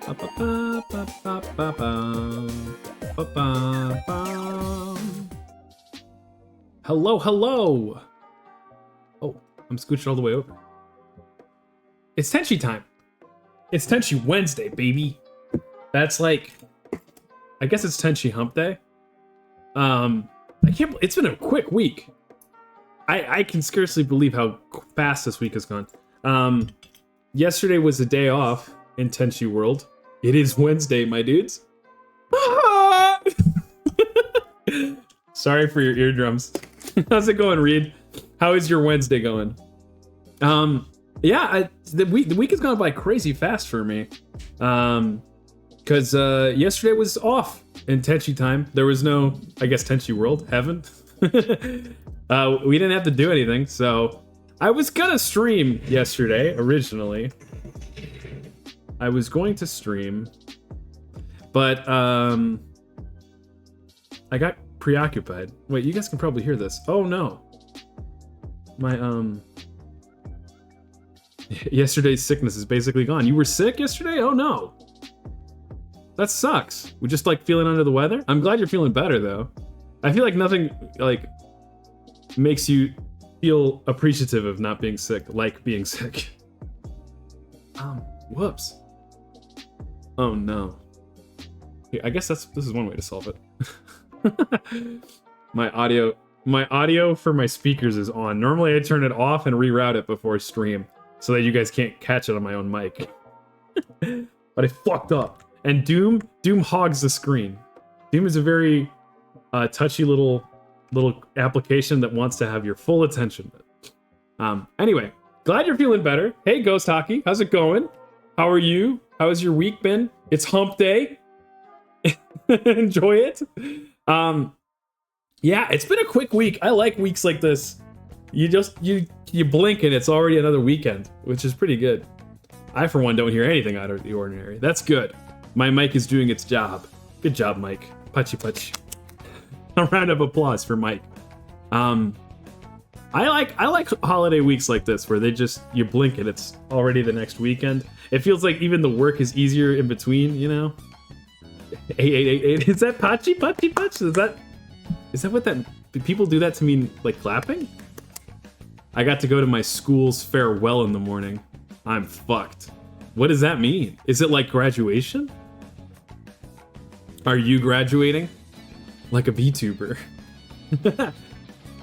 Hello, hello. Oh, I'm scooching all the way over. It's Tenchi time. It's Tenchi Wednesday, baby. That's like, I guess it's Tenchi Hump Day. I can't. It's been a quick week. I can scarcely believe how fast this week has gone. Yesterday was a day off in Tenchi World. It is Wednesday, my dudes. Sorry for your eardrums. How's it going, Reed? How is your Wednesday going? Yeah, the week has gone by crazy fast for me. Because yesterday was off in Tenchi time. There was no, I guess, Tenchi World, heaven. We didn't have to do anything, so I was gonna stream yesterday, originally. I was going to stream, but I got preoccupied. Wait, you guys can probably hear this. Oh no. My, yesterday's sickness is basically gone. You were sick yesterday? Oh no. That sucks. We're just like feeling under the weather? I'm glad you're feeling better though. I feel like nothing like makes you feel appreciative of not being sick, like being sick. Whoops. Oh no. Yeah, I guess this is one way to solve it. My audio for my speakers is on. Normally I turn it off and reroute it before stream so that you guys can't catch it on my own mic. But I fucked up. And Doom hogs the screen. Doom is a very touchy little application that wants to have your full attention. Anyway, glad you're feeling better. Hey, Ghost Hockey, how's it going? How are you? How has your week been? It's Hump Day. Enjoy it. Yeah, it's been a quick week. I like weeks like this. You blink and it's already another weekend, which is pretty good. I, for one, don't hear anything out of the ordinary. That's good. My mic is doing its job. Good job, Mike. Putchy putch. A round of applause for Mike. I like holiday weeks like this where you blink and it's already the next weekend. It feels like even the work is easier in between, you know? 8888. Is that Pachi Putchy Putch? Is that what that... Do people do that to mean, like, clapping? I got to go to my school's farewell in the morning. I'm fucked. What does that mean? Is it like graduation? Are you graduating? Like a VTuber.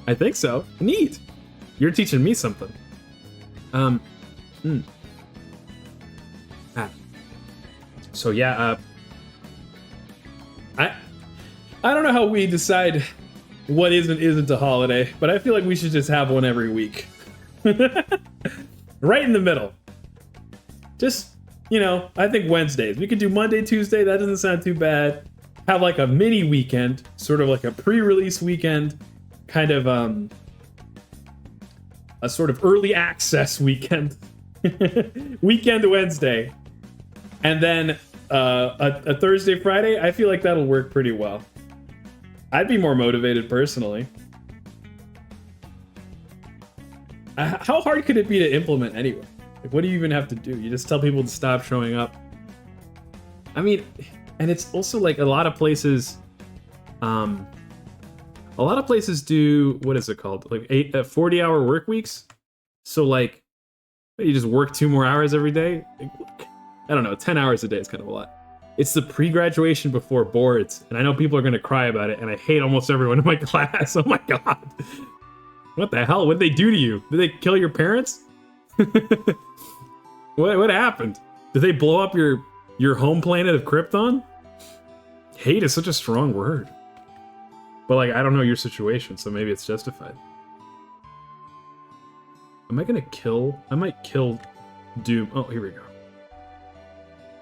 I think so. Neat. You're teaching me something. So yeah, I don't know how we decide what is and isn't a holiday, but I feel like we should just have one every week. Right in the middle. Just, you know, I think Wednesdays. We could do Monday, Tuesday, that doesn't sound too bad. Have like a mini weekend, sort of like a pre-release weekend, kind of a sort of early access weekend. Weekend Wednesday. And then a Thursday, Friday, I feel like that'll work pretty well. I'd be more motivated personally. How hard could it be to implement anyway? Like, what do you even have to do? You just tell people to stop showing up. I mean, and it's also like a lot of places do, what is it called? Like 40-hour work weeks. So like, you just work 2 more hours every day. I don't know, 10 hours a day is kind of a lot. It's the pre-graduation before boards, and I know people are gonna cry about it, and I hate almost everyone in my class. Oh my god. What the hell? What'd they do to you? Did they kill your parents? What happened? Did they blow up your home planet of Krypton? Hate is such a strong word. But like, I don't know your situation, so maybe it's justified. Am I gonna kill? I might kill Doom. Oh, here we go.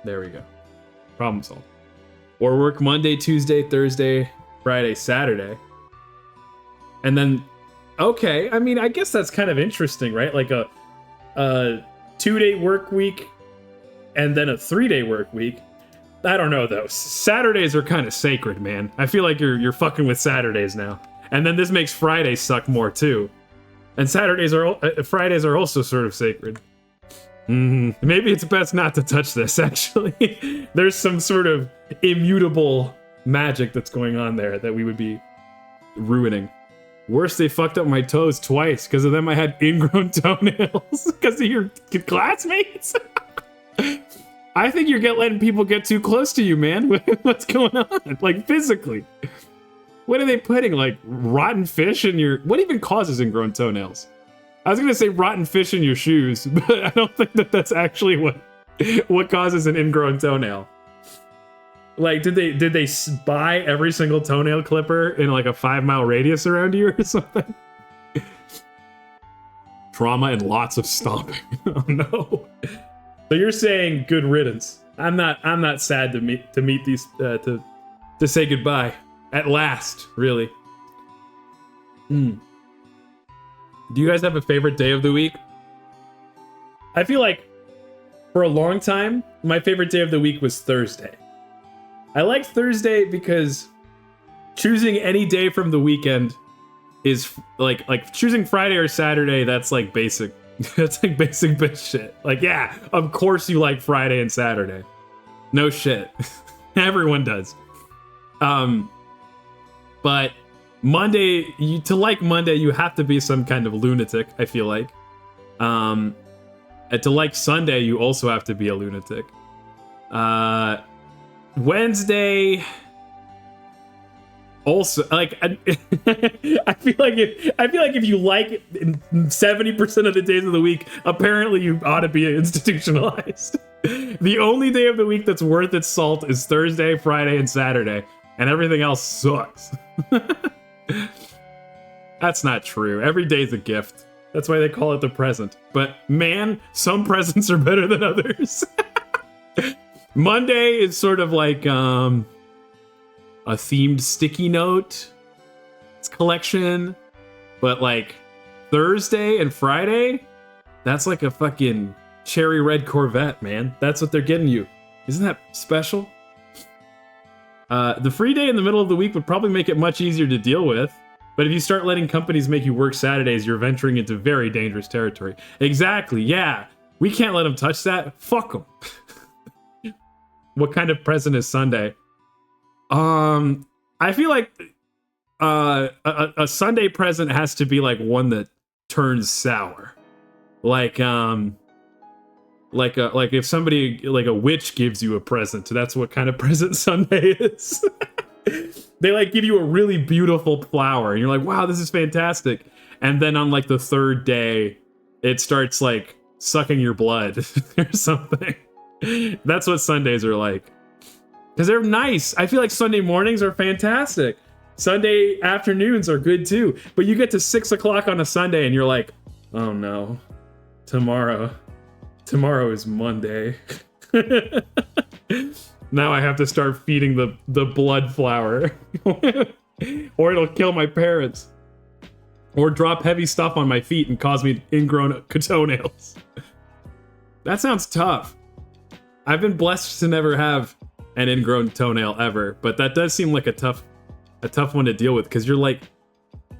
There we go. Problem solved. Or work Monday, Tuesday, Thursday, Friday, Saturday. And then, okay, I mean, I guess that's kind of interesting, right? Like a 2-day work week and then a 3-day work week. I don't know though. Saturdays are kind of sacred, man. I feel like you're fucking with Saturdays now. And then this makes Fridays suck more too. And Fridays are also sort of sacred. Maybe it's best not to touch this, actually. There's some sort of immutable magic that's going on there that we would be ruining. Worse, they fucked up my toes twice. Because of them, I had ingrown toenails. Because of your classmates? I think you're letting people get too close to you, man. What's going on? Like, physically. What are they putting? Like, rotten fish in your... What even causes ingrown toenails? I was gonna say rotten fish in your shoes, but I don't think that that's actually what causes an ingrown toenail. Like, did they buy every single toenail clipper in like a 5-mile radius around you or something? Trauma and lots of stomping. Oh no. So you're saying good riddance. I'm not sad to meet these to say goodbye at last, really. Do you guys have a favorite day of the week? I feel like for a long time, my favorite day of the week was Thursday. I like Thursday because choosing any day from the weekend is like choosing Friday or Saturday. That's like basic. That's like basic bitch shit. Like, yeah, of course you like Friday and Saturday. No shit. Everyone does. But Monday, to like Monday, you have to be some kind of lunatic, I feel like. And to like Sunday, you also have to be a lunatic. Wednesday, also, like, I feel like if you like 70% of the days of the week, apparently you ought to be institutionalized. The only day of the week that's worth its salt is Thursday, Friday, and Saturday, and everything else sucks. That's not true. Every day's a gift. That's why they call it the present. But man, some presents are better than others. Monday is sort of like a themed sticky note collection, but like Thursday and Friday, that's like a fucking cherry red Corvette, man. That's what they're getting you. Isn't that special? The free day in the middle of the week would probably make it much easier to deal with. But if you start letting companies make you work Saturdays, you're venturing into very dangerous territory. Exactly, yeah. We can't let them touch that. Fuck them. What kind of present is Sunday? I feel like a Sunday present has to be like one that turns sour. Like if somebody, like a witch gives you a present, that's what kind of present Sunday is. They like give you a really beautiful flower and you're like, wow, this is fantastic. And then on like the third day, it starts like sucking your blood or something. That's what Sundays are like. Because they're nice. I feel like Sunday mornings are fantastic. Sunday afternoons are good too. But you get to 6 o'clock on a Sunday and you're like, oh no, tomorrow is Monday. Now I have to start feeding the blood flower. Or it'll kill my parents. Or drop heavy stuff on my feet and cause me ingrown toenails. That sounds tough. I've been blessed to never have an ingrown toenail ever, but that does seem like a tough one to deal with, because you're like,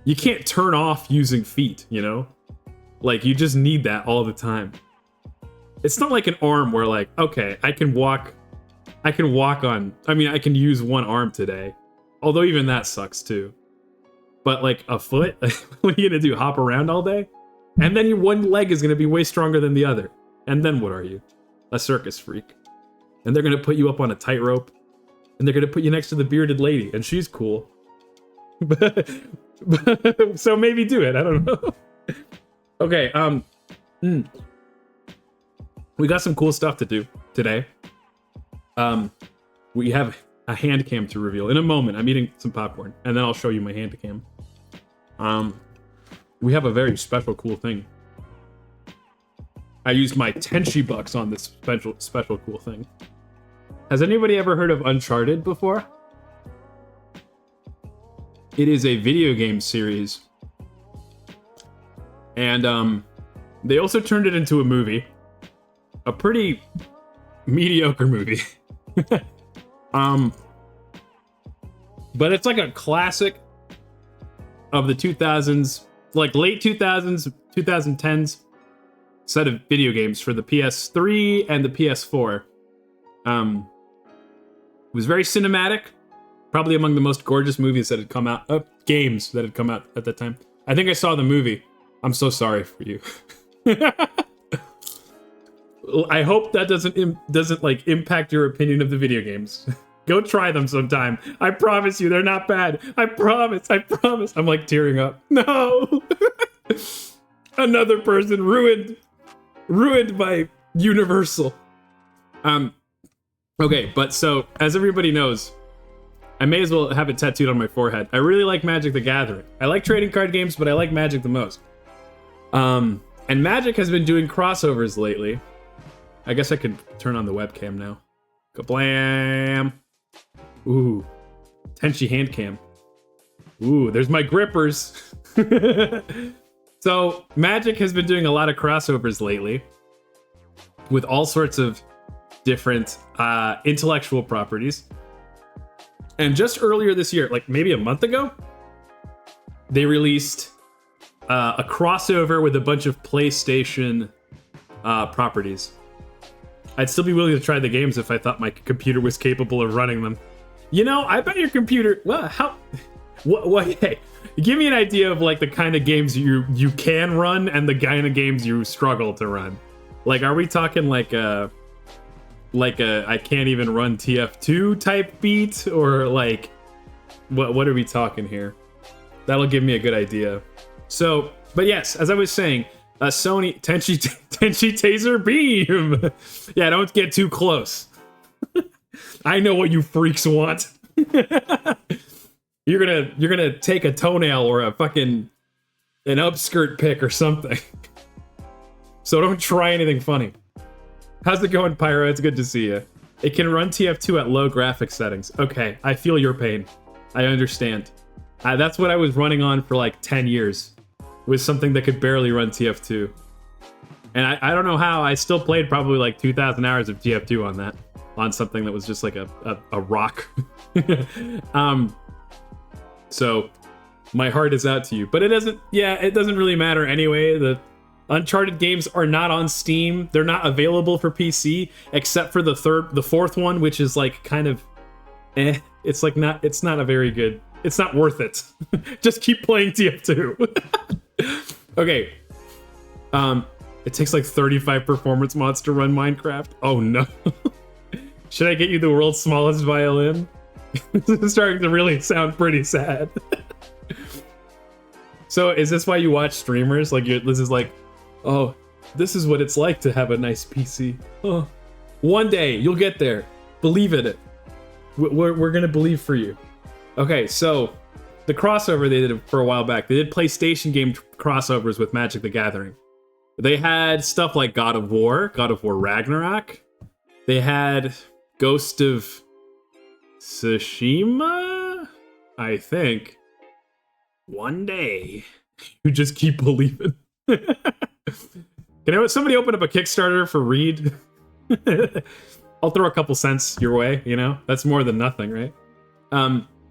you can't turn off using feet, you know? Like, you just need that all the time. It's not like an arm where like, okay, I can use one arm today. Although even that sucks too. But like a foot, what are you gonna do? Hop around all day? And then your one leg is gonna be way stronger than the other. And then what are you? A circus freak. And they're gonna put you up on a tightrope. And they're gonna put you next to the bearded lady, and she's cool. So maybe do it, I don't know. Okay, we got some cool stuff to do today. We have a hand cam to reveal in a moment. I'm eating some popcorn, and then I'll show you my hand cam. We have a very special, cool thing. I used my Tenchi bucks on this special cool thing. Has anybody ever heard of Uncharted before? It is a video game series. And they also turned it into a movie. A pretty mediocre movie. But it's like a classic of the 2000s, like late 2000s, 2010s. set of video games for the PS3 and the PS4. It was very cinematic, probably among the most gorgeous movies that had come out, games that had come out at that time. I think I saw the movie. I'm so sorry for you. I hope that doesn't like impact your opinion of the video games. Go try them sometime. I promise you, they're not bad. I promise. I'm like tearing up. No, another person ruined by Universal. Okay, but so as everybody knows, I may as well have it tattooed on my forehead. I really like Magic the Gathering. I like trading card games, but I like Magic the most. And Magic has been doing crossovers lately. I guess I could turn on the webcam now. Kablam! Ooh, Tenchi hand cam. Ooh, there's my grippers. So Magic has been doing a lot of crossovers lately with all sorts of different intellectual properties. And just earlier this year, like maybe a month ago, they released a crossover with a bunch of PlayStation properties. I'd still be willing to try the games if I thought my computer was capable of running them. You know, I bet your computer. Well, hey, give me an idea of like the kind of games you can run and the kind of games you struggle to run. Like, are we talking like a I can't even run TF2 type beat, or like what are we talking here? That'll give me a good idea. So, but yes, as I was saying, Sony Tenchi Taser Beam. Yeah, don't get too close. I know what you freaks want. You're gonna take a toenail or a fucking an upskirt pick or something. So don't try anything funny. How's it going, Pyro? It's good to see you. It can run TF2 at low graphics settings. Okay, I feel your pain. I understand. That's what I was running on for like 10 years. Was something that could barely run TF2. And I don't know how. I still played probably like 2,000 hours of TF2 on that. On something that was just like a rock. So my heart is out to you. But it doesn't really matter anyway. The Uncharted games are not on Steam. They're not available for PC, except for the fourth one, which is like kind of it's not a very good. It's not worth it. Just keep playing TF2. Okay. It takes like 35 performance mods to run Minecraft. Oh no. Should I get you the world's smallest violin? This is starting to really sound pretty sad. So is this why you watch streamers? Like this is like, oh, this is what it's like to have a nice PC. Oh, one day you'll get there. Believe in it. We're gonna believe for you. Okay, so the crossover they did for a while back, they did PlayStation game crossovers with Magic the Gathering. They had stuff like God of War Ragnarok. They had Ghost of Tsushima, I think. One day, you just keep believing. Can somebody open up a Kickstarter for Reed? I'll throw a couple cents your way, you know? That's more than nothing, right?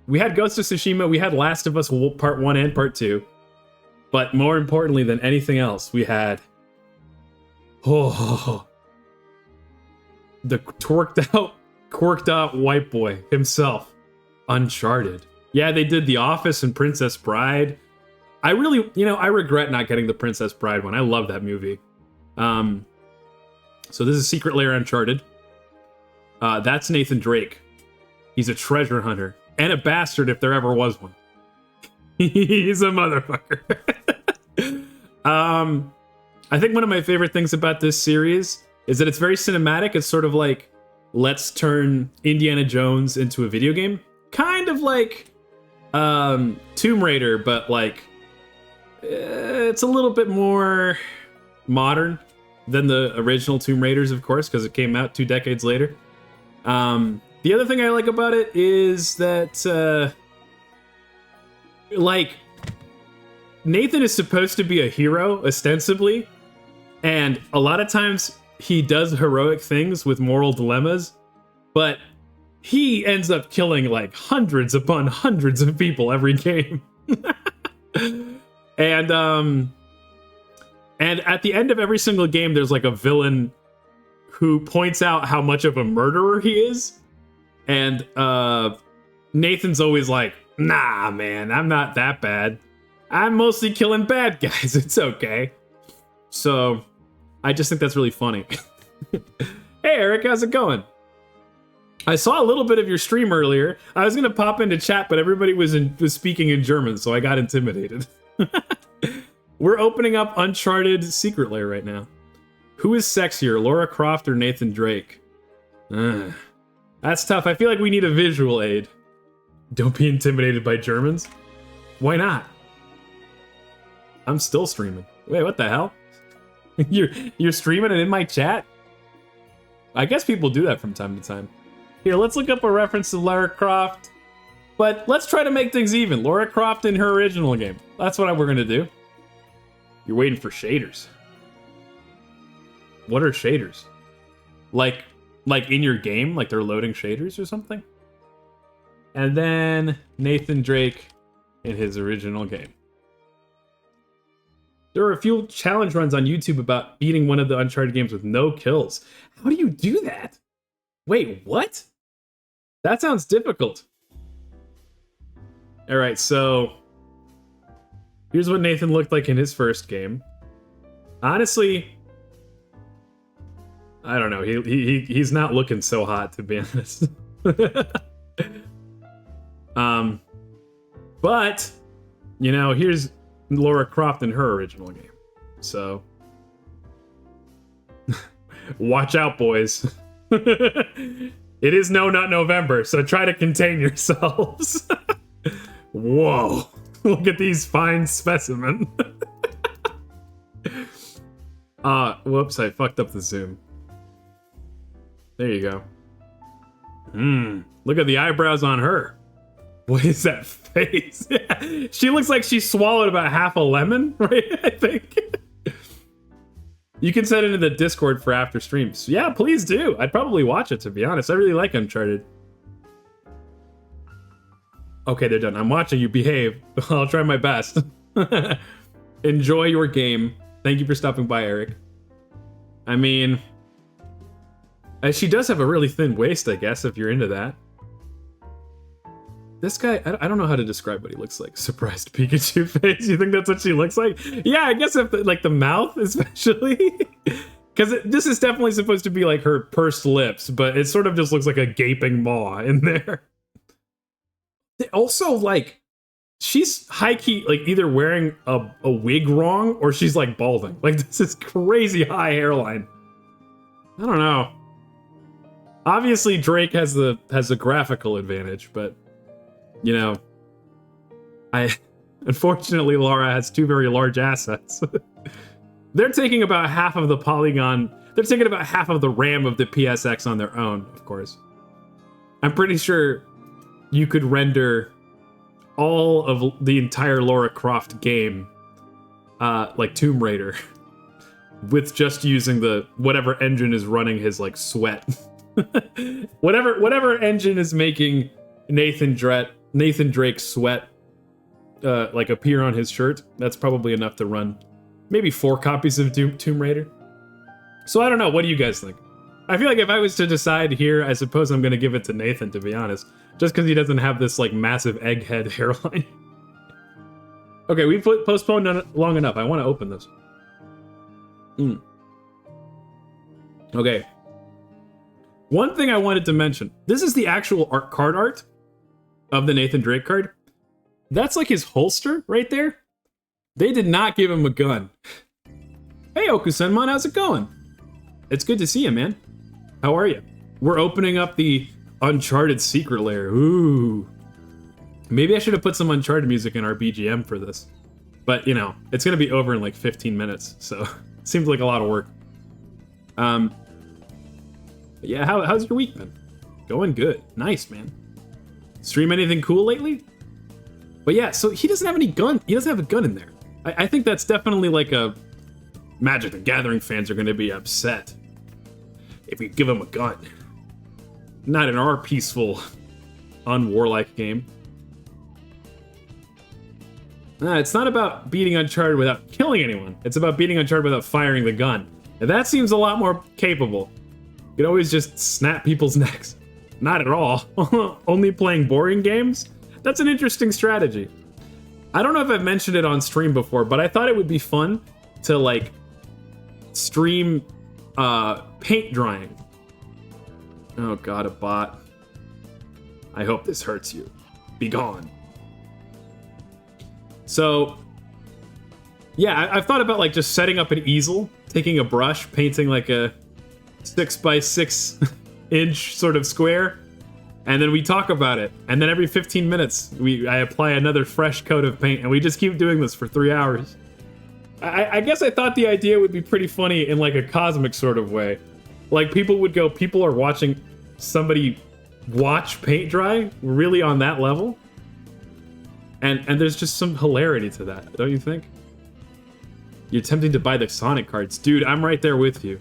We had Ghost of Tsushima, we had Last of Us Part 1 and Part 2. But more importantly than anything else, we had... Oh... the quirked out white boy himself, Uncharted. Yeah, they did The Office and Princess Bride. I really, I regret not getting the Princess Bride one. I love that movie. So this is Secret Lair Uncharted. That's Nathan Drake. He's a treasure hunter and a bastard if there ever was one. He's a motherfucker. I think one of my favorite things about this series is that it's very cinematic. It's sort of like, let's turn Indiana Jones into a video game. Kind of like Tomb Raider, but like it's a little bit more modern than the original Tomb Raiders, of course, because it came out 2 decades later. The other thing I like about it is that like Nathan is supposed to be a hero ostensibly, and a lot of times he does heroic things with moral dilemmas, but he ends up killing like hundreds upon hundreds of people every game. And And at the end of every single game, there's like a villain who points out how much of a murderer he is. And Nathan's always like, nah, man, I'm not that bad. I'm mostly killing bad guys. It's okay. So I just think that's really funny. Hey, Eric, how's it going? I saw a little bit of your stream earlier. I was going to pop into chat, but everybody was speaking in German, so I got intimidated. We're opening up Uncharted Secret Lair right now. Who is sexier, Lara Croft or Nathan Drake? That's tough. I feel like we need a visual aid. Don't be intimidated by Germans. Why not? I'm still streaming. Wait, what the hell? You're streaming it in my chat? I guess people do that from time to time. Here, let's look up a reference to Lara Croft. But let's try to make things even. Lara Croft in her original game. That's what we're gonna do. You're waiting for shaders. What are shaders? Like in your game? Like they're loading shaders or something? And then Nathan Drake in his original game. There are a few challenge runs on YouTube about beating one of the Uncharted games with no kills. How do you do that? Wait, what? That sounds difficult. All right, so here's what Nathan looked like in his first game. Honestly, I don't know. He's not looking so hot, to be honest. But you know, here's Lara Croft in her original game. So watch out, boys. It is No Nut November, so try to contain yourselves. Whoa. Look at these fine specimens. Whoops, I fucked up the zoom. There you go. Look at the eyebrows on her. What is that face? She looks like she swallowed about half a lemon, right? I think. You can set it into the Discord for after streams. Yeah, please do. I'd probably watch it, to be honest. I really like Uncharted. Okay, they're done. I'm watching you. Behave. I'll try my best. Enjoy your game. Thank you for stopping by, Eric. I mean, she does have a really thin waist, I guess, if you're into that. This guy, I don't know how to describe what he looks like. Surprised Pikachu face. You think that's what she looks like? Yeah, I guess if like the mouth, especially, because this is definitely supposed to be like her pursed lips, but it sort of just looks like a gaping maw in there. Also, like, she's high key like either wearing a wig wrong or she's like balding. Like this is crazy high hairline. I don't know. Obviously, Drake has the graphical advantage, but. You know, unfortunately, Lara has two very large assets. They're taking about half of the polygon. They're taking about half of the RAM of the PSX on their own, of course. I'm pretty sure you could render all of the entire Lara Croft game, like Tomb Raider, with just using the whatever engine is running his like sweat. whatever engine is making Nathan Drake sweat like appear on his shirt. That's probably enough to run maybe 4 copies of Tomb Raider. So I don't know. What do you guys think? I feel like if I was to decide here, I suppose I'm going to give it to Nathan, to be honest. Just because he doesn't have this like massive egghead hairline. Okay, we postponed long enough. I want to open this. Okay. One thing I wanted to mention. This is the actual card art of the Nathan Drake card. That's like his holster right there. They did not give him a gun. Hey, Okusenmon, how's it going? It's good to see you, man. How are you? We're opening up the Uncharted Secret Lair. Ooh. Maybe I should have put some Uncharted music in our BGM for this. But, you know, it's going to be over in like 15 minutes, so it seems like a lot of work. But yeah, how's your week been? Going good. Nice, man. Stream anything cool lately? But yeah, so he doesn't have any gun. He doesn't have a gun in there. I think that's definitely like a Magic the Gathering fans are going to be upset if you give him a gun. Not in our peaceful, unwarlike game. It's not about beating Uncharted without killing anyone. It's about beating Uncharted without firing the gun. And that seems a lot more capable. You can always just snap people's necks. Not at all. Only playing boring games? That's an interesting strategy. I don't know if I've mentioned it on stream before, but I thought it would be fun to like stream paint drying. Oh god, a bot. I hope this hurts you. Be gone. So, yeah, I've thought about like just setting up an easel, taking a brush, painting like a 6x6 inch sort of square, and then we talk about it. And then every 15 minutes, I apply another fresh coat of paint, and we just keep doing this for 3 hours. I guess I thought the idea would be pretty funny in like a cosmic sort of way. Like people are watching somebody watch paint dry, really on that level. And there's just some hilarity to that, don't you think? You're tempting to buy the Sonic cards. Dude, I'm right there with you.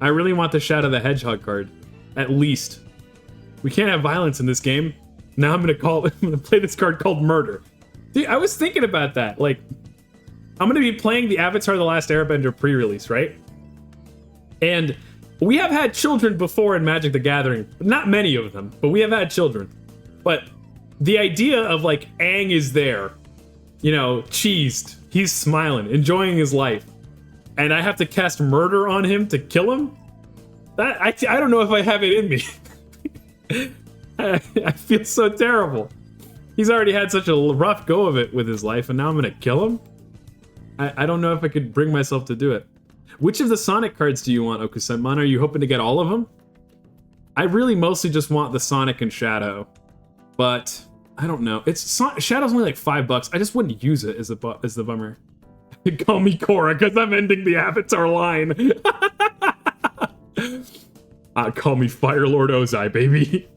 I really want the Shadow the Hedgehog card. At least. We can't have violence in this game. Now I'm gonna play this card called Murder. Dude, I was thinking about that. Like, I'm gonna be playing the Avatar The Last Airbender pre-release, right? And we have had children before in Magic the Gathering. Not many of them, but we have had children. But the idea of like Aang is there, you know, cheesed. He's smiling, enjoying his life. And I have to cast Murder on him to kill him? That I don't know if I have it in me. I feel so terrible. He's already had such a rough go of it with his life, and now I'm gonna kill him? I don't know if I could bring myself to do it. Which of the Sonic cards do you want, Okusenmon? Are you hoping to get all of them? I really mostly just want the Sonic and Shadow. But, I don't know. Shadow's only like $5. I just wouldn't use it as the bummer. Call me Korra, because I'm ending the Avatar line. Call me Fire Lord Ozai, baby.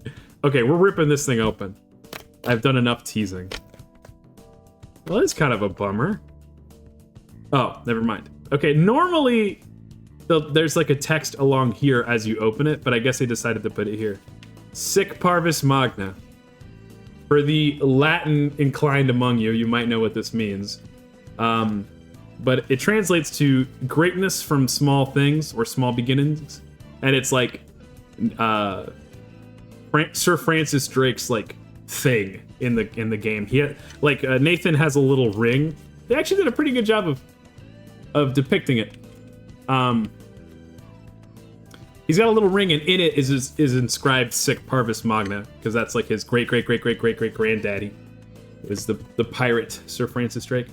Okay, we're ripping this thing open. I've done enough teasing. Well, it's kind of a bummer. Oh, never mind. Okay, normally there's like a text along here as you open it, but I guess they decided to put it here. Sic Parvis Magna. For the Latin inclined among you, you might know what this means. But it translates to greatness from small things or small beginnings. And it's like Sir Francis Drake's like thing in the game. He had, like Nathan has a little ring. They actually did a pretty good job of depicting it. He's got a little ring, and in it is inscribed Sic Parvis Magna, because that's like his great granddaddy. Is the pirate Sir Francis Drake.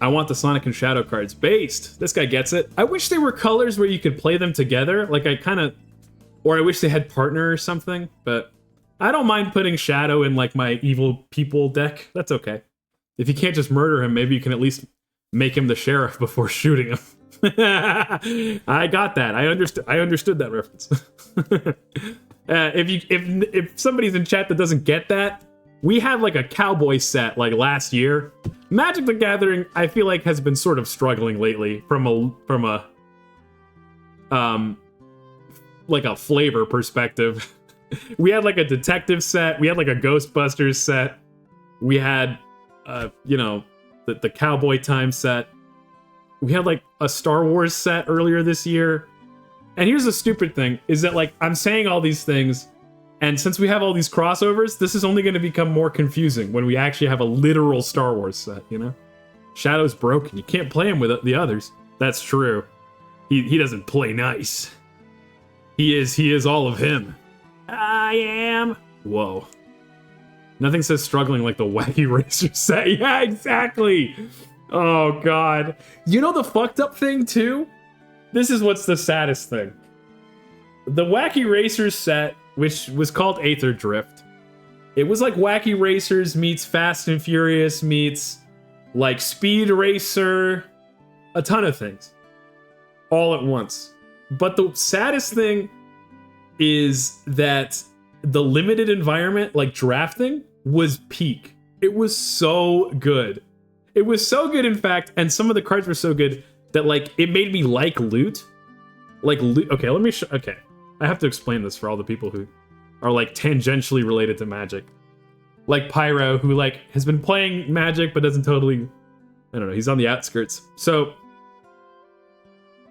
I want the Sonic and Shadow cards. Based. This guy gets it. I wish they were colors where you could play them together. Like or I wish they had partner or something, but I don't mind putting Shadow in like my evil people deck. That's okay. If you can't just murder him, maybe you can at least make him the sheriff before shooting him. I got that. I understood that reference. If somebody's in chat that doesn't get that, we had like a cowboy set like last year. Magic the Gathering, I feel like, has been sort of struggling lately from a like a flavor perspective. We had like a detective set, we had like a Ghostbusters set, we had you know, the Cowboy Time set. We had like a Star Wars set earlier this year. And here's the stupid thing, is that like I'm saying all these things, and since we have all these crossovers, this is only going to become more confusing when we actually have a literal Star Wars set, you know? Shadow's broken. You can't play him with the others. That's true. He doesn't play nice. He is all of him. I am. Whoa. Nothing says struggling like the Wacky Racer set. Yeah, exactly. Oh, God. You know the fucked up thing, too? This is what's the saddest thing. The Wacky Racers set, which was called Aether Drift, it was like Wacky Racers meets Fast and Furious meets like Speed Racer, a ton of things, all at once. But the saddest thing is that the limited environment, like drafting, was peak. It was so good. It was so good, in fact, and some of the cards were so good that like it made me like loot. Like loot. Okay, let me show. Okay, I have to explain this for all the people who are like tangentially related to Magic. Like Pyro, who like has been playing Magic but doesn't totally I don't know. He's on the outskirts. So,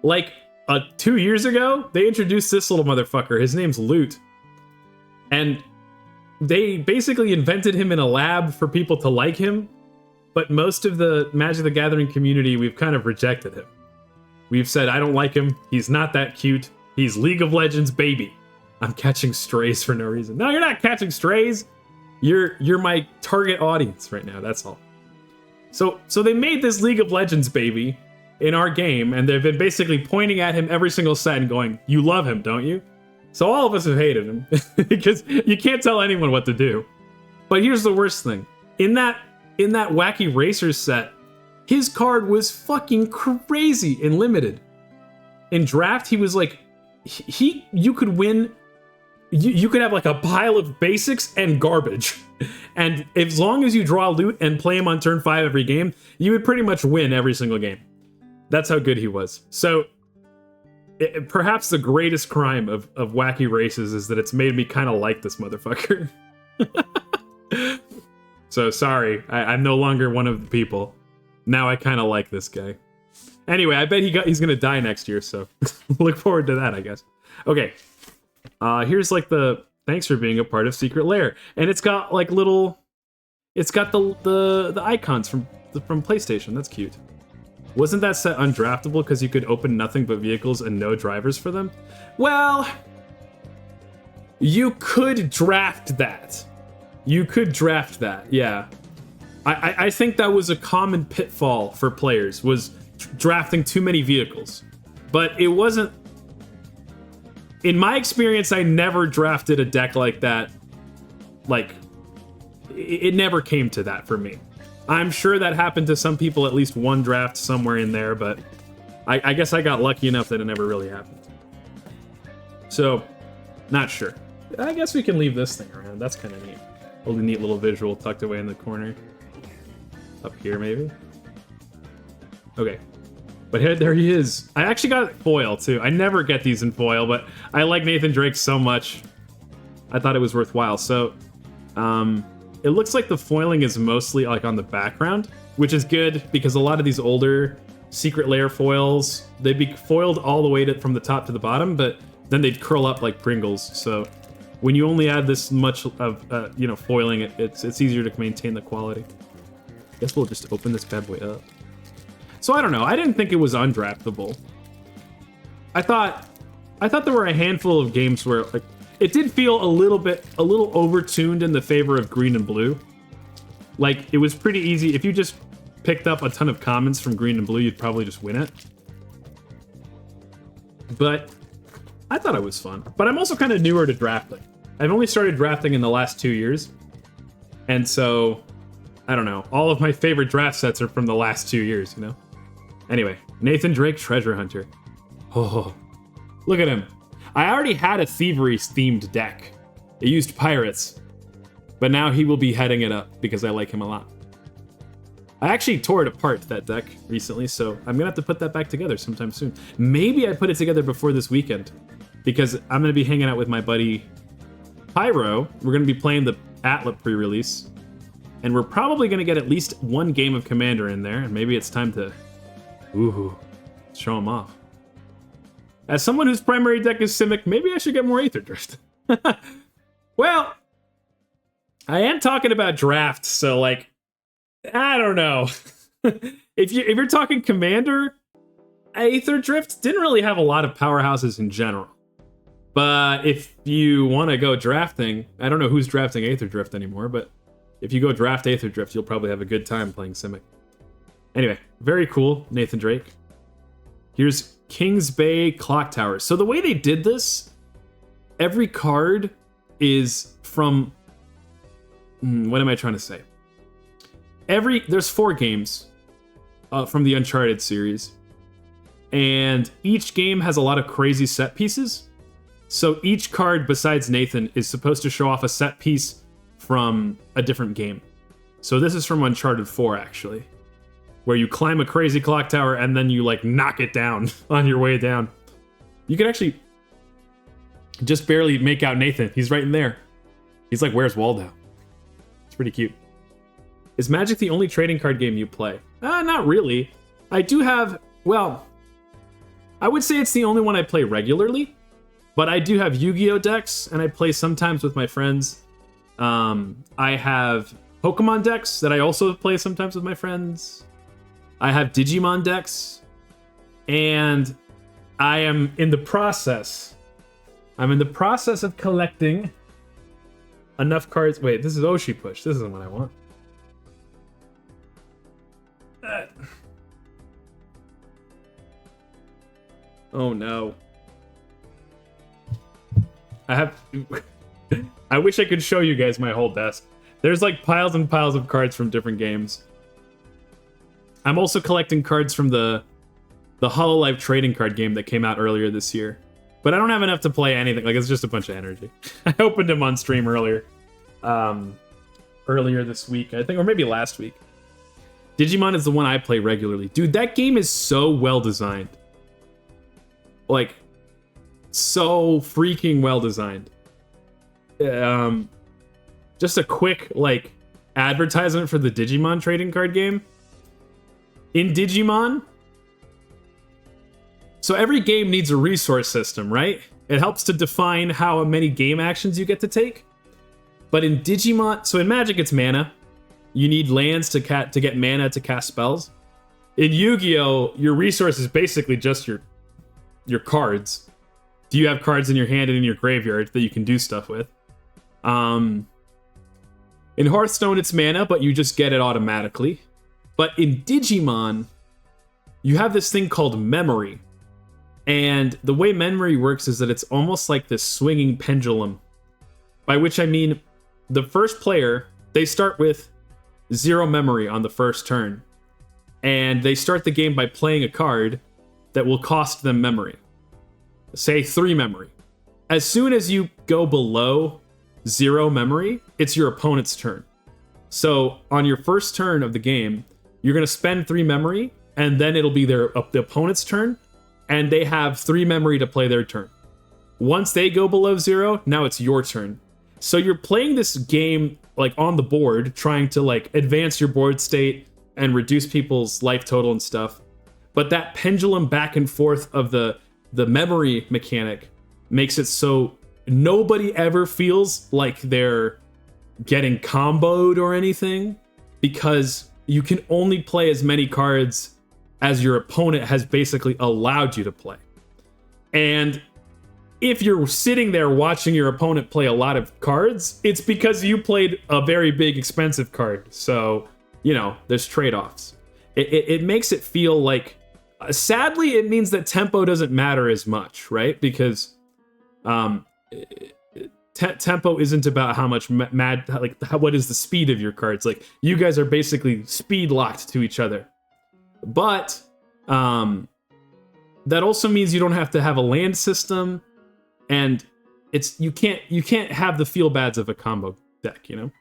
like 2 years ago, they introduced this little motherfucker. His name's Loot, and they basically invented him in a lab for people to like him. But most of the Magic the Gathering community, we've kind of rejected him. We've said, I don't like him. He's not that cute. He's League of Legends baby. I'm catching strays for no reason. No, you're not catching strays. You're my target audience right now. That's all. So they made this League of Legends baby in our game, and they've been basically pointing at him every single set and going, you love him, don't you? So all of us have hated him because you can't tell anyone what to do. But here's the worst thing. In that Wacky Racers set, his card was fucking crazy in Limited. In Draft, he was like, you could win, you could have like a pile of basics and garbage. And as long as you draw Loot and play him on turn 5 every game, you would pretty much win every single game. That's how good he was. So, perhaps the greatest crime of Wacky Races is that it's made me kind of like this motherfucker. So sorry, I'm no longer one of the people. Now I kind of like this guy. Anyway, I bet he's gonna die next year, so look forward to that, I guess. Okay, here's like thanks for being a part of Secret Lair, and it's got like it's got the icons from PlayStation. That's cute. Wasn't that set undraftable because you could open nothing but vehicles and no drivers for them? Well, you could draft that. You could draft that, yeah. I think that was a common pitfall for players, was drafting too many vehicles. But it wasn't... In my experience, I never drafted a deck like that. Like, it never came to that for me. I'm sure that happened to some people, at least one draft somewhere in there, but I guess I got lucky enough that it never really happened. So, not sure. I guess we can leave this thing around. That's kind of neat. A neat little visual tucked away in the corner. Up here, maybe? Okay. But there he is. I actually got foil, too. I never get these in foil, but I like Nathan Drake so much. I thought it was worthwhile. So, it looks like the foiling is mostly like on the background, which is good because a lot of these older Secret Lair foils, they'd be foiled all the way from the top to the bottom, but then they'd curl up like Pringles. So when you only add this much of foiling, it's easier to maintain the quality. Guess we'll just open this bad boy up. So I don't know. I didn't think it was undraftable. I thought there were a handful of games where like it did feel a little overtuned in the favor of green and blue. Like, it was pretty easy. If you just picked up a ton of commons from green and blue, you'd probably just win it. But I thought it was fun. But I'm also kind of newer to drafting. I've only started drafting in the last 2 years. And so, I don't know. All of my favorite draft sets are from the last 2 years, you know? Anyway, Nathan Drake, Treasure Hunter. Oh, look at him. I already had a Thievery-themed deck. It used pirates. But now he will be heading it up because I like him a lot. I actually tore it apart, that deck, recently, so I'm gonna have to put that back together sometime soon. Maybe I put it together before this weekend, because I'm gonna be hanging out with my buddy Pyro. We're gonna be playing the Atla pre-release, and we're probably gonna get at least one game of Commander in there, and maybe it's time to, show him off. As someone whose primary deck is Simic, maybe I should get more Aether Drift. Well, I am talking about drafts, so like, I don't know. If you're talking Commander, Aether Drift didn't really have a lot of powerhouses in general. But if you want to go drafting, I don't know who's drafting Aether Drift anymore, but if you go draft Aether Drift, you'll probably have a good time playing Simic. Anyway, very cool, Nathan Drake. Here's Kings Bay Clock Tower. So the way they did this, every card is from... what am I trying to say? There's 4 games from the Uncharted series, and each game has a lot of crazy set pieces. So each card besides Nathan is supposed to show off a set piece from a different game. So this is from Uncharted 4, actually, where you climb a crazy clock tower and then you like knock it down on your way down. You can actually just barely make out Nathan. He's right in there. He's like, "Where's Waldo?" It's pretty cute. Is Magic the only trading card game you play? Not really. I do have, well, I would say it's the only one I play regularly, but I do have Yu-Gi-Oh decks, and I play sometimes with my friends. I have Pokemon decks that I also play sometimes with my friends. I have Digimon decks, and I am in the process. I'm in the process of collecting enough cards. Wait, this is Oshi Push. This isn't what I want. Oh no. I wish I could show you guys my whole desk. There's like piles and piles of cards from different games. I'm also collecting cards from the Hololive trading card game that came out earlier this year. But I don't have enough to play anything. Like, it's just a bunch of energy. I opened them on stream earlier. Earlier this week, I think, or maybe last week. Digimon is the one I play regularly. Dude, that game is so well designed. Like, so freaking well designed. Just a quick, like, advertisement for the Digimon trading card game. In Digimon, so every game needs a resource system, right? It helps to define how many game actions you get to take. But in Digimon, so in Magic it's mana. You need lands to get mana to cast spells. In Yu-Gi-Oh, your resource is basically just your cards. Do you have cards in your hand and in your graveyard that you can do stuff with? In Hearthstone, it's mana, but you just get it automatically. But in Digimon, you have this thing called memory. And the way memory works is that it's almost like this swinging pendulum. By which I mean, the first player, they start with 0 memory on the first turn. And they start the game by playing a card that will cost them memory. Say 3 memory. As soon as you go below 0 memory, it's your opponent's turn. So on your first turn of the game, you're going to spend 3 memory, and then it'll be the opponent's turn, and they have 3 memory to play their turn. Once they go below 0, now it's your turn. So you're playing this game like on the board, trying to like advance your board state and reduce people's life total and stuff. But that pendulum back and forth of the memory mechanic makes it so nobody ever feels like they're getting comboed or anything, because you can only play as many cards as your opponent has basically allowed you to play. And if you're sitting there watching your opponent play a lot of cards, it's because you played a very big, expensive card. So, you know, there's trade-offs. It makes it feel like, sadly, it means that tempo doesn't matter as much, right? Because tempo isn't about how much what is the speed of your cards. Like, you guys are basically speed locked to each other. But that also means you don't have to have a land system, and you can't have the feel bads of a combo deck, you know.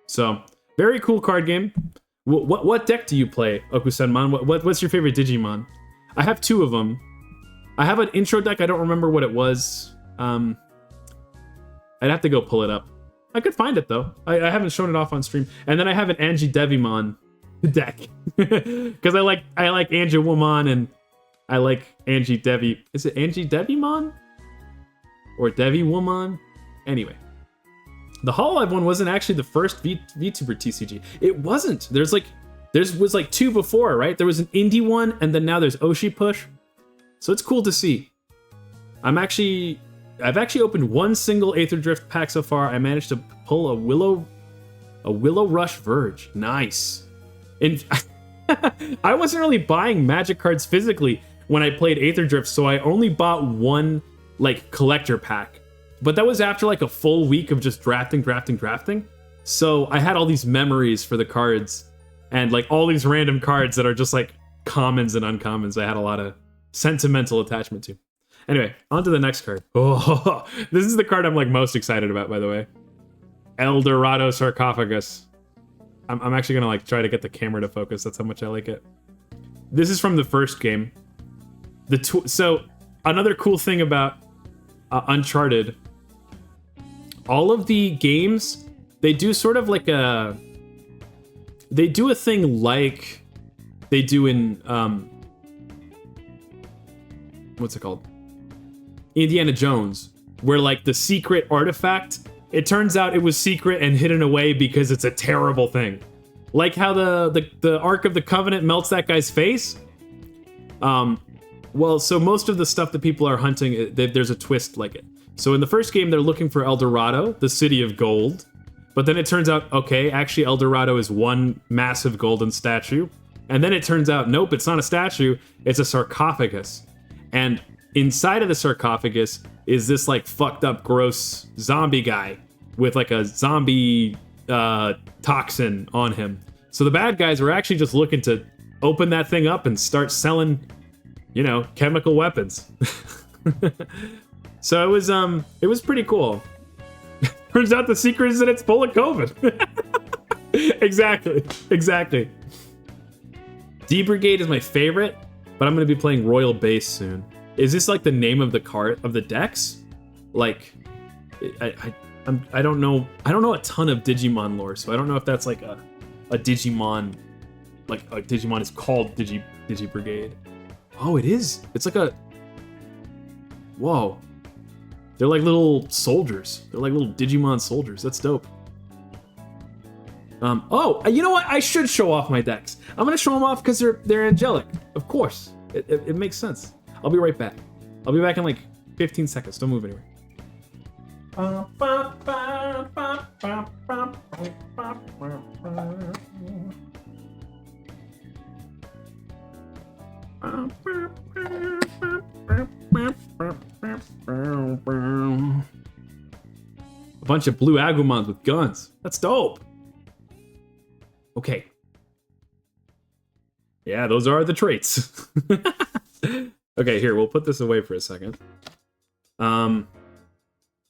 So very cool card game. What deck do you play, Okusenman? What's your favorite Digimon? I have 2 of them. I have an intro deck. I don't remember what it was. I'd have to go pull it up. I could find it though. I haven't shown it off on stream. And then I have an Angie Devimon deck because I like Angewomon and I like Angie Devi. Is it Angie Devimon or Devimon? Anyway, the Hololive one wasn't actually the first VTuber TCG. It wasn't. There was like 2 before, right? There was an indie one, and then now there's Oshi Push. So it's cool to see. I've actually opened 1 single Aether Drift pack so far. I managed to pull a Willow Rush Verge. Nice. And I wasn't really buying Magic cards physically when I played Aether Drift, so I only bought 1 like collector pack. But that was after like a full week of just drafting. So I had all these memories for the cards and like all these random cards that are just like commons and uncommons. I had a lot of sentimental attachment to. Anyway, on to the next card. Oh, this is the card I'm like most excited about, by the way. El Dorado Sarcophagus. I'm actually gonna like try to get the camera to focus. That's how much I like it. This is from the first game. So another cool thing about Uncharted, all of the games, they do sort of like a they do a thing like they do in what's it called? Indiana Jones, where like the secret artifact, it turns out it was secret and hidden away because it's a terrible thing. Like how the Ark of the Covenant melts that guy's face. Well, so most of the stuff that people are hunting, there's a twist like it. So in the first game, they're looking for El Dorado, the city of gold. But then it turns out, okay, actually El Dorado is one massive golden statue. And then it turns out, nope, it's not a statue, it's a sarcophagus. And inside of the sarcophagus is this like fucked up, gross zombie guy with like a zombie toxin on him. So the bad guys were actually just looking to open that thing up and start selling, you know, chemical weapons. So it was pretty cool. Turns out the secret is that it's full of COVID. Exactly. D Brigade is my favorite, but I'm gonna be playing Royal Base soon. Is this like the name of the card of the decks? Like, I don't know. I don't know a ton of Digimon lore, so I don't know if that's like a Digimon, like a Digimon is called Digi Brigade. Oh, it is. It's like a. Whoa. They're like little soldiers. They're like little Digimon soldiers. That's dope. Oh, you know what? I should show off my decks. I'm gonna show them off because they're angelic. Of course, it makes sense. I'll be right back. I'll be back in like 15 seconds. Don't move anywhere. A bunch of blue Agumons with guns. That's dope. Okay. Yeah, those are the traits. Okay, here, we'll put this away for a second.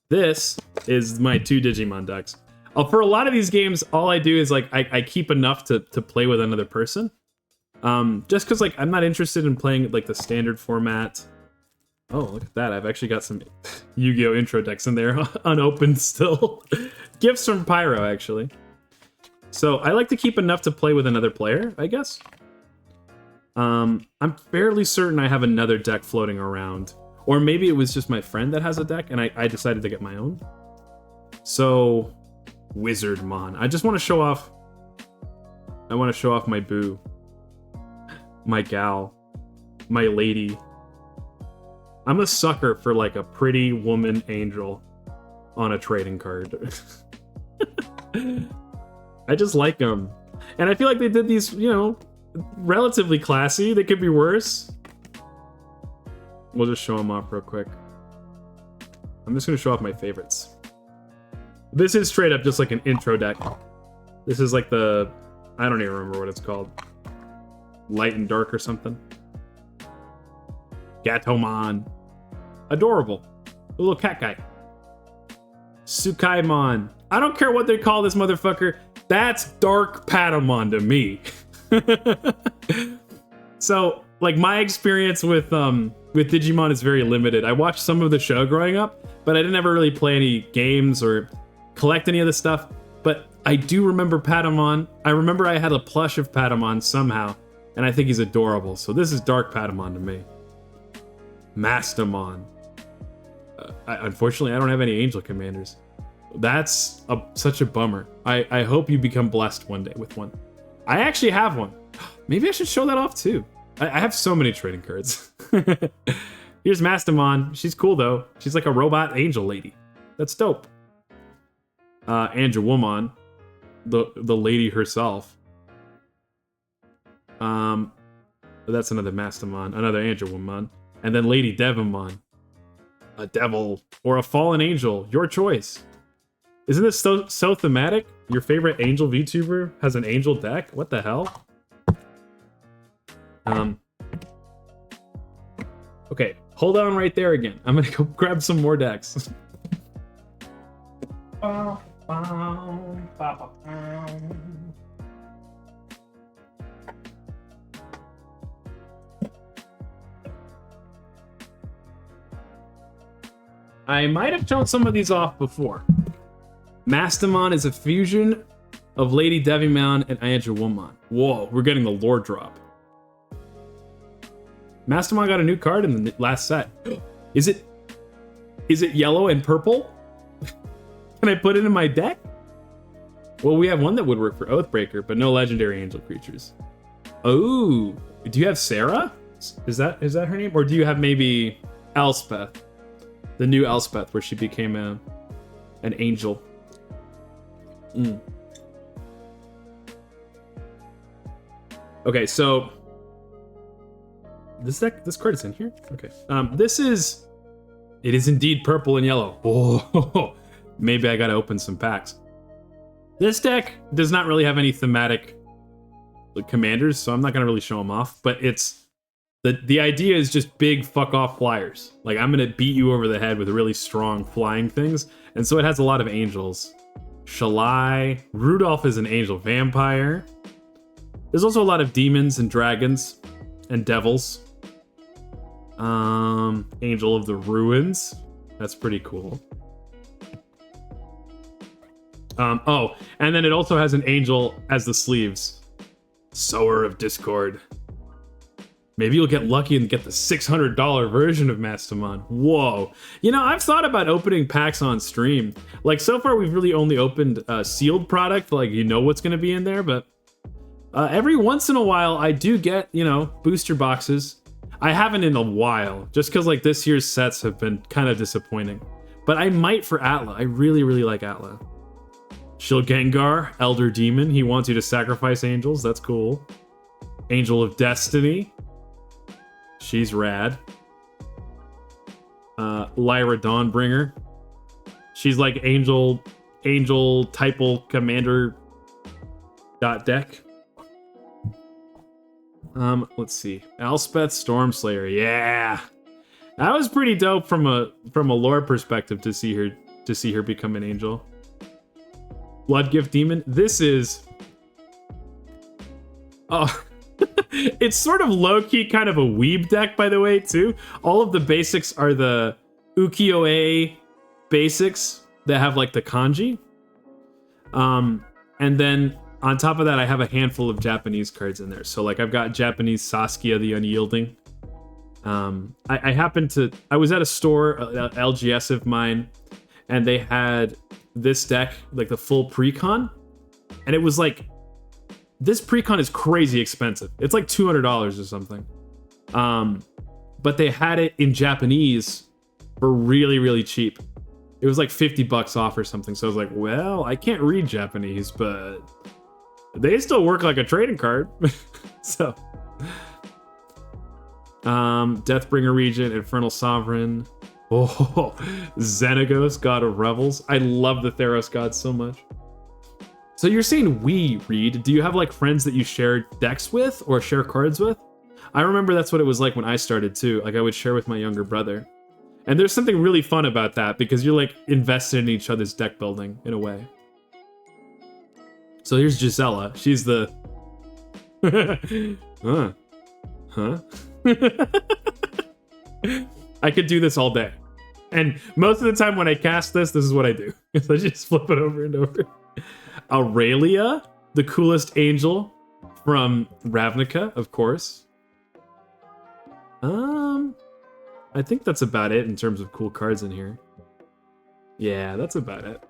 This is my 2 Digimon decks. For a lot of these games, all I do is like I keep enough to play with another person. Just because like I'm not interested in playing like the standard format. Oh, look at that. I've actually got some Yu-Gi-Oh! Intro decks in there unopened still. Gifts from Pyro, actually. So I like to keep enough to play with another player, I guess. I'm fairly certain I have another deck floating around. Or maybe it was just my friend that has a deck and I decided to get my own. So, Wizardmon. I just want to show off... I want to show off my boo. My gal. My lady. I'm a sucker for like a pretty woman angel on a trading card. I just like them. And I feel like they did these, you know, relatively classy. They could be worse. We'll just show them off real quick. I'm just going to show off my favorites. This is straight up just like an intro deck. This is like the... I don't even remember what it's called. Light and Dark or something. Gatomon. Adorable. A little cat guy. Tsukaimon. I don't care what they call this motherfucker. That's Dark Patamon to me. So, like, my experience with Digimon is very limited. I watched some of the show growing up, but I didn't ever really play any games or collect any of the stuff. But I do remember Patamon. I remember I had a plush of Patamon somehow, and I think he's adorable. So this is Dark Patamon to me. Mastamon. Unfortunately, I don't have any Angel Commanders. That's such a bummer. I hope you become blessed one day with one. I actually have one. Maybe I should show that off too. I have so many trading cards. Here's Mastamon. She's cool though. She's like a robot angel lady. That's dope. Angewomon, the lady herself. That's another Mastamon, another Angewomon, and then Lady Devimon. A devil or a fallen angel, your choice. Isn't this so thematic? Your favorite angel VTuber has an angel deck? What the hell? Okay, hold on right there again. I'm gonna go grab some more decks. I might have shown some of these off before. Mastamon is a fusion of Lady Devimon and Ayajawomon. Whoa, we're getting the lore drop. Mastamon got a new card in the last set. Is it yellow and purple? Can I put it in my deck? Well, we have one that would work for Oathbreaker, but no legendary angel creatures. Oh, do you have Sarah? Is that her name? Or do you have maybe Elspeth? The new Elspeth, where she became an angel. Okay, so this card is in here. Okay, it is indeed purple and yellow. Oh, maybe I gotta open some packs. This deck does not really have any thematic commanders, so I'm not gonna really show them off. But it's the idea is just big fuck off flyers. Like, I'm gonna beat you over the head with really strong flying things, and so it has a lot of angels. Shalai, Rudolph is an angel vampire. There's also a lot of demons and dragons and devils. Angel of the Ruins. That's pretty cool. Oh, and then it also has an angel as the sleeves. Sower of Discord. Maybe you'll get lucky and get the $600 version of Mastamon. Whoa. You know, I've thought about opening packs on stream. Like, so far we've really only opened a sealed product, like, you know what's going to be in there, but every once in a while I do get, you know, booster boxes. I haven't in a while, just because, like, this year's sets have been kind of disappointing. But I might for Atla. I really, really like Atla. Shilgengar, Elder Demon. He wants you to sacrifice angels. That's cool. Angel of Destiny. She's rad. Lyra Dawnbringer. She's like angel typal commander deck. Let's see. Elspeth Stormslayer. Yeah. That was pretty dope from a lore perspective to see her become an angel. Bloodgift Demon. This is it's sort of low-key kind of a weeb deck, by the way, too. All of the basics are the ukiyo-e basics that have, like, the kanji. And then on top of that, I have a handful of Japanese cards in there. So, like, I've got Japanese Saskia the Unyielding. I was at a store, LGS of mine, and they had this deck, like the full precon, and it was like, this precon is crazy expensive. It's like $200 or something. But they had it in Japanese for really, really cheap. It was like $50 off or something. So I was like, well, I can't read Japanese, but they still work like a trading card. So, Deathbringer Regent, Infernal Sovereign. Oh, Xenagos, God of Revels. I love the Theros gods so much. So you're saying we read. Do you have, like, friends that you share decks with or share cards with? I remember that's what it was like when I started too. Like, I would share with my younger brother. And there's something really fun about that because you're, like, invested in each other's deck building in a way. So here's Gisela. She's the... Huh? I could do this all day. And most of the time when I cast this is what I do. I just flip it over and over. Aurelia, the coolest angel from Ravnica, of course. I think that's about it in terms of cool cards in here. Yeah, that's about it.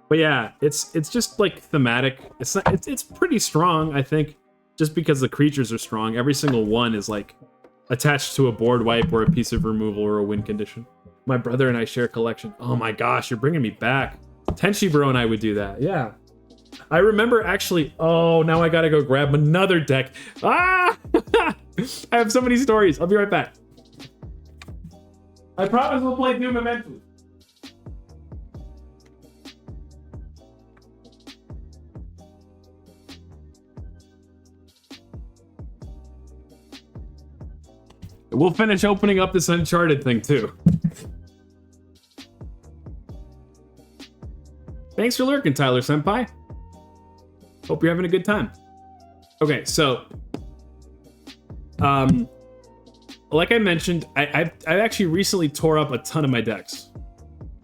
But yeah, it's just like thematic. It's pretty strong, I think, just because the creatures are strong. Every single one is like attached to a board wipe or a piece of removal or a win condition. My brother and I share a collection. Oh my gosh, you're bringing me back. Tenchi Bro and I would do that. Yeah. I remember actually, oh, now I gotta go grab another deck. Ah! I have so many stories. I'll be right back. I promise we'll play Doom eventually. We'll finish opening up this Uncharted thing too. Thanks for lurking, Tyler Senpai. Hope you're having a good time. Okay, so, like I mentioned, I actually recently tore up a ton of my decks.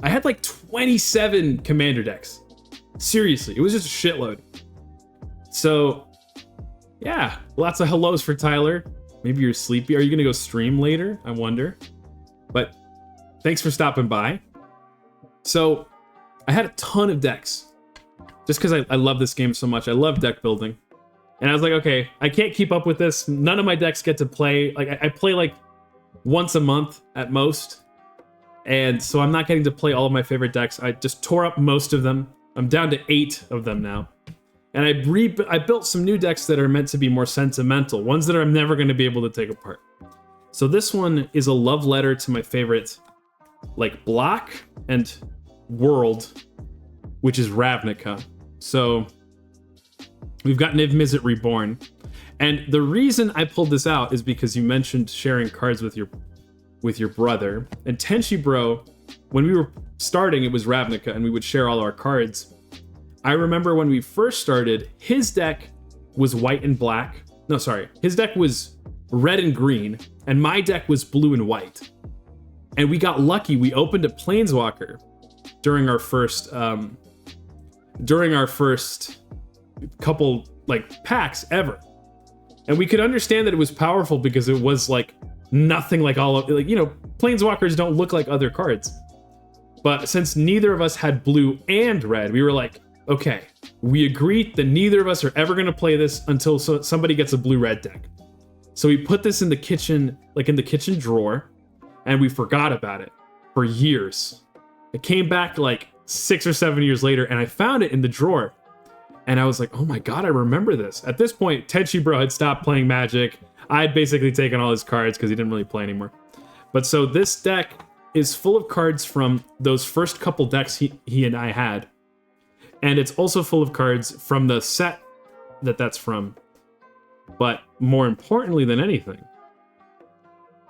I had like 27 commander decks. Seriously, it was just a shitload. So, yeah, lots of hellos for Tyler. Maybe you're sleepy. Are you gonna go stream later? I wonder. But thanks for stopping by. So, I had a ton of decks. Just because I love this game so much. I love deck building. And I was like, okay, I can't keep up with this. None of my decks get to play. Like, I play like once a month at most. And so I'm not getting to play all of my favorite decks. I just tore up most of them. I'm down to 8 of them now. And I built some new decks that are meant to be more sentimental. Ones that I'm never going to be able to take apart. So this one is a love letter to my favorite, like, block and world, which is Ravnica. So we've got Niv Mizzet Reborn. And the reason I pulled this out is because you mentioned sharing cards with your brother. And Tenchi Bro, when we were starting, it was Ravnica, and we would share all our cards. I remember when we first started, his deck was white and black. No, sorry. His deck was red and green, and my deck was blue and white. And we got lucky. We opened a Planeswalker during our first couple like packs ever. And we could understand that it was powerful because it was like nothing like all of, like, you know, Planeswalkers don't look like other cards. But since neither of us had blue and red, we were like, okay, we agreed that neither of us are ever going to play this until somebody gets a blue-red deck. So we put this in the kitchen, like in the kitchen drawer, and we forgot about it for years. It came back like 6 or 7 years later, and I found it in the drawer. And I was like, oh my god, I remember this. At this point, Tenchi Bro had stopped playing Magic. I had basically taken all his cards because he didn't really play anymore. But so this deck is full of cards from those first couple decks he and I had. And it's also full of cards from the set that's from. But more importantly than anything,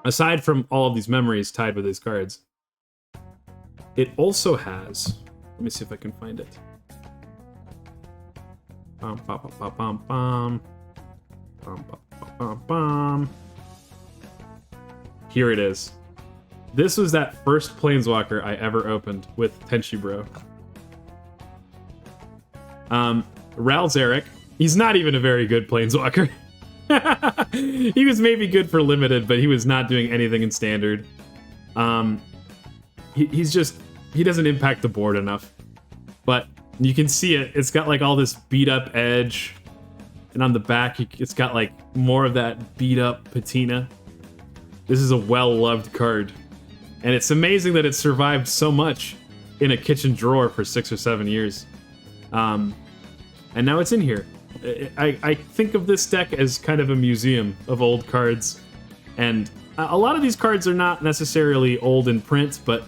aside from all of these memories tied with his cards, it also has, let me see if I can find it. Bum, bum, bum, bum, bum. Bum, bum, bum, bum. Here it is. This was that first Planeswalker I ever opened with Tenchi Bro. Ral Zarek. He's not even a very good Planeswalker. He was maybe good for limited, but he was not doing anything in standard. He doesn't impact the board enough. But you can see it. It's got like all this beat up edge. And on the back, it's got like more of that beat up patina. This is a well-loved card. And it's amazing that it survived so much in a kitchen drawer for 6 or 7 years. And now it's in here. I think of this deck as kind of a museum of old cards. And a lot of these cards are not necessarily old in print, but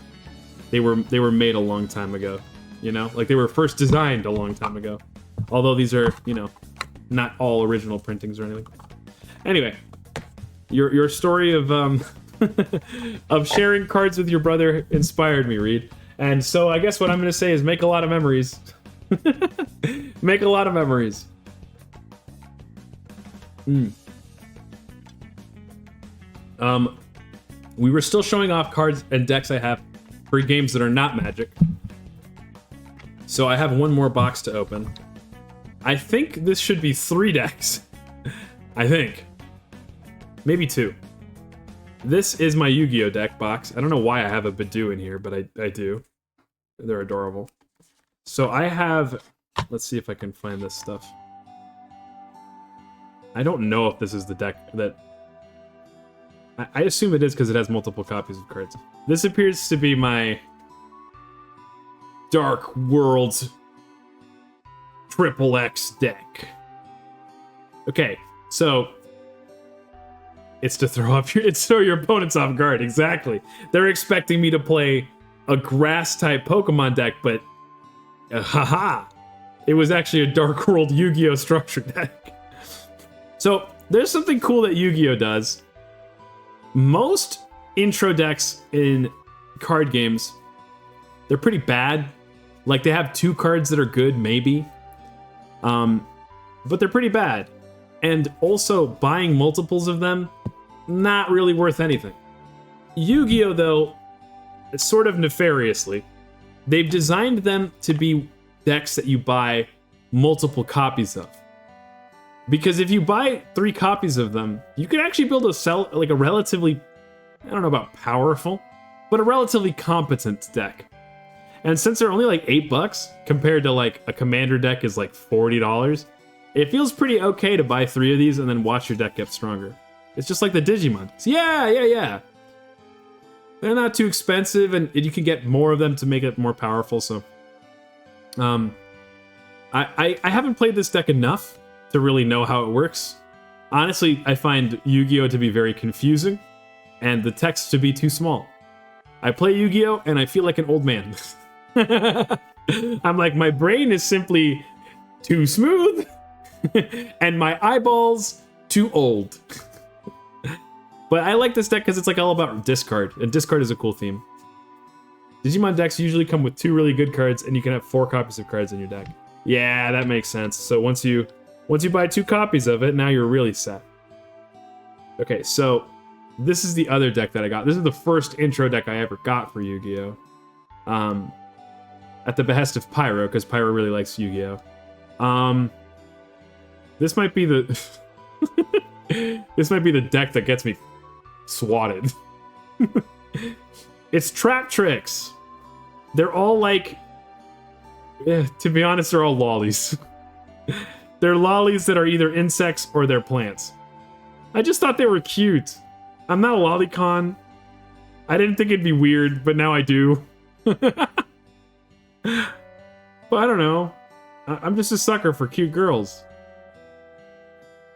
they were made a long time ago. You know? Like, they were first designed a long time ago. Although these are, you know, not all original printings or anything. Anyway, your story of of sharing cards with your brother inspired me, Reed. And so I guess what I'm going to say is make a lot of memories. Make a lot of memories. We were still showing off cards and decks I have for games that are not Magic. So I have one more box to open. I think this should be 3 decks. I think. Maybe 2. This is my Yu-Gi-Oh! Deck box. I don't know why I have a Bidoof in here, but I do. They're adorable. So I have... Let's see if I can find this stuff. I don't know if this is the deck that... I assume it is because it has multiple copies of cards. This appears to be my Dark Worlds XXX deck. Okay, so it's to throw your opponents off guard. Exactly. They're expecting me to play a grass type Pokemon deck, but haha, it was actually a Dark World Yu-Gi-Oh! Structure deck. So there's something cool that Yu-Gi-Oh! Does. Most intro decks in card games, they're pretty bad. Like, they have 2 cards that are good, maybe. But they're pretty bad. And also, buying multiples of them, not really worth anything. Yu-Gi-Oh! Though, sort of nefariously, they've designed them to be decks that you buy multiple copies of. Because if you buy 3 copies of them, you can actually build a relatively, I don't know about powerful, but a relatively competent deck. And since they're only like $8 compared to like a commander deck is like $40, it feels pretty okay to buy 3 of these and then watch your deck get stronger. It's just like the Digimon. Yeah. They're not too expensive, and you can get more of them to make it more powerful. So, I haven't played this deck enough to really know how it works. Honestly, I find Yu-Gi-Oh to be very confusing, and the text to be too small. I play Yu-Gi-Oh and I feel like an old man. I'm like, my brain is simply too smooth, and my eyeballs too old. But I like this deck because it's like all about discard, and discard is a cool theme. Digimon decks usually come with 2 really good cards, and you can have 4 copies of cards in your deck. Yeah, that makes sense. So once you buy 2 copies of it, now you're really set. Okay, so this is the other deck that I got. This is the first intro deck I ever got for Yu-Gi-Oh! At the behest of Pyro, because Pyro really likes Yu-Gi-Oh! This might be the this might be the deck that gets me swatted. It's Trap Tricks. They're all like, to be honest, they're all lollies. They're lollies that are either insects or they're plants. I just thought they were cute. I'm not a lolicon. I didn't think it'd be weird, but now I do. But I don't know. I'm just a sucker for cute girls.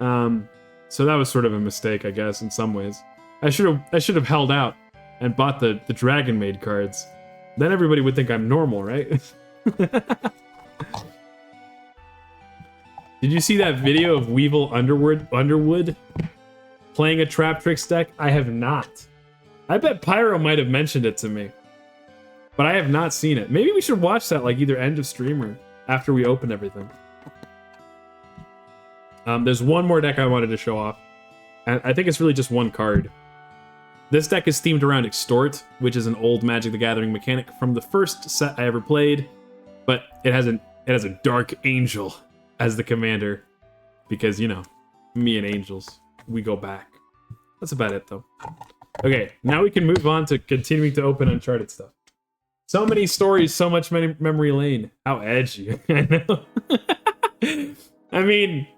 So that was sort of a mistake, I guess, in some ways. I should have held out and bought the Dragon Maid cards. Then everybody would think I'm normal, right? Did you see that video of Weevil Underwood playing a Trap Tricks deck? I have not. I bet Pyro might have mentioned it to me, but I have not seen it. Maybe we should watch that like either end of stream or after we open everything. There's one more deck I wanted to show off, and I think it's really just one card. This deck is themed around Extort, which is an old Magic the Gathering mechanic from the first set I ever played, but it has a Dark Angel as the commander, because, you know, me and angels, we go back. That's about it, though. Okay, now we can move on to continuing to open Uncharted stuff. So many stories, so much memory lane. How edgy. I know. I mean,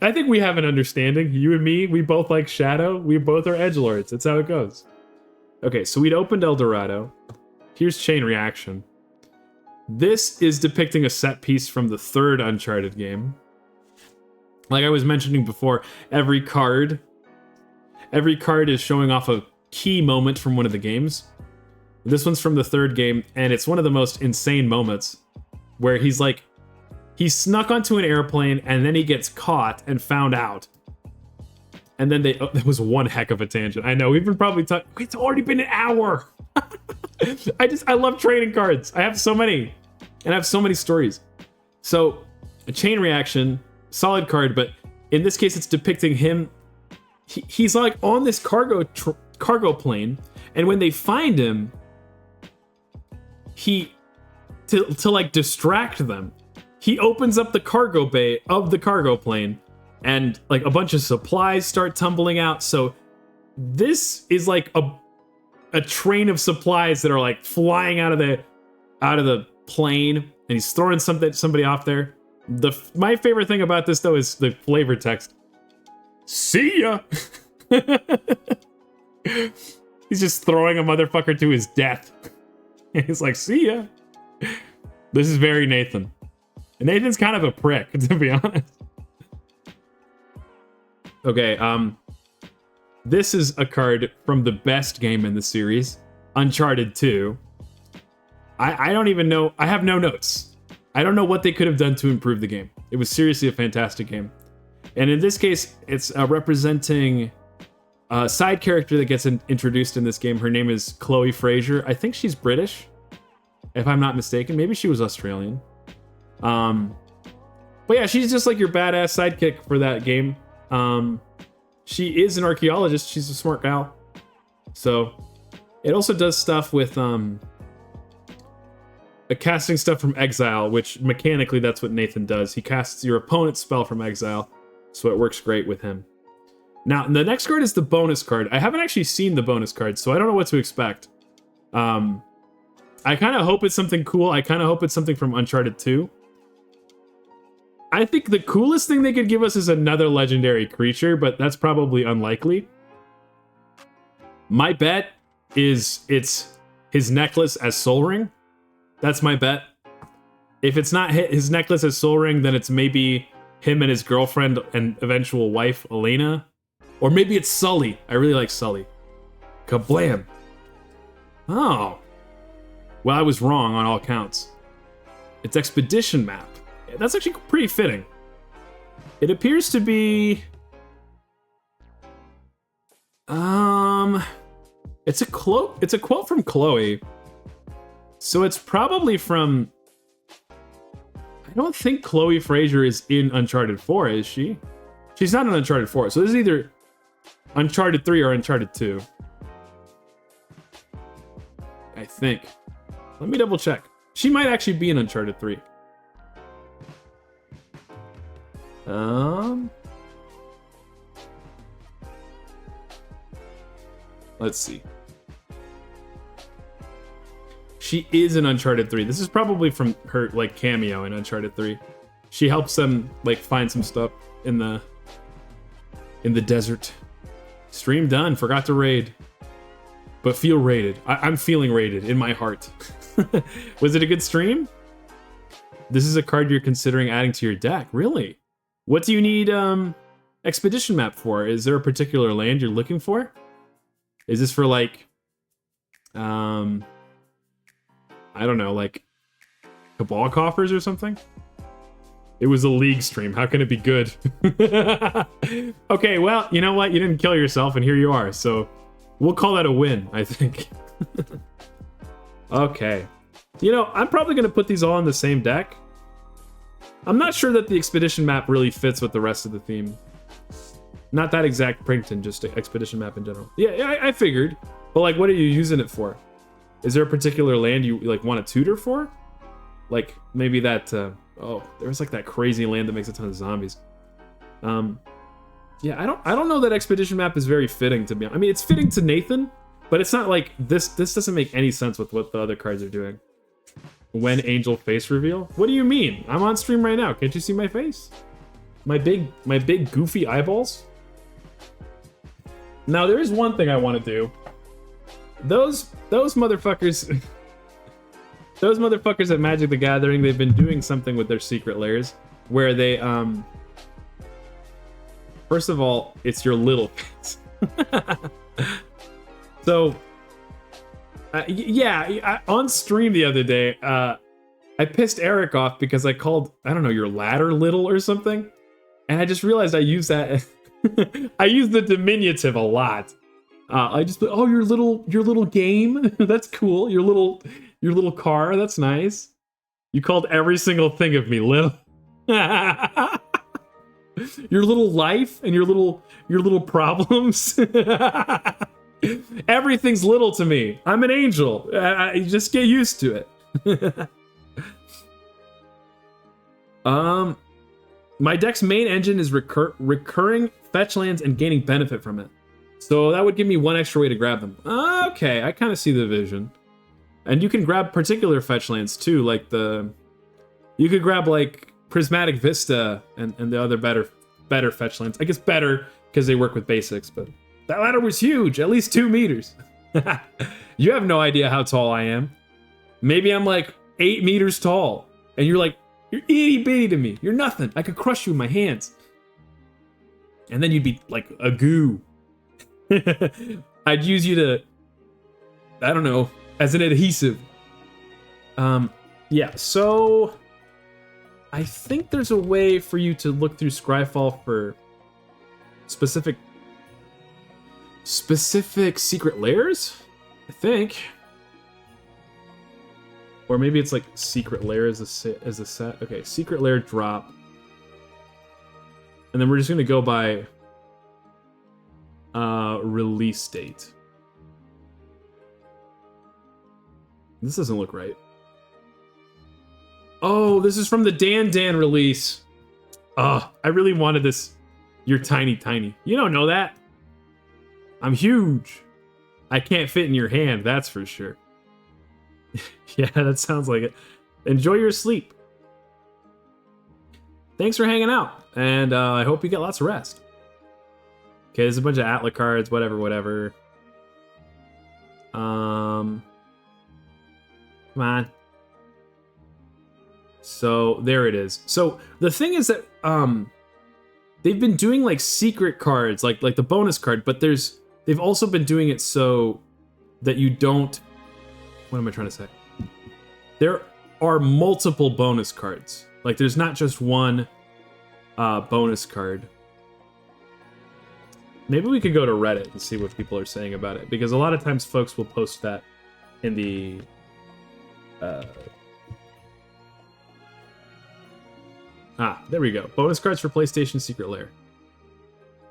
I think we have an understanding. You and me, we both like Shadow. We both are edgelords. That's how it goes. Okay, so we'd opened El Dorado. Here's Chain Reaction. This is depicting a set piece from the 3rd Uncharted game. Like I was mentioning before, every card is showing off a key moment from one of the games. This one's from the 3rd game, and it's one of the most insane moments where he snuck onto an airplane and then he gets caught and found out. And then that was one heck of a tangent. I know, we've been probably talking, it's already been an hour. I love trading cards. I have so many, and I have so many stories. So a Chain Reaction, solid card, but in this case it's depicting him. He's like on this cargo plane, and when they find him, to like distract them, he opens up the cargo bay of the cargo plane, and like a bunch of supplies start tumbling out. So this is like a train of supplies that are like flying out of the plane, and he's throwing somebody off there. My favorite thing about this though is the flavor text. See ya. He's just throwing a motherfucker to his death. He's like, see ya. This is very Nathan. And Nathan's kind of a prick, to be honest. Okay, this is a card from the best game in the series, Uncharted 2. I don't even know. I have no notes. I don't know what they could have done to improve the game. It was seriously a fantastic game. And in this case, it's representing a side character that gets introduced in this game. Her name is Chloe Fraser. I think she's British, if I'm not mistaken. Maybe she was Australian. But yeah, she's just like your badass sidekick for that game. She is an archaeologist. She's a smart gal. So it also does stuff with casting stuff from exile, which mechanically that's what Nathan does. He casts your opponent's spell from exile, so it works great with him. Now, the next card is the bonus card. I haven't actually seen the bonus card, so I don't know what to expect. I kind of hope it's something cool. I kind of hope it's something from Uncharted 2. I think the coolest thing they could give us is another legendary creature, but that's probably unlikely. My bet is it's his necklace as Soul Ring. That's my bet. If it's not his necklace as Soul Ring, then it's maybe him and his girlfriend and eventual wife, Elena. Or maybe it's Sully. I really like Sully. Kablam. Oh. Well, I was wrong on all counts. It's Expedition Map. That's actually pretty fitting. It appears to be... It's a quote from Chloe. So it's probably from... I don't think Chloe Fraser is in Uncharted 4, is she? She's not in Uncharted 4, so this is either Uncharted 3 or Uncharted 2. I think. Let me double check. She might actually be in Uncharted 3. Let's see. She is in Uncharted 3. This is probably from her like cameo in Uncharted 3. She helps them like find some stuff in the desert. Stream done. Forgot to raid. But feel raided. I'm feeling raided in my heart. Was it a good stream? This is a card you're considering adding to your deck. Really? What do you need Expedition Map for? Is there a particular land you're looking for? Is this for like I don't know, like Cabal Coffers or something? It was a League stream. How can it be good? Okay, well, you know what? You didn't kill yourself, and here you are. So we'll call that a win, I think. Okay. You know, I'm probably going to put these all in the same deck. I'm not sure that the Expedition Map really fits with the rest of the theme. Not that exact Prankton, just Expedition Map in general. Yeah, I figured. But, like, what are you using it for? Is there a particular land you, like, want to tutor for? Like, maybe that, oh, there's, like, that crazy land that makes a ton of zombies. Yeah, I don't know that Expedition Map is very fitting, to be honest. I mean, it's fitting to Nathan, but it's not like, this doesn't make any sense with what the other cards are doing. When Angel face reveal? What do you mean? I'm on stream right now. Can't you see my face? My big goofy eyeballs? Now, there is one thing I want to do. Those motherfuckers... Those motherfuckers at Magic the Gathering, they've been doing something with their secret lairs, where they, first of all, it's your little face. So, yeah, on stream the other day, I pissed Eric off because I called, I don't know, your ladder little or something, and I just realized I use that, I use the diminutive a lot. I just, oh, your little game, that's cool. Your little car, that's nice. You called every single thing of me little. Your little life and your little problems. Everything's little to me. I'm an angel. I just get used to it. My deck's main engine is recurring fetch lands and gaining benefit from it. So that would give me one extra way to grab them. Okay, I kind of see the vision. And you can grab particular fetch lands too, like you could grab like Prismatic Vista and the other better fetch lands. I guess better because they work with basics, but that ladder was huge, at least 2 meters. You have no idea how tall I am. Maybe I'm like 8 meters tall, and you're itty bitty to me. You're nothing. I could crush you in my hands. And then you'd be like a goo. I'd use you to, I don't know, as an adhesive. Yeah, so I think there's a way for you to look through Scryfall for specific secret lairs, I think. Or maybe it's like secret lair as a set. Okay, secret lair drop. And then we're just gonna go by release date. This doesn't look right. Oh, this is from the Dan Dan release. I really wanted this. You're tiny, tiny. You don't know that. I'm huge. I can't fit in your hand, that's for sure. Yeah, that sounds like it. Enjoy your sleep. Thanks for hanging out, and I hope you get lots of rest. Okay, there's a bunch of Atla cards, whatever. Come on. So there it is. So the thing is that they've been doing like secret cards, like the bonus card, but they've also been doing it so that you don't. What am I trying to say? There are multiple bonus cards. Like there's not just one bonus card. Maybe we could go to Reddit and see what people are saying about it, because a lot of times folks will post that in the there we go. Bonus cards for PlayStation Secret Lair.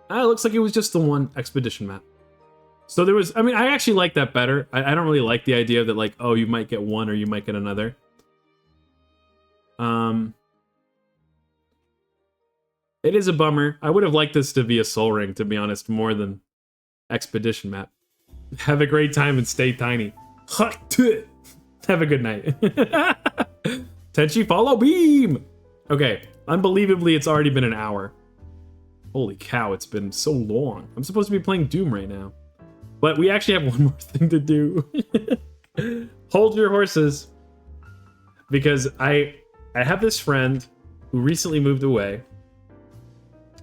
It looks like it was just the one expedition map. So there was, I mean, I actually like that better. I don't really like the idea that like, oh, you might get one or you might get another. It is a bummer. I would have liked this to be a Soul Ring, to be honest, more than expedition map. Have a great time and stay tiny. Have a good night. Tenchi follow beam. Okay, unbelievably, it's already been an hour. Holy cow, it's been so long. I'm supposed to be playing Doom right now. But we actually have one more thing to do. Hold your horses. Because I have this friend who recently moved away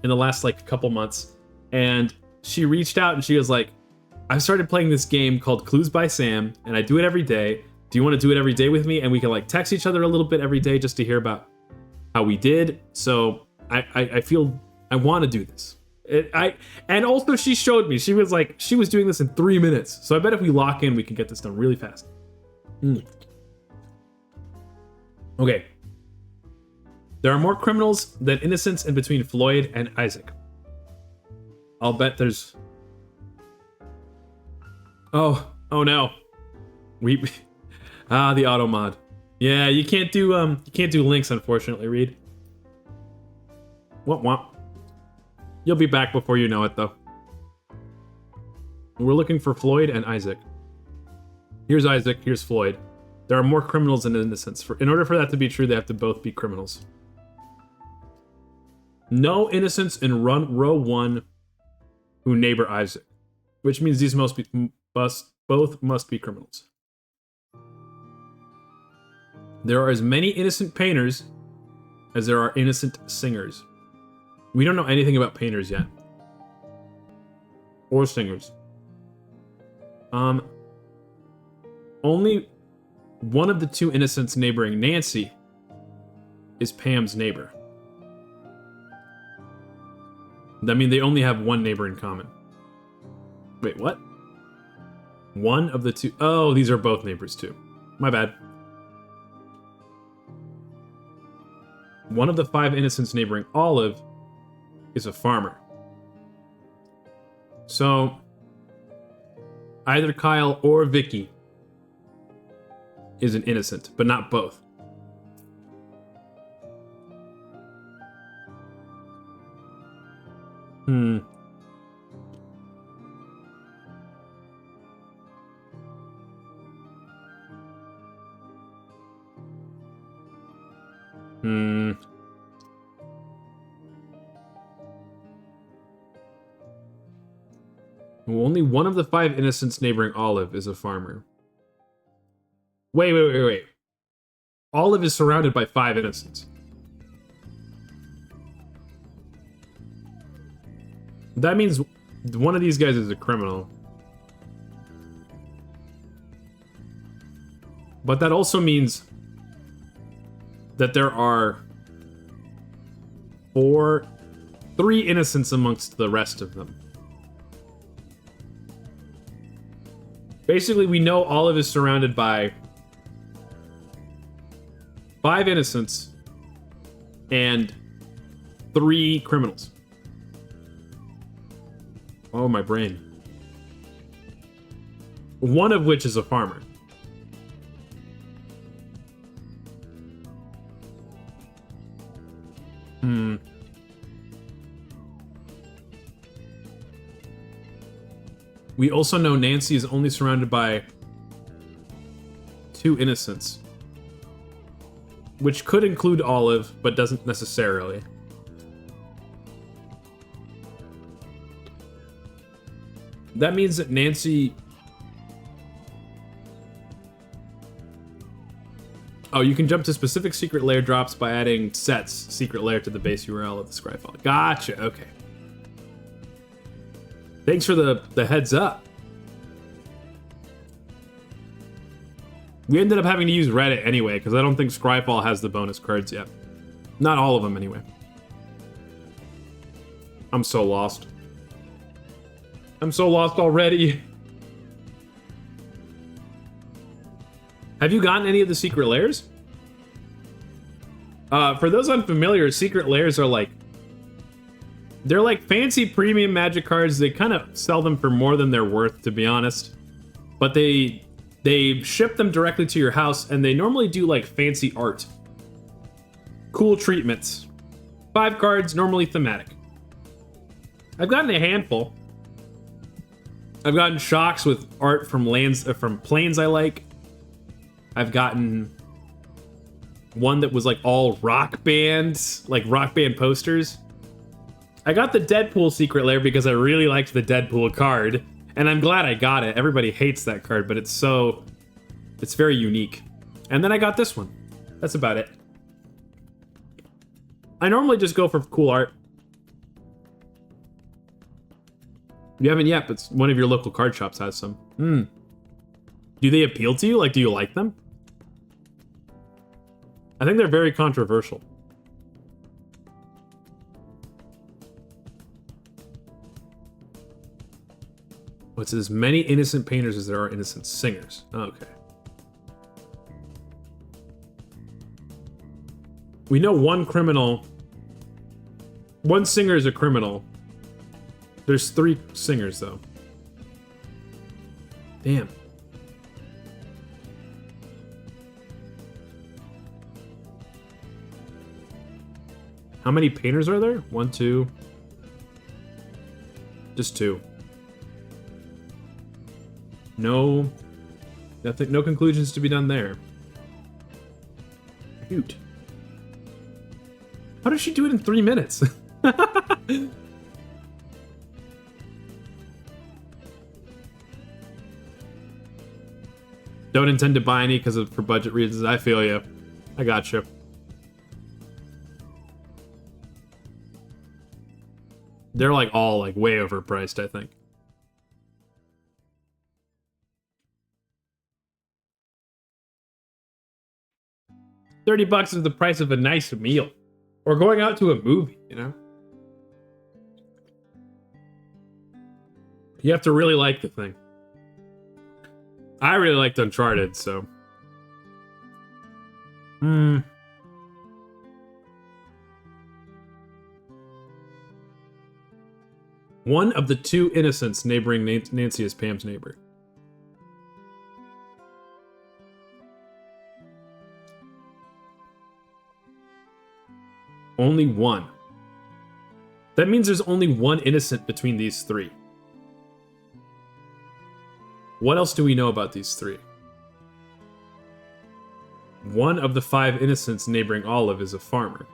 in the last like couple months, and she reached out and she was like, I've started playing this game called Clues by Sam, and I do it every day. Do you want to do it every day with me? And we can like text each other a little bit every day just to hear about how we did. So I feel I want to do this. And also she showed me, she was like, she was doing this in 3 minutes. So I bet if we lock in, we can get this done really fast. Okay. There are more criminals than innocents in between Floyd and Isaac. I'll bet there's... Oh no. The auto mod. Yeah, you can't do links, unfortunately, Reed. What? You'll be back before you know it, though. We're looking for Floyd and Isaac. Here's Isaac, here's Floyd. There are more criminals than innocents. In order for that to be true, they have to both be criminals. No innocents in row 1 who neighbor Isaac, which means these both must be criminals. There are as many innocent painters as there are innocent singers. We don't know anything about painters yet. Or singers. Only one of the 2 innocents neighboring Nancy is Pam's neighbor. I mean, they only have one neighbor in common. Wait, what? One of the 2... Oh, these are both neighbors too. My bad. One of the 5 innocents neighboring Olive is a farmer. So, either Kyle or Vicky is an innocent, but not both. Only one of the 5 innocents neighboring Olive is a farmer. Wait. Olive is surrounded by 5 innocents. That means one of these guys is a criminal. But that also means that there are 3 innocents amongst the rest of them. Basically, we know Olive is surrounded by 5 innocents and 3 criminals. Oh, my brain. One of which is a farmer. We also know Nancy is only surrounded by 2 innocents, which could include Olive, but doesn't necessarily. That means that Nancy... Oh, you can jump to specific secret lair drops by adding sets secret lair to the base URL of the Scryfall. Gotcha, okay. Thanks for the heads up. We ended up having to use Reddit anyway, because I don't think Scryfall has the bonus cards yet. Not all of them, anyway. I'm so lost. I'm so lost already. Have you gotten any of the secret lairs? For those unfamiliar, secret lairs are like... They're like fancy premium Magic cards. They kind of sell them for more than they're worth, to be honest. But they ship them directly to your house, and they normally do like fancy art. Cool treatments. 5 cards, normally thematic. I've gotten a handful. I've gotten shocks with art from planes I like. I've gotten one that was like all rock bands, like rock band posters. I got the Deadpool secret lair because I really liked the Deadpool card, and I'm glad I got it. Everybody hates that card, but it's very unique. And then I got this one. That's about it. I normally just go for cool art. You haven't yet, but one of your local card shops has some. Do they appeal to you? Like, do you like them? I think they're very controversial. What's as many innocent painters as there are innocent singers? Okay. We know one criminal. One singer is a criminal. There's 3 singers, though. Damn. How many painters are there? 1, 2. Just 2. No. Nothing. No conclusions to be done there. Shoot. How did she do it in 3 minutes? Don't intend to buy any because for budget reasons. I feel you. I got you. They're like all like way overpriced, I think. $30 is the price of a nice meal. Or going out to a movie, you know? You have to really like the thing. I really liked Uncharted, so... One of the 2 innocents neighboring Nancy is Pam's neighbor. Only 1. That means there's only 1 innocent between these 3. What else do we know about these 3? One of the 5 innocents neighboring Olive is a farmer.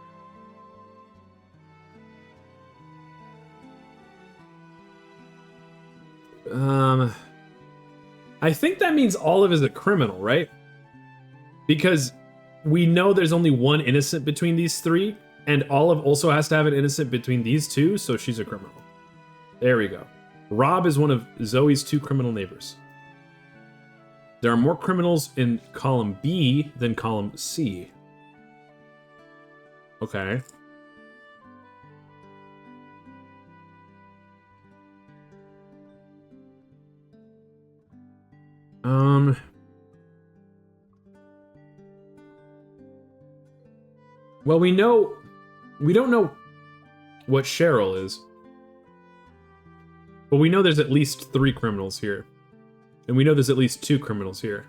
I think that means Olive is a criminal, right? Because we know there's only 1 innocent between these 3, and Olive also has to have an innocent between these 2, so she's a criminal. There we go. Rob is one of Zoe's 2 criminal neighbors. There are more criminals in column B than column C. Okay. Well, we don't know what Cheryl is. But we know there's at least 3 criminals here. And we know there's at least 2 criminals here.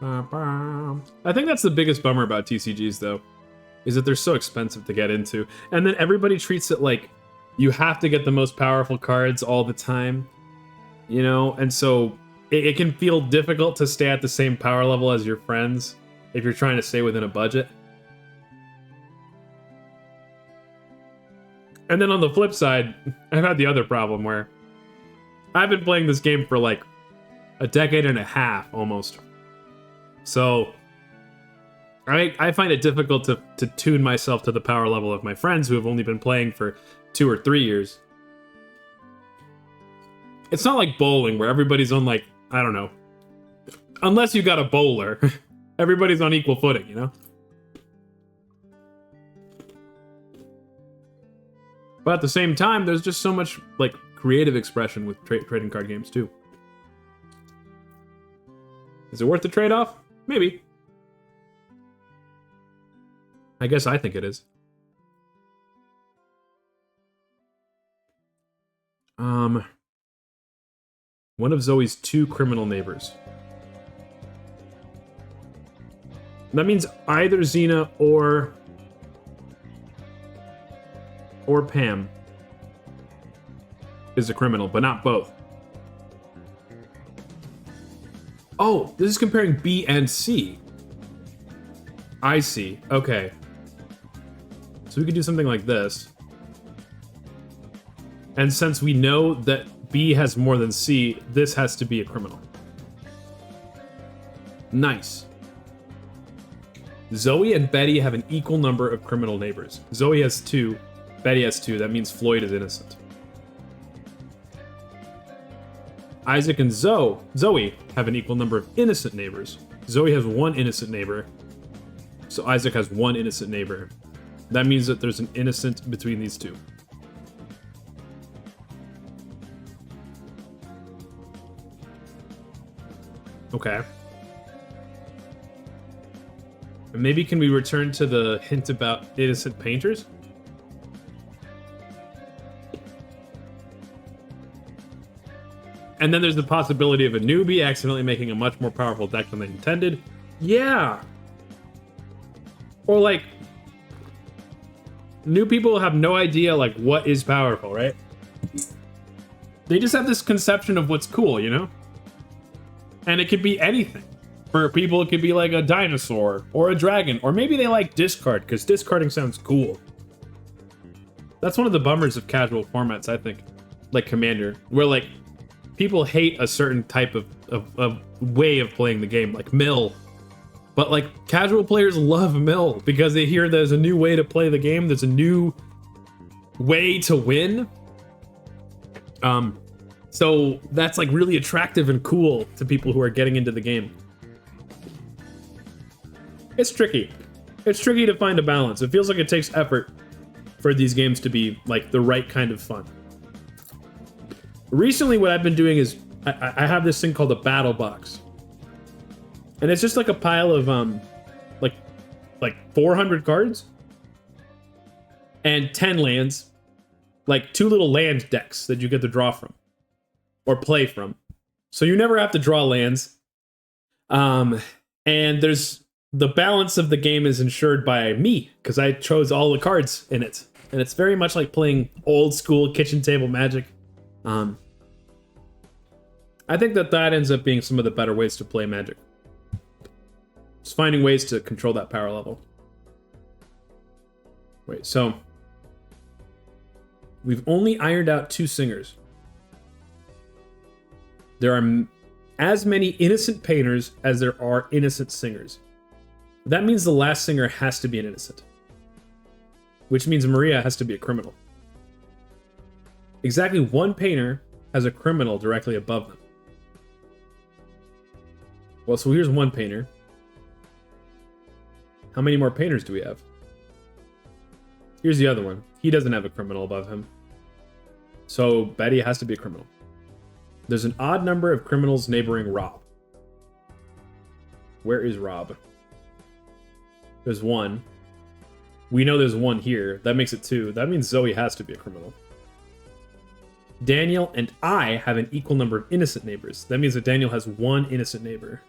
I think that's the biggest bummer about TCGs, though, is that they're so expensive to get into. And then everybody treats it like you have to get the most powerful cards all the time, you know? And so it can feel difficult to stay at the same power level as your friends if you're trying to stay within a budget. And then on the flip side, I've had the other problem where I've been playing this game for like a decade and a half almost. So I find it difficult to tune myself to the power level of my friends who have only been playing for 2 or 3 years. It's not like bowling where everybody's on, like, I don't know. Unless you got a bowler, everybody's on equal footing, you know? But at the same time, there's just so much, like, creative expression with trading card games, too. Is it worth the trade-off? Maybe. I guess I think it is. One of Zoe's 2 criminal neighbors. That means either Xena or Pam is a criminal, but not both. Oh, this is comparing B and C. I see. Okay. So we could do something like this. And since we know that B has more than C, this has to be a criminal. Nice. Zoe and Betty have an equal number of criminal neighbors. Zoe has 2, Betty has 2. That means Floyd is innocent. Isaac and Zoe have an equal number of innocent neighbors. Zoe has 1 innocent neighbor, so Isaac has 1 innocent neighbor. That means that there's an innocent between these 2. Okay. And maybe can we return to the hint about innocent painters? And then there's the possibility of a newbie accidentally making a much more powerful deck than they intended. Yeah. Or like, new people have no idea like what is powerful, right? They just have this conception of what's cool, you know? And it could be anything. For people, it could be like a dinosaur or a dragon, or maybe they like discard because discarding sounds cool. That's one of the bummers of casual formats, I think. Like Commander, where like people hate a certain type of way of playing the game, like Mill. But like casual players love Mill because they hear there's a new way to play the game, there's a new way to win. So that's like really attractive and cool to people who are getting into the game. It's tricky. It's tricky to find a balance. It feels like it takes effort for these games to be like the right kind of fun. Recently, what I've been doing is I have this thing called a battle box, and it's just like a pile of like 400 cards and 10 lands, like 2 little land decks that you get to draw from or play from. So you never have to draw lands. And there's the balance of the game is ensured by me because I chose all the cards in it, and it's very much like playing old school kitchen table Magic. I think that ends up being some of the better ways to play Magic. Just finding ways to control that power level. Wait, so we've only ironed out 2 singers. There are as many innocent painters as there are innocent singers. That means the last singer has to be an innocent. Which means Maria has to be a criminal. Exactly 1 painter has a criminal directly above them. Well, so here's 1 painter. How many more painters do we have? Here's the other one. He doesn't have a criminal above him. So Betty has to be a criminal. There's an odd number of criminals neighboring Rob. Where is Rob? There's 1. We know there's 1 here. That makes it 2. That means Zoe has to be a criminal. Daniel and I have an equal number of innocent neighbors. That means that Daniel has one innocent neighbor,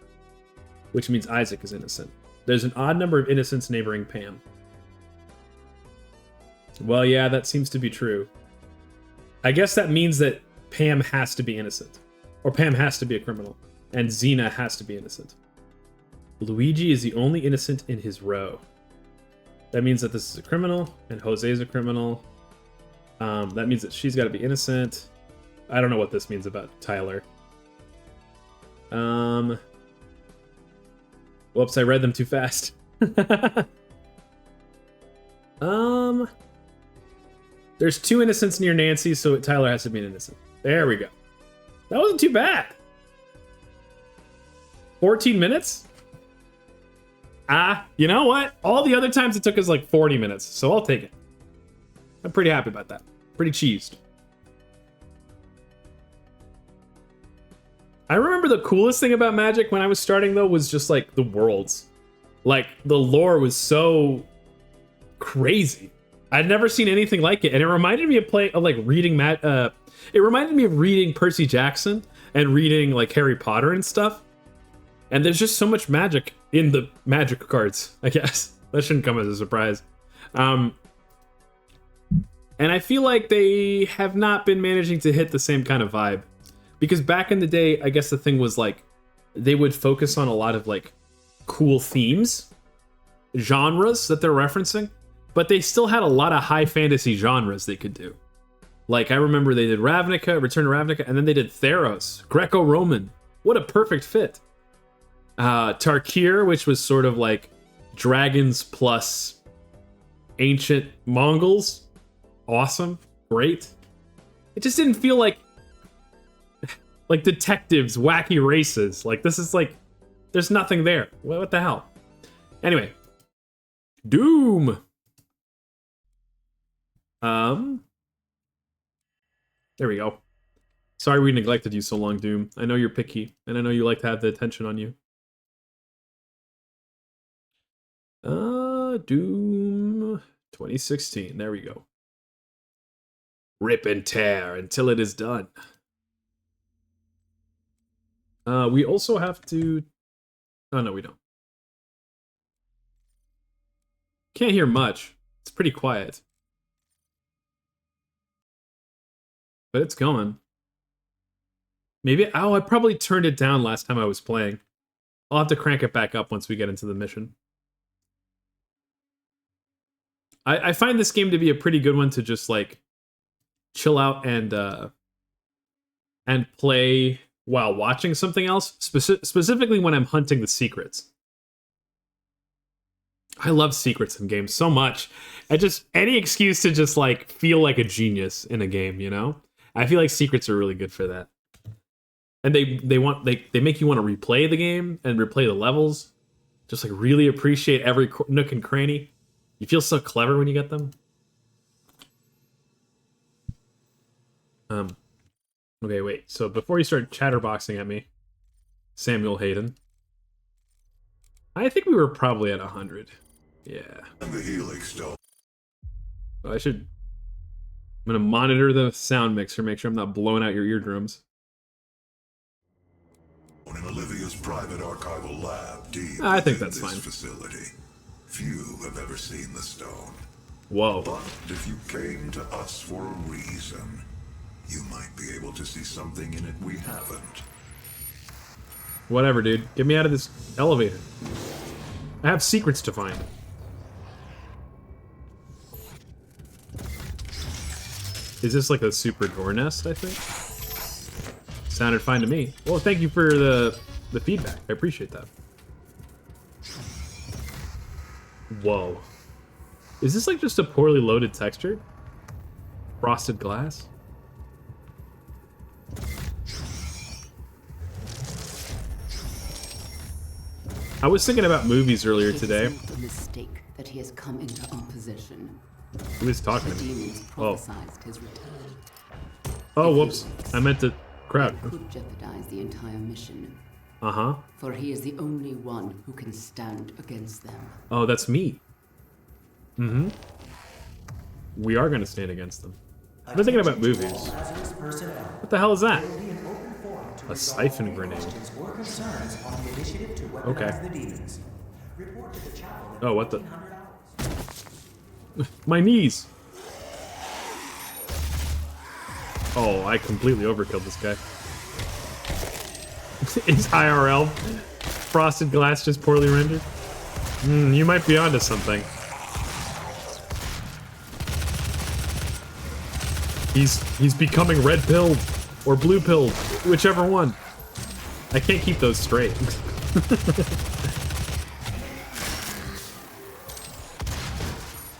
which means Isaac is innocent. There's an odd number of innocents neighboring Pam. Well, yeah, that seems to be true. I guess that means that Pam has to be innocent. Or Pam has to be a criminal. And Xena has to be innocent. Luigi is the only innocent in his row. That means that this is a criminal, and Jose is a criminal. That means that she's got to be innocent. I don't know what this means about Tyler. Whoops, I read them too fast. There's 2 innocents near Nancy, so Tyler has to be an innocent. There we go. That wasn't too bad. 14 minutes? You know what? All the other times it took us like 40 minutes, so I'll take it. I'm pretty happy about that. Pretty cheesed. I remember the coolest thing about Magic when I was starting, though, was just like the worlds. Like, the lore was so crazy. I'd never seen anything like it, and it reminded me of reading it reminded me of reading Percy Jackson and reading like Harry Potter and stuff. And there's just so much magic in the Magic cards, I guess. That shouldn't come as a surprise. And I feel like they have not been managing to hit the same kind of vibe. Because back in the day, I guess the thing was like, they would focus on a lot of like cool themes, genres that they're referencing, but they still had a lot of high fantasy genres they could do. Like, I remember they did Ravnica, Return to Ravnica, and then they did Theros, Greco-Roman. What a perfect fit. Tarkir, which was sort of like dragons plus ancient Mongols. Awesome. Great. It just didn't feel like detectives, wacky races. Like, this is like, there's nothing there. What the hell? Anyway. Doom. There we go. Sorry we neglected you so long, Doom. I know you're picky, and I know you like to have the attention on you. Doom 2016. There we go. Rip and tear until it is done. We also have to... Oh, no, we don't. Can't hear much. It's pretty quiet. But it's going. Maybe... Oh, I probably turned it down last time I was playing. I'll have to crank it back up once we get into the mission. I find this game to be a pretty good one to just, like, chill out and play while watching something else, specifically when I'm hunting the secrets. I love secrets in games so much. Any excuse to just, like, feel like a genius in a game, you know? I feel like secrets are really good for that. And they make you want to replay the game and replay the levels. Just, like, really appreciate every nook and cranny. You feel so clever when you get them. Okay, wait. So before you start chatterboxing at me, Samuel Hayden, I think we were probably at 100. Yeah. And the Helix Stone. I'm gonna monitor the sound mixer, make sure I'm not blowing out your eardrums. In Olivia's private archival lab, deep I think that's fine. Facility. Few have ever seen the stone. Whoa. But if you came to us for a reason, you might be able to see something in it we haven't. Whatever, dude. Get me out of this elevator. I have secrets to find. Is this like a super door nest, I think? Sounded fine to me. Well, thank you for the feedback. I appreciate that. Whoa. Is this like just a poorly loaded texture? Frosted glass? I was thinking about movies earlier today. The mistake that he has come into our possession. Who is talking The to me? demons prophesized his return. Oh, whoops. I meant to... Crap. It could jeopardize the entire mission. Uh-huh. For he is the only one who can stand against them. Oh, that's me. Mm-hmm. We are going to stand against them. I've been thinking about movies. personnel. What the hell is that? There will be an open forum to A siphon grenade. questions or concerns on the initiative to weaponize Okay. the demons. Report to the chapel at Oh, what the? 1400 hours. My knees. Oh, I completely overkilled this guy. Is IRL frosted glass just poorly rendered? You might be onto something. He's becoming red pilled or blue pilled, whichever one. I can't keep those straight.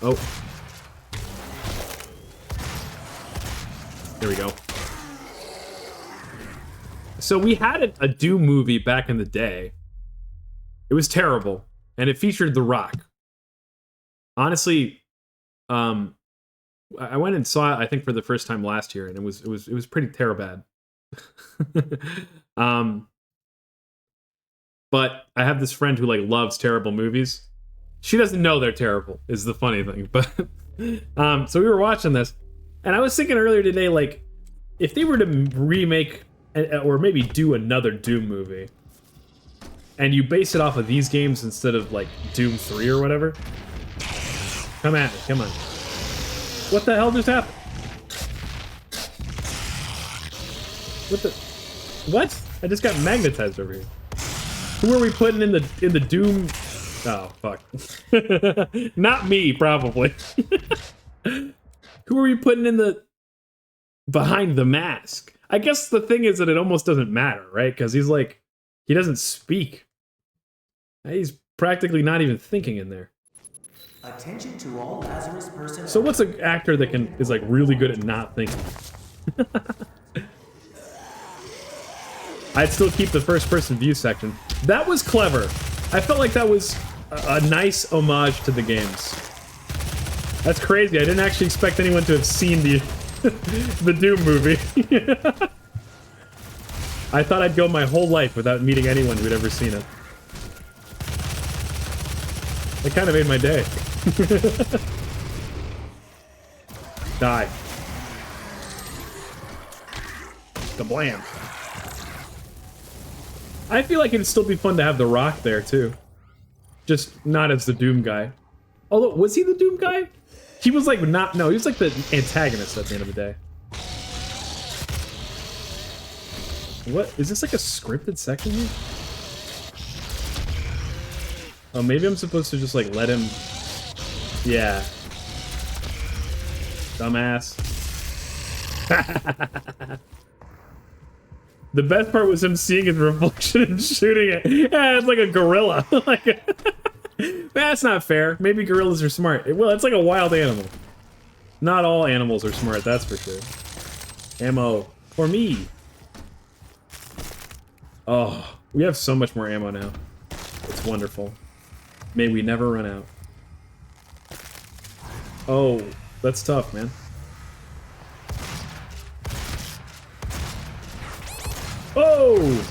Oh. There we go. So we had a Doom movie back in the day. It was terrible, and it featured The Rock. Honestly, I went and saw it, I think, for the first time last year, and it was pretty terrible bad. But I have this friend who like loves terrible movies. She doesn't know they're terrible, is the funny thing. But so we were watching this, and I was thinking earlier today, like, if they were to remake or maybe do another Doom movie, and you base it off of these games instead of like Doom 3 or whatever. Come at me, come on. What the hell just happened? What? I just got magnetized over here. Who are we putting in the Doom? Oh fuck. Not me, probably. Who are we putting in the behind the mask? I guess the thing is that it almost doesn't matter, right? Because he's like, he doesn't speak. He's practically not even thinking in there. Attention to all Lazarus personnel. So what's an actor that is like really good at not thinking? I'd still keep the first person view section. That was clever. I felt like that was a nice homage to the games. That's crazy. I didn't actually expect anyone to have seen the the Doom movie. I thought I'd go my whole life without meeting anyone who'd ever seen it. It kind of made my day. Die. Kablam. I feel like it'd still be fun to have The Rock there, too. Just not as the Doom guy. Although, was he the Doom guy? He was like not, no, he was like the antagonist at the end of the day. What? Is this like a scripted section here? Oh, maybe I'm supposed to just like let him... Yeah. Dumbass. The best part was him seeing his reflection and shooting it. Yeah, it's like a gorilla. Like, that's not fair. Maybe gorillas are smart. Well, it's like a wild animal. Not all animals are smart, that's for sure. Ammo. For me. Oh, we have so much more ammo now. It's wonderful. May we never run out. Oh, that's tough, man. Oh!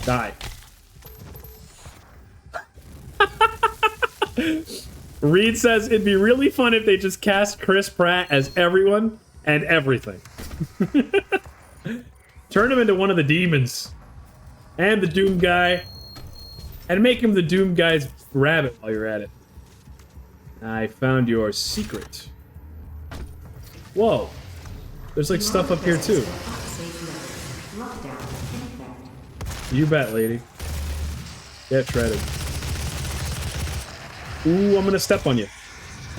Die. Reed says it'd be really fun if they just cast Chris Pratt as everyone and everything. Turn him into one of the demons. And the Doom guy. And make him the Doom guy's rabbit while you're at it. I found your secret. Whoa. There's like stuff up here too. You bet, lady. Get shredded. Ooh, I'm gonna step on you.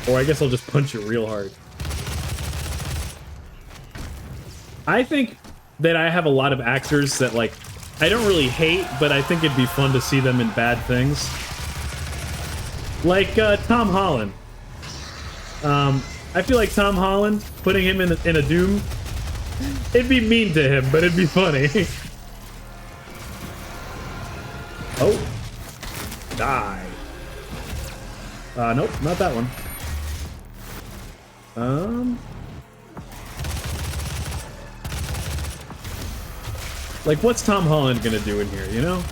Or I guess I'll just punch you real hard. I think that I have a lot of actors that like I don't really hate, but I think it'd be fun to see them in bad things. Like Tom Holland. I feel like Tom Holland, putting him in a Doom, it'd be mean to him, but it'd be funny. Oh. Die. Nope, not that one. Like, what's Tom Holland gonna do in here, you know?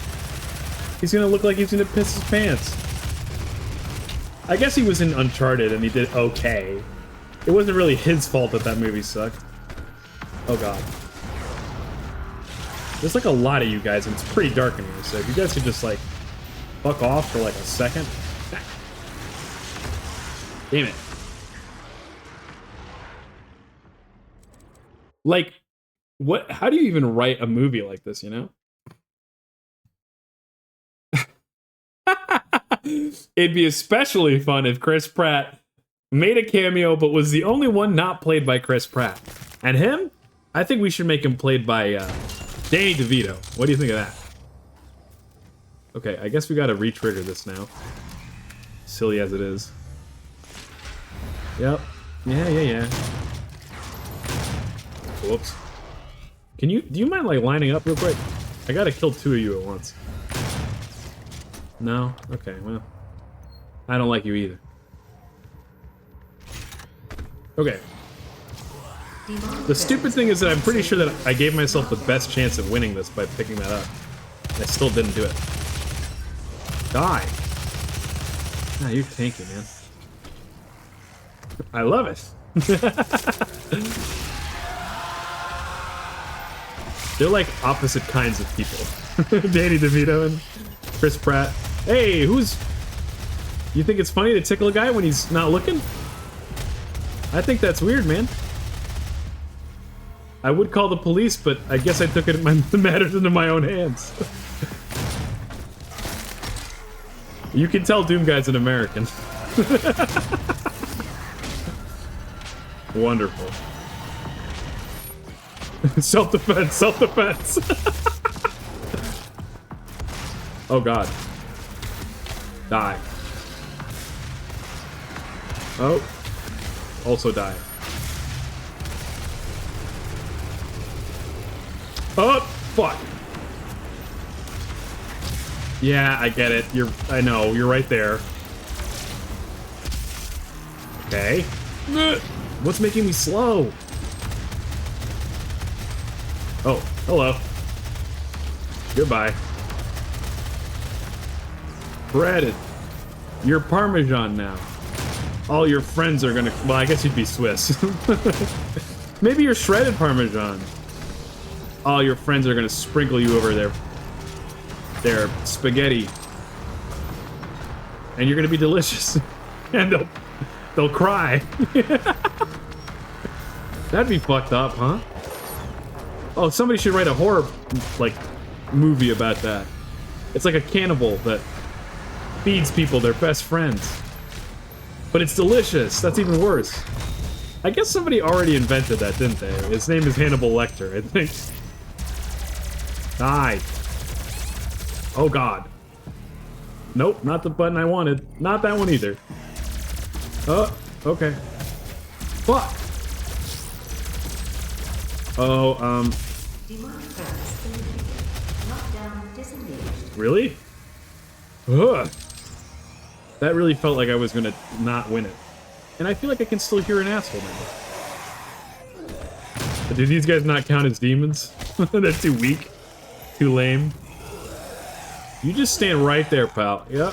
He's gonna look like he's gonna piss his pants. I guess he was in Uncharted and he did okay. It wasn't really his fault that that movie sucked. Oh god. There's like a lot of you guys, and it's pretty dark in here, so if you guys could just like fuck off for like a second. Damn it. Like, what? How do you even write a movie like this, you know? It'd be especially fun if Chris Pratt made a cameo, but was the only one not played by Chris Pratt. And him? I think we should make him played by Danny DeVito. What do you think of that? Okay, I guess we gotta re-trigger this now. Silly as it is. Yep. Yeah. Whoops. Do you mind like lining up real quick? I gotta kill 2 of you at once. No? Okay, well. I don't like you either. Okay. The stupid thing is that I'm pretty sure that I gave myself the best chance of winning this by picking that up. And I still didn't do it. Die. Nah, you're tanky, man. I love it. They're like opposite kinds of people. Danny DeVito and Chris Pratt. Hey, you think it's funny to tickle a guy when he's not looking? I think that's weird, man. I would call the police, but I guess I took the matters into my own hands. You can tell Doom Guy's an American. Wonderful. Self-defense, self-defense. Oh god. Die. Oh. Also die. Oh, fuck. Yeah, I get it. I know, you're right there. Okay. What's making me slow? Oh, hello. Goodbye. Breaded. You're Parmesan now. All your friends are gonna... Well, I guess you'd be Swiss. Maybe you're shredded Parmesan. All your friends are gonna sprinkle you over their spaghetti. And you're gonna be delicious. And they'll cry. That'd be fucked up, huh? Oh, somebody should write a horror, like, movie about that. It's like a cannibal that feeds people their best friends. But it's delicious. That's even worse. I guess somebody already invented that, didn't they? His name is Hannibal Lecter, I think. Die. Oh, God. Nope, not the button I wanted. Not that one either. Oh, okay. Fuck. Oh, really? Ugh. That really felt like I was gonna not win it. And I feel like I can still hear an asshole now. But do these guys not count as demons? They're too weak? Too lame? You just stand right there, pal. Yep.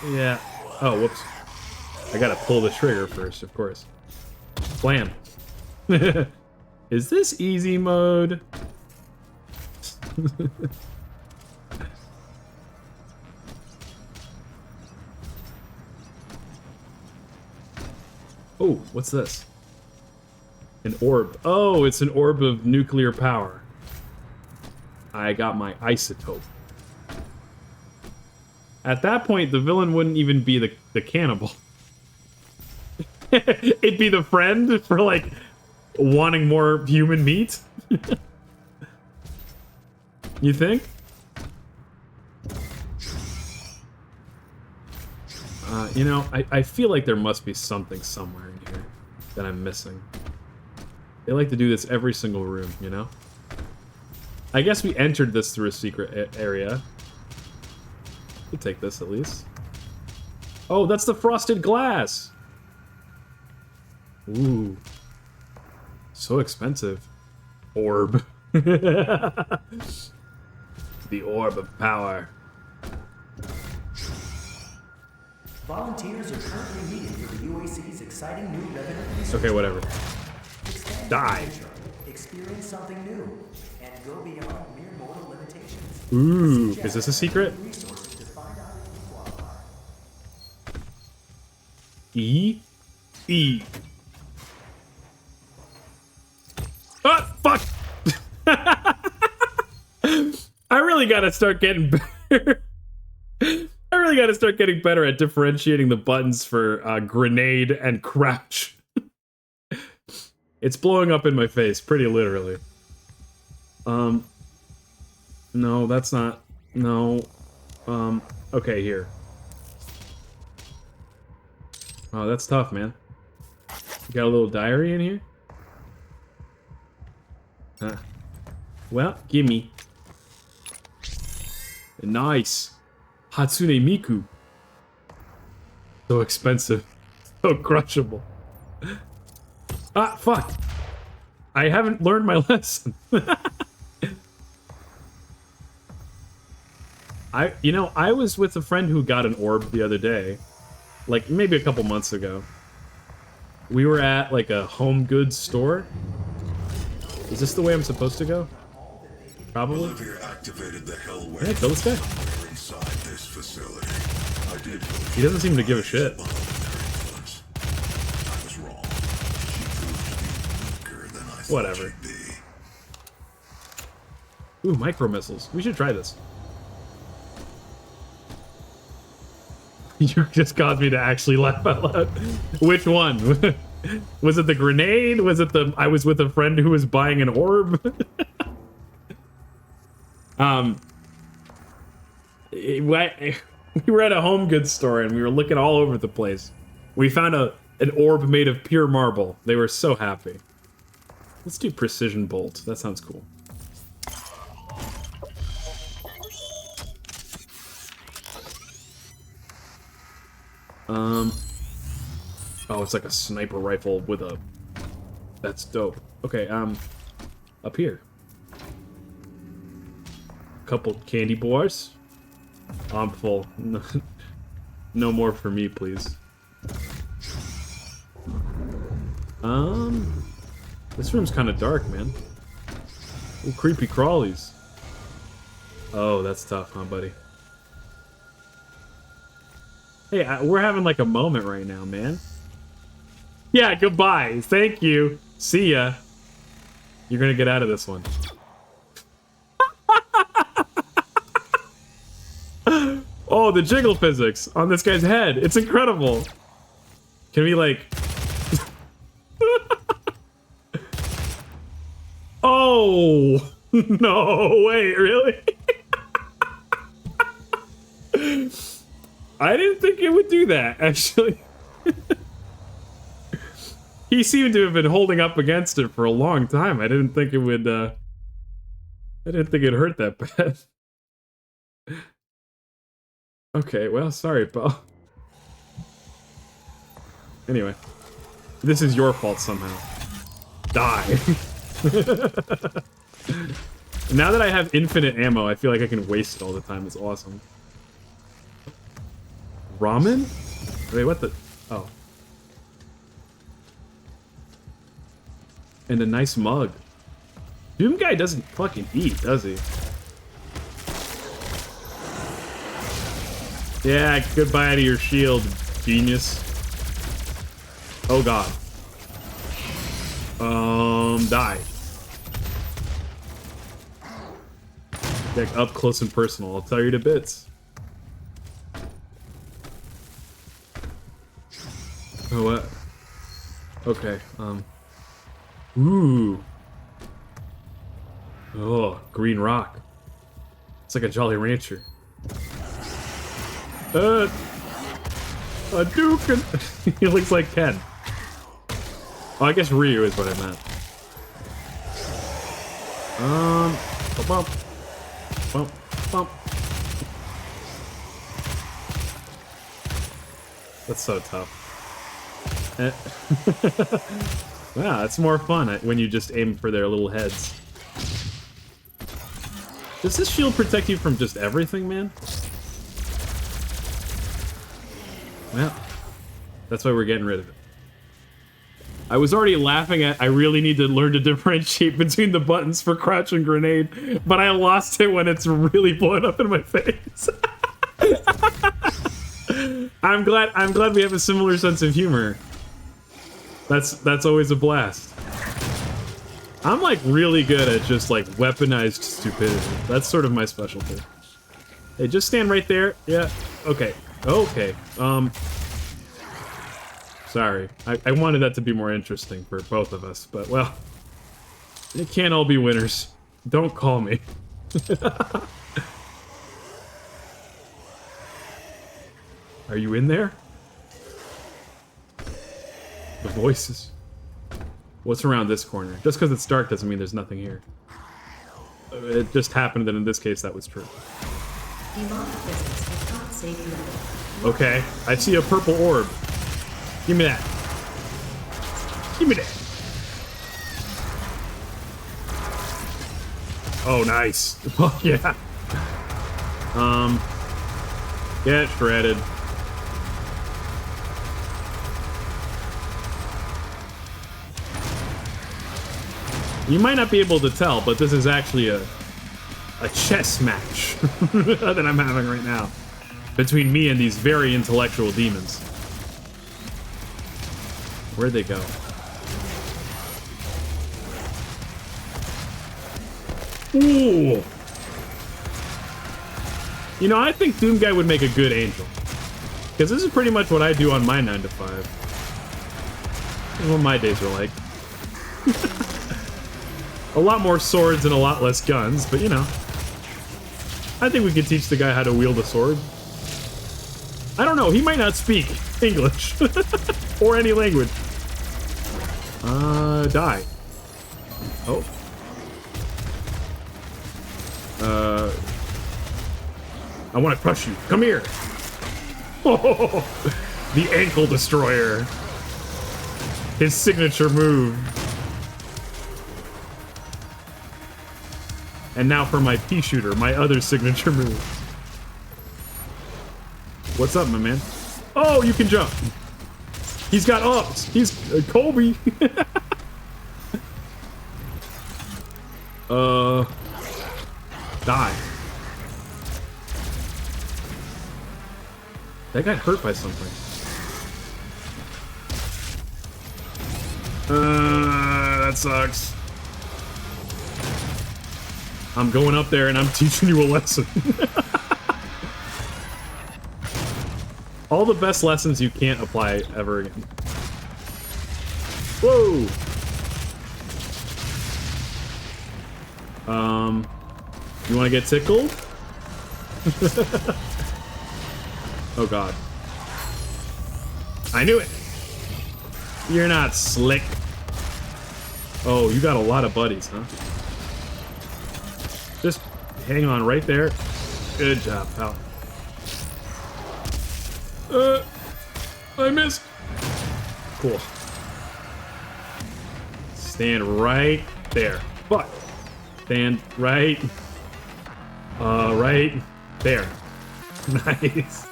Yeah. Oh, whoops. I gotta pull the trigger first, of course. Blam. Is this easy mode? Oh, what's this? An orb. Oh, it's an orb of nuclear power. I got my isotope. At that point, the villain wouldn't even be the cannibal. It'd be the friend for, like, wanting more human meat? You think? You know, I feel like there must be something somewhere in here that I'm missing. They like to do this every single room, you know? I guess we entered this through a secret area. We'll take this at least. Oh, that's the frosted glass! Ooh. So expensive. Orb. The orb of power. Volunteers are currently needed for the UAC's exciting new revenue research. Okay, whatever. Expand Die. your nature, experience something new, and go beyond mere mortal limitations. Ooh, is this a secret? Resources to find out if you qualify. E? E. Ah, fuck! I really gotta start getting better. I really gotta start getting better at differentiating the buttons for grenade and crouch. It's blowing up in my face, pretty literally. No, that's not... No. Okay, here. Oh, that's tough, man. You got a little diary in here? Huh. Well, gimme. Nice. Hatsune Miku. So expensive. So crushable. Ah, fuck. I haven't learned my lesson. I was with a friend who got an orb the other day. Like, maybe a couple months ago. We were at, like, a home goods store. Is this the way I'm supposed to go? Probably. Olivia activated the Hellway Can I kill this guy? somewhere inside this facility. I did. He doesn't seem to give a shit. I was wrong. She proved to be weaker than I thought Whatever. she'd be. Ooh, micro missiles. We should try this. You just caused me to actually laugh out loud. Which one? Was it the grenade? Was it the... I was with a friend who was buying an orb? We were at a home goods store and we were looking all over the place. We found an orb made of pure marble. They were so happy. Let's do precision bolt. That sounds cool. Oh, it's like a sniper rifle with a... That's dope. Okay, up here. Couple candy bars. I'm full. No more for me, please. This room's kind of dark, man. Ooh, creepy crawlies. Oh, that's tough, huh, buddy? Hey, we're having like a moment right now, man. Yeah, goodbye. Thank you. See ya. You're gonna get out of this one. Oh, the jiggle physics on this guy's head. It's incredible. Can we like... Oh! No, wait, really? I didn't think it would do that, actually. He seemed to have been holding up against it for a long time. I didn't think it would, I didn't think it hurt that bad. Okay, well, sorry, pal. Anyway. This is your fault somehow. Die. Now that I have infinite ammo, I feel like I can waste it all the time. It's awesome. Ramen? Wait, what the... Oh. And a nice mug. Doom Guy doesn't fucking eat, does he? Yeah, goodbye to your shield, genius. Oh god. Die. Like up close and personal, I'll tell you to bits. Oh, what? Okay, Ooh. Oh, green rock. It's like a Jolly Rancher. A Duke. He looks like Ken. Oh, I guess Ryu is what I meant. Bump, bump, bump. That's so tough. Wow, it's more fun when you just aim for their little heads. Does this shield protect you from just everything, man? Well, that's why we're getting rid of it. I was already laughing at I really need to learn to differentiate between the buttons for crouch and grenade, but I lost it when it's really blowing up in my face. I'm glad we have a similar sense of humor. That's always a blast. I'm like really good at just like weaponized stupidity. That's sort of my specialty. Hey, just stand right there. Yeah. Okay. Okay. Sorry. I wanted that to be more interesting for both of us, but well, it can't all be winners. Don't call me. Are you in there? The voices. What's around this corner? Just because it's dark doesn't mean there's nothing here. It just happened that in this case that was true. Okay, I see a purple orb. Give me that. Give me that. Oh, nice. Fuck yeah. Get shredded. You might not be able to tell, but this is actually a chess match that I'm having right now between me and these very intellectual demons. Where'd they go? Ooh! You know, I think Doom Guy would make a good angel. Because this is pretty much what I do on my 9 to 5. This is what my days are like. A lot more swords and a lot less guns, but you know. I think we could teach the guy how to wield a sword. I don't know, he might not speak English. Or any language. Die. Oh. I want to crush you. Come here. Oh, the ankle destroyer. His signature move. And now for my pea shooter, my other signature move. What's up, my man? Oh, you can jump. He's got ups. He's Kobe. Die. That got hurt by something. That sucks. I'm going up there and I'm teaching you a lesson. All the best lessons you can't apply ever again. Whoa! You want to get tickled? Oh god. I knew it! You're not slick. Oh, you got a lot of buddies, huh? Just hang on right there. Good job, pal. I missed. Cool. Stand right there. Fuck. Stand right. Right there. Nice.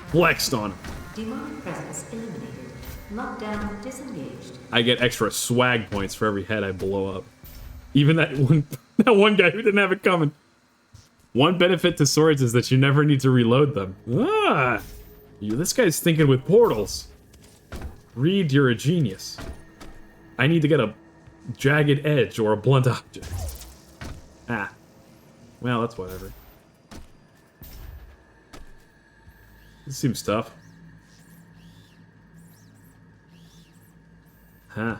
Flexed on him. Demonic presence eliminated. Lockdown disengaged. I get extra swag points for every head I blow up. Even that one guy who didn't have it coming. One benefit to swords is that you never need to reload them. Ah! This guy's thinking with portals. Reed, you're a genius. I need to get a jagged edge or a blunt object. Ah. Well, that's whatever. This seems tough. Huh.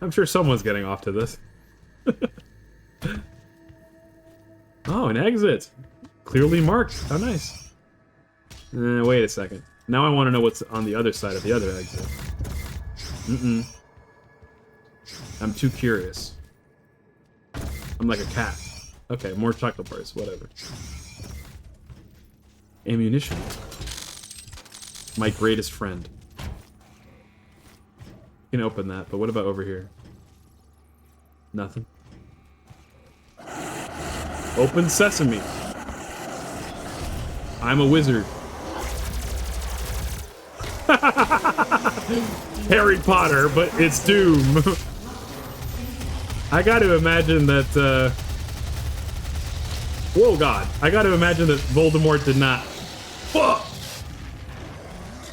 I'm sure someone's getting off to this. Oh, an exit. Clearly marked. How nice. Wait a second. Now I want to know what's on the other side of the other exit. I'm too curious. I'm like a cat. Okay, more chocolate bars, whatever. Ammunition. My greatest friend. You can open that, but what about over here? Nothing. Open sesame. I'm a wizard. Harry Potter, but it's Doom. I got to imagine that. Whoa, God! I got to imagine that Voldemort did not. Fuck!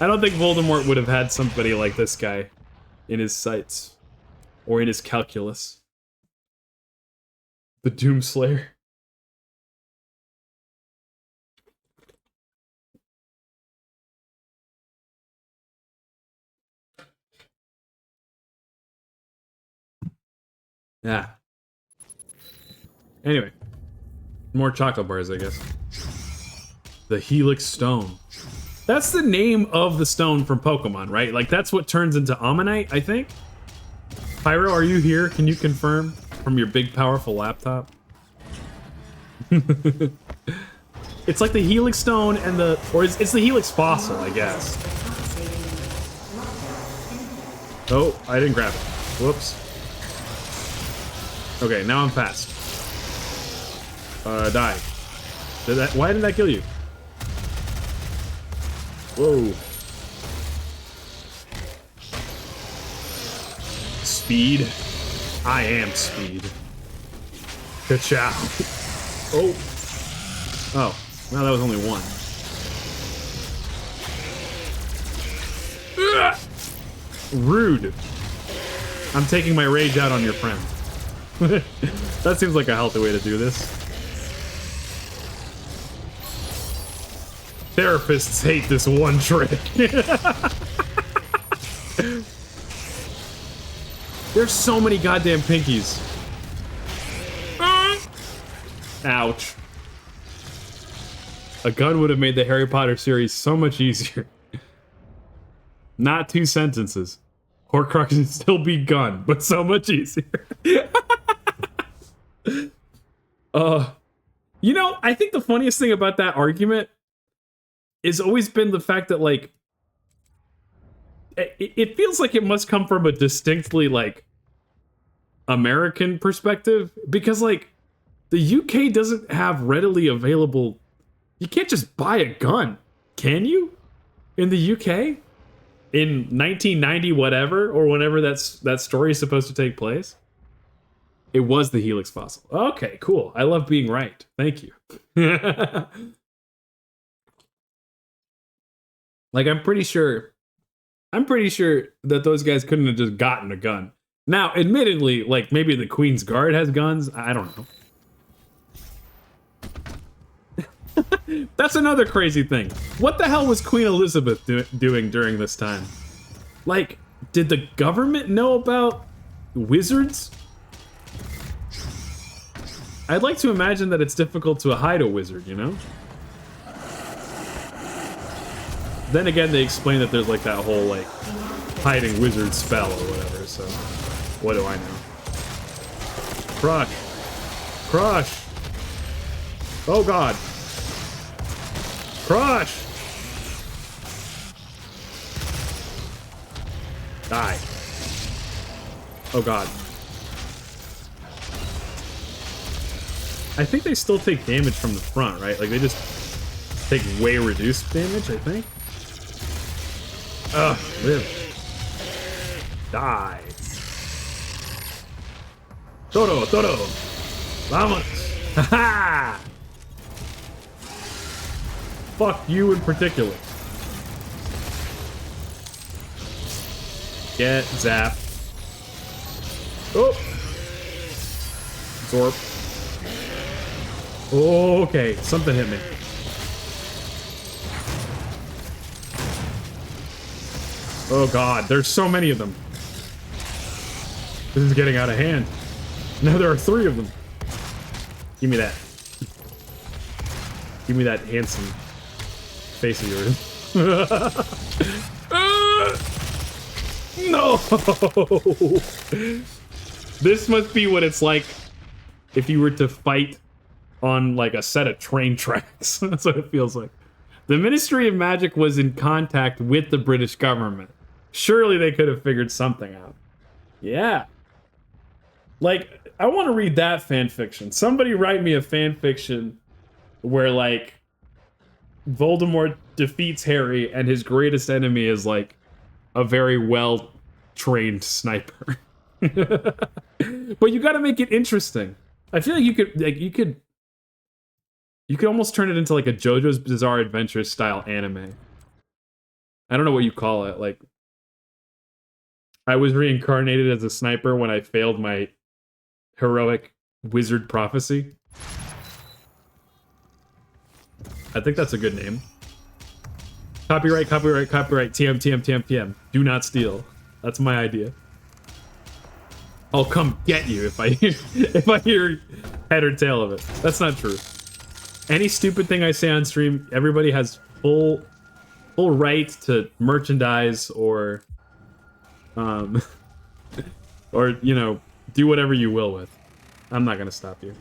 I don't think Voldemort would have had somebody like this guy in his sights or in his calculus. The Doomslayer. Yeah. Anyway, more chocolate bars, I guess. The Helix Stone. That's the name of the stone from Pokemon, right? Like, that's what turns into Ammonite, I think? Pyro, are you here? Can you confirm from your big, powerful laptop? It's like the Helix Stone and the... Or it's the Helix Fossil, I guess. Oh, I didn't grab it. Whoops. Okay, now I'm fast. Die. Why did that kill you? Whoa. Speed. I am speed. Ka-chow. Oh. Oh. Well, that was only one. Ugh! Rude. I'm taking my rage out on your friend. That seems like a healthy way to do this. Therapists hate this one trick. There's so many goddamn pinkies. Ouch. A gun would have made the Harry Potter series so much easier. Not 2 sentences. Horcrux would still be gun, but so much easier. You know, I think the funniest thing about that argument has always been the fact that, like, it feels like it must come from a distinctly, like, American perspective, because, like, the UK doesn't have readily available... You can't just buy a gun, can you? In the UK? In 1990 whatever, or whenever that story is supposed to take place? It was the Helix Fossil. Okay, cool. I love being right. Thank you. Like, I'm pretty sure that those guys couldn't have just gotten a gun. Now, admittedly, like, maybe the Queen's Guard has guns. I don't know. That's another crazy thing. What the hell was Queen Elizabeth doing during this time? Like, did the government know about wizards? I'd like to imagine that it's difficult to hide a wizard, you know? Then again, they explain that there's like that whole, like, hiding wizard spell or whatever, so what do I know? Crush. Crush! Oh god. Crush! Die. Oh god. I think they still take damage from the front, right? Like, they just take way reduced damage, I think. Ugh, live. Die. Todo, todo. Vamos. Haha! Fuck you in particular. Get zapped. Oh! Zorp. Oh, okay, something hit me. Oh god, there's so many of them. This is getting out of hand. Now there are 3 of them. Give me that. Give me that handsome face of yours. No! This must be what it's like if you were to fight on, like, a set of train tracks. That's what it feels like. The Ministry of Magic was in contact with the British government. Surely they could have figured something out. Yeah. Like, I want to read that fan fiction. Somebody write me a fan fiction where, like, Voldemort defeats Harry, and his greatest enemy is like a very well trained sniper. But you got to make it interesting. I feel like you could almost turn it into like a JoJo's Bizarre Adventure style anime. I don't know what you call it. Like, I was reincarnated as a sniper when I failed my heroic wizard prophecy. I think that's a good name. Copyright, copyright, copyright, TM, TM, TM, TM. Do not steal. That's my idea. I'll come get you if I hear head or tail of it. That's not true. Any stupid thing I say on stream, everybody has full right to merchandise or or, you know, do whatever you will with. I'm not gonna stop you.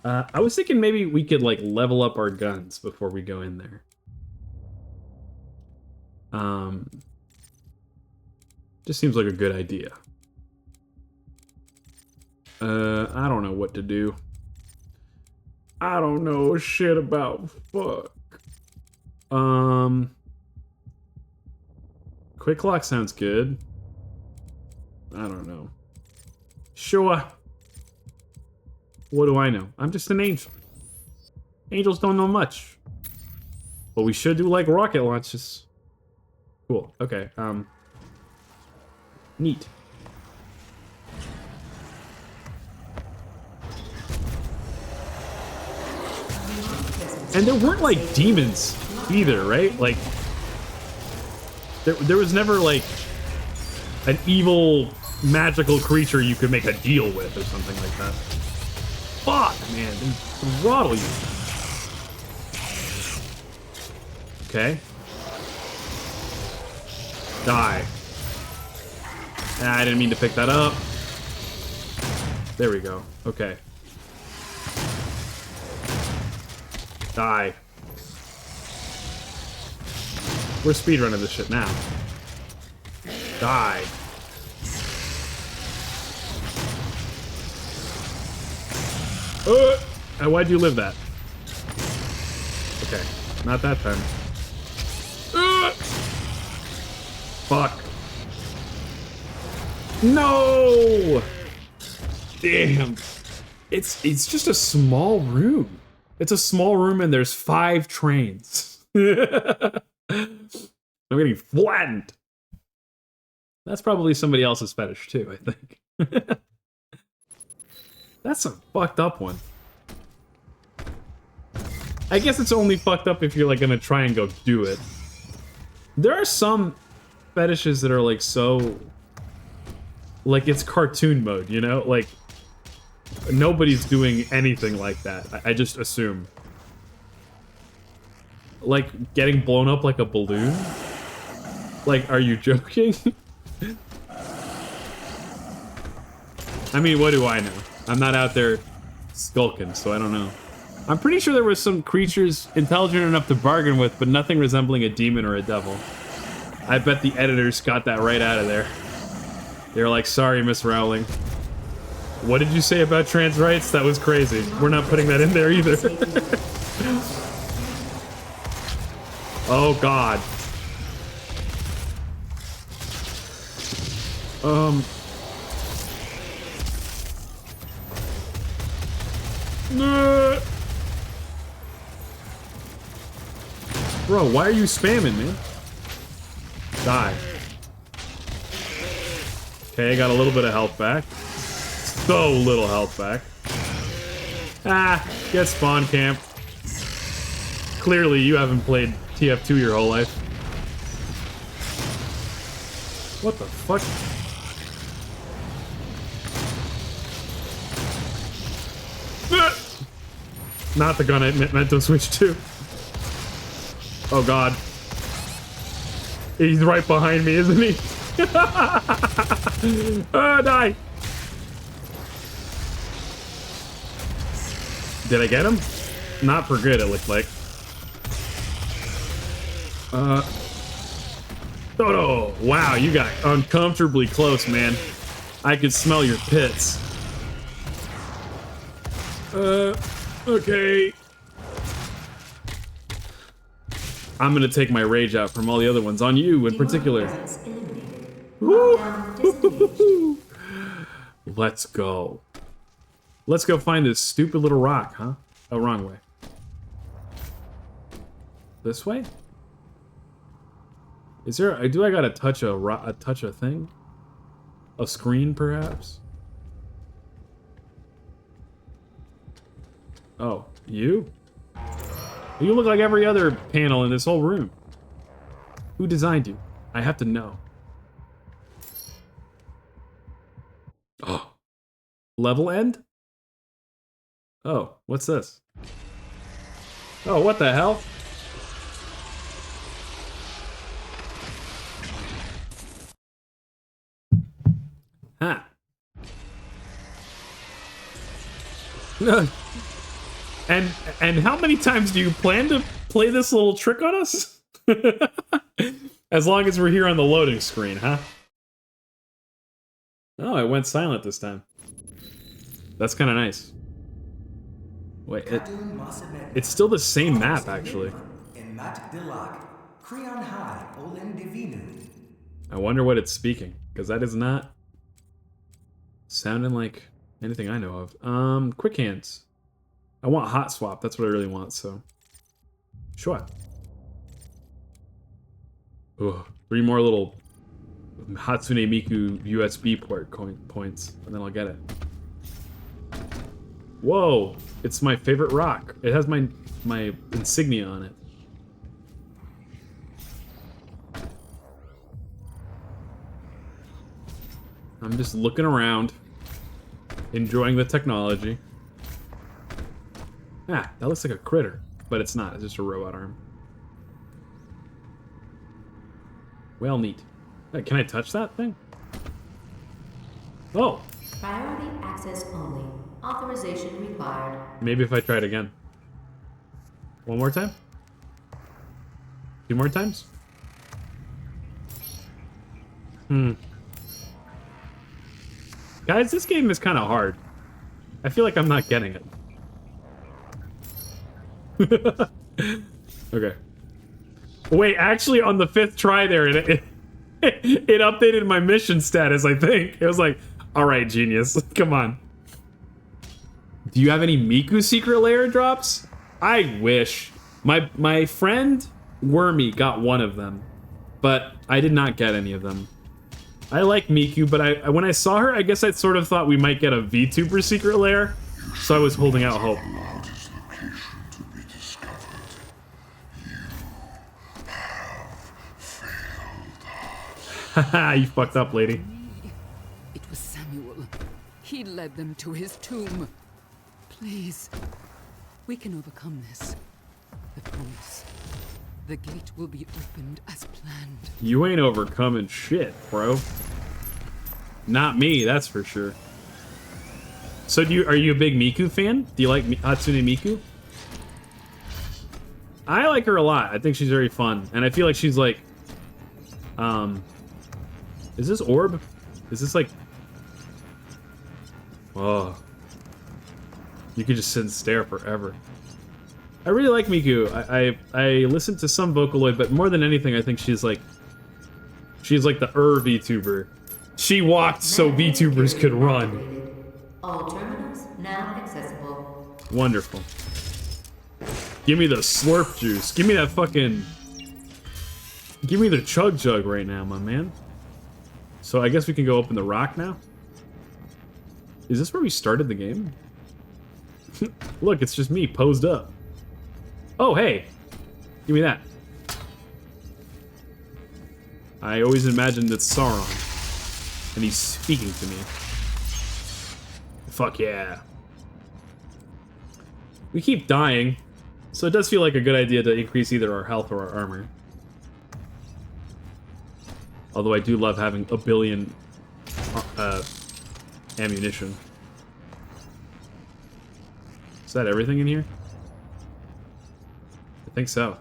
I was thinking maybe we could like level up our guns before we go in there. Just seems like a good idea. I don't know what to do. I don't know shit about fuck. Quick lock sounds good. I don't know. Sure. What do I know? I'm just an angel. Angels don't know much. But we should do like rocket launches. Cool. Okay. Neat. And there weren't like demons either, right? Like there was never like an evil magical creature you could make a deal with or something like that. Fuck, man, they throttle you. Okay. Die. I didn't mean to pick that up. There we go. Okay. Die. We're speedrunning this shit now. Die. Why'd you live that? Okay, not that time. Fuck. No! Damn. It's just a small room. It's a small room and there's 5 trains. I'm getting flattened. That's probably somebody else's fetish too, I think. That's a fucked up one. I guess it's only fucked up if you're like gonna try and go do it. There are some fetishes that are like so... like it's cartoon mode, you know? Like, nobody's doing anything like that. I just assume. Like, getting blown up like a balloon? Like, are you joking? I mean, what do I know? I'm not out there skulking, so I don't know. I'm pretty sure there were some creatures intelligent enough to bargain with, but nothing resembling a demon or a devil. I bet the editors got that right out of there. They were like, sorry, Miss Rowling. What did you say about trans rights? That was crazy. We're not putting that in there either. Oh, God. No. Bro, why are you spamming, man? Die. Okay, I got a little bit of health back. So little health back. Ah, get spawn camp. Clearly, you haven't played TF2 your whole life. What the fuck? Not the gun I meant to switch to. Oh god. He's right behind me, isn't he? Die! Did I get him? Not for good, it looked like. Toto! Wow, you got uncomfortably close, man. I could smell your pits. Okay. I'm gonna take my rage out from all the other ones on you in particular. Presence eliminated. Lockdown disengaged. Let's go. Let's go find this stupid little rock, huh? Oh, wrong way. This way? Is there? Do I gotta touch a thing? A screen, perhaps? Oh, you? You look like every other panel in this whole room. Who designed you? I have to know. Oh. Level end? Oh, what's this? Oh, what the hell? Huh. And how many times do you plan to play this little trick on us? As long as we're here on the loading screen, huh? Oh, it went silent this time. That's kind of nice. Wait, it's still the same map, actually. I wonder what it's speaking, because that is not sounding like anything I know of. Quick hands. I want hot swap. That's what I really want, so. Sure. Ugh, 3 more little Hatsune Miku USB port points, and then I'll get it. Whoa! It's my favorite rock. It has my insignia on it. I'm just looking around, enjoying the technology. Ah, that looks like a critter, but it's not. It's just a robot arm. Well, neat. Hey, can I touch that thing? Oh! Priority access only. Authorization required. Maybe if I try it again. One more time? 2 more times? Guys, this game is kind of hard. I feel like I'm not getting it. Okay. Wait, actually on the 5th try there, it updated my mission status, I think. It was like, alright, genius, come on. Do you have any Miku secret lair drops? I wish. My friend Wormy got one of them, but I did not get any of them. I like Miku, but when I saw her, I guess I sort of thought we might get a VTuber secret lair, so I was holding out hope. Haha, you fucked up, lady. It was Samuel. He led them to his tomb. Please, we can overcome this. I promise. The gate will be opened as planned. You ain't overcoming shit, bro. Not me, that's for sure. So are you a big Miku fan? Do you like Hatsune Miku? I like her a lot. I think she's very fun. And I feel like she's like... Is this orb? Is this like... Oh. You could just sit and stare forever. I really like Miku. I listened to some Vocaloid, but more than anything, I think she's like the VTuber. She walked so VTubers could run. All terminals now accessible. Wonderful. Give me the slurp juice. Give me that fucking... Give me the chug jug right now, my man. So I guess we can go open the rock now? Is this where we started the game? Look, it's just me posed up. Oh, hey. Give me that. I always imagined it's Sauron. And he's speaking to me. Fuck yeah. We keep dying. So it does feel like a good idea to increase either our health or our armor. Although I do love having a billion ammunition. Is that everything in here? I think so.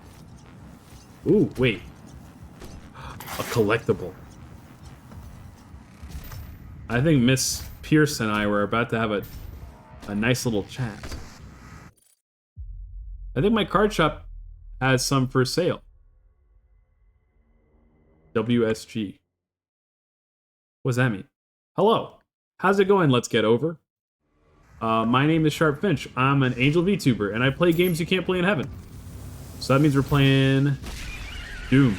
Ooh, wait. A collectible. I think Miss Pierce and I were about to have a nice little chat. I think my card shop has some for sale. WSG. What does that mean? Hello. How's it going? Let's get over. My name is Sharp Finch. I'm an Angel VTuber, and I play games you can't play in heaven. So that means we're playing Doom.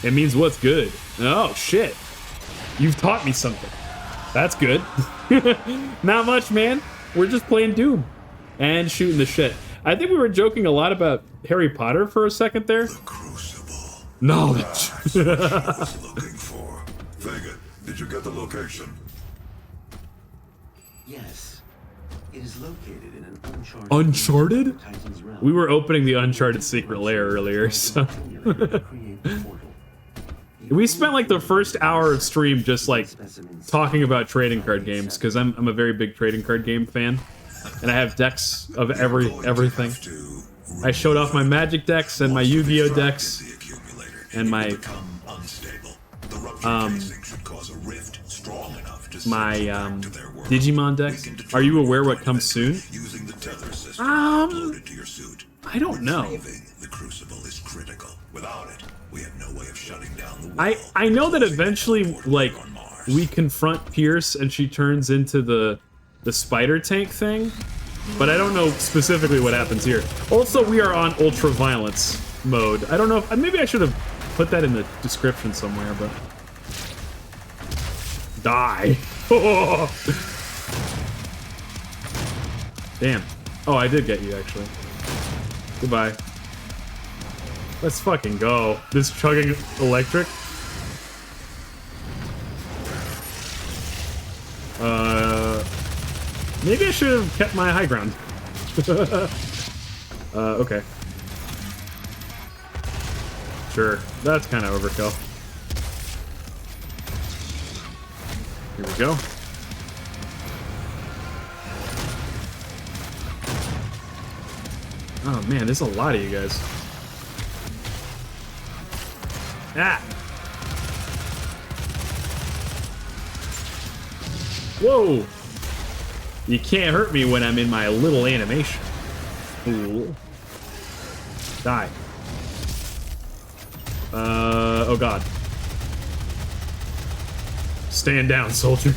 It means what's good. Oh, shit. You've taught me something. That's good. Not much, man. We're just playing Doom and shooting the shit. I think we were joking a lot about Harry Potter for a second there. The Crucible. No. That's what I was looking for. Vega, did you get the location? Yes. It is located in an uncharted... Uncharted? Titan's realm. We were opening the Uncharted secret lair earlier, so... Create the portal. We spent like the first hour of stream just like Specimens. talking about trading card games because I'm a very big trading card game fan, and I have decks of everything. I showed off my Magic decks and my Yu-Gi-Oh decks The accumulator. and my Become unstable. The rupture casing should cause a rift strong enough to my send you back to their world. Digimon decks. Are you aware what comes soon? Using the tether system Um, uploaded to your suit. I don't know. Retrieving the Crucible is critical. Without it, we have no way of shutting down the world. I know that eventually like we confront Pierce and she turns into the spider tank thing, but I don't know specifically what happens here. Also, we are on ultra violence mode. I don't know if maybe I should have put that in the description somewhere, but die. Damn. Oh, I did get you actually. Goodbye. Let's fucking go. This chugging electric. Maybe I should have kept my high ground. Okay. Sure, that's kind of overkill. Here we go. Oh man, there's a lot of you guys. Ah! Whoa! You can't hurt me when I'm in my little animation. Fool. Die. Oh god. Stand down, soldier.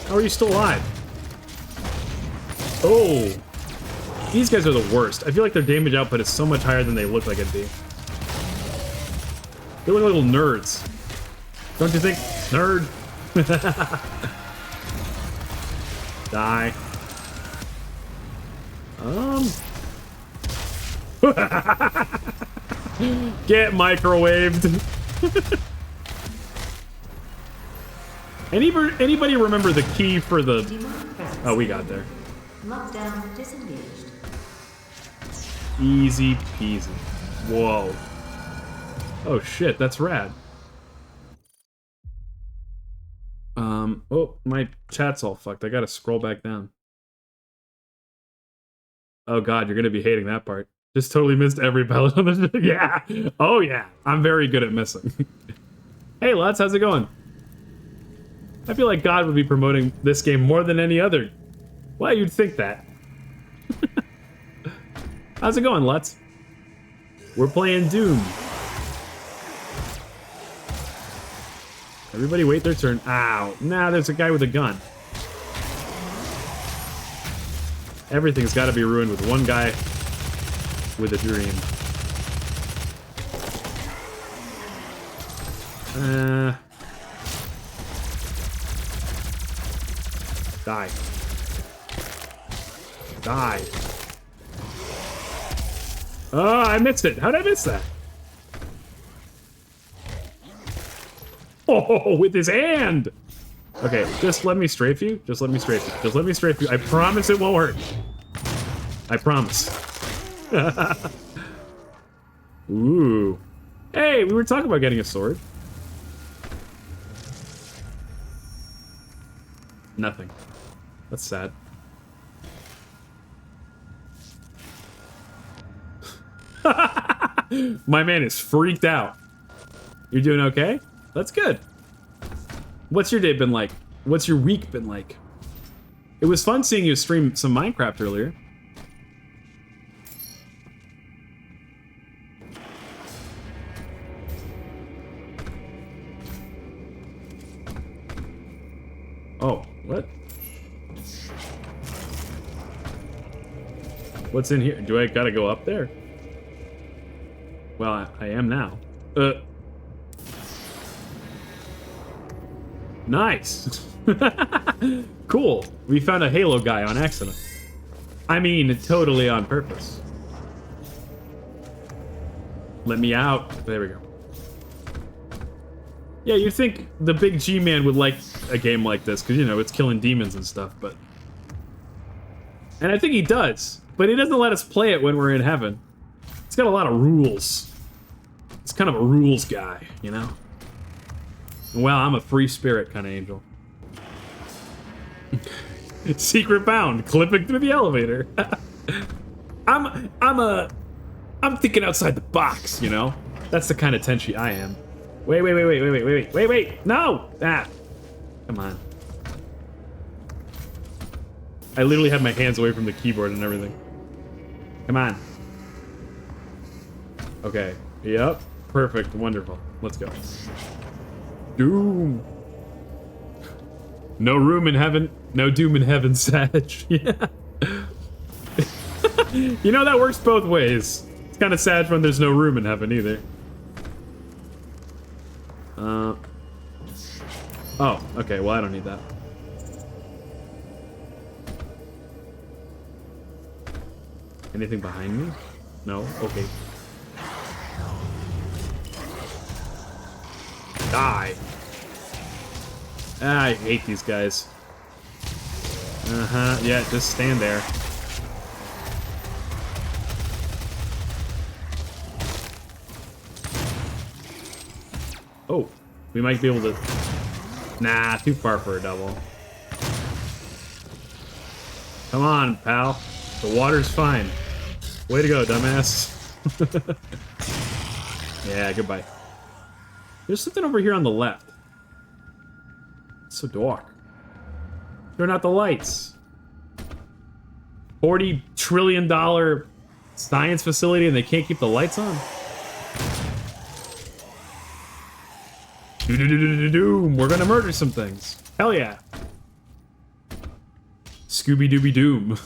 How are you still alive? Oh! These guys are the worst. I feel like their damage output is so much higher than they look like it'd be. They look like little nerds. Don't you think? Nerd! Die. Get microwaved. Anybody remember the key for the... Demonic presence. Oh, we got there. Lockdown disengaged. Easy peasy. Whoa. Oh shit, that's rad. Oh, my chat's all fucked. I gotta scroll back down. Oh god, you're gonna be hating that part. Just totally missed every pellet on this. Yeah. Oh yeah. I'm very good at missing. Hey lads, how's it going? I feel like God would be promoting this game more than any other. Why you'd think that? How's it going, Lutz? We're playing Doom. Everybody wait their turn. Ow. Nah, there's a guy with a gun. Everything's got to be ruined with one guy with a dream. Die. Die. Oh, I missed it. How did I miss that? Oh, with his hand. Okay, just let me strafe you. Just let me strafe you. Just let me strafe you. I promise it won't hurt. I promise. Ooh. Hey, we were talking about getting a sword. Nothing. That's sad. My man is freaked out. You're doing okay? That's good. What's your day been like? What's your week been like? It was fun seeing you stream some Minecraft earlier. Oh, what? What's in here? Do I gotta go up there? Well, I am now. Nice. Cool. We found a Halo guy on accident. I mean, totally on purpose. Let me out. There we go. Yeah, you'd think the big G-Man would like a game like this, because, you know, it's killing demons and stuff, but... And I think he does, but he doesn't let us play it when we're in heaven. It's got a lot of rules. It's kind of a rules guy, you know? Well, I'm a free spirit kind of angel. Secret bound, clipping through the elevator. I'm thinking outside the box, you know? That's the kind of Tenchi I am. Wait, no! Ah, come on. I literally had my hands away from the keyboard and everything. Come on. Okay, yep, perfect, wonderful. Let's go. Doom. No room in heaven, no doom in heaven, Sag. Yeah. You know, that works both ways. It's kind of sad when there's no room in heaven either. Oh, okay, well, I don't need that. Anything behind me? No? Okay. Die! Ah, I hate these guys. Uh-huh, yeah, just stand there. Oh, we might be able to... Nah, too far for a double. Come on, pal. The water's fine. Way to go, dumbass. Yeah, goodbye. There's something over here on the left. It's so dark. Turn out the lights. $40 trillion science facility and they can't keep the lights on? Doom, we're gonna murder some things. Hell yeah. Scooby-Dooby Doom.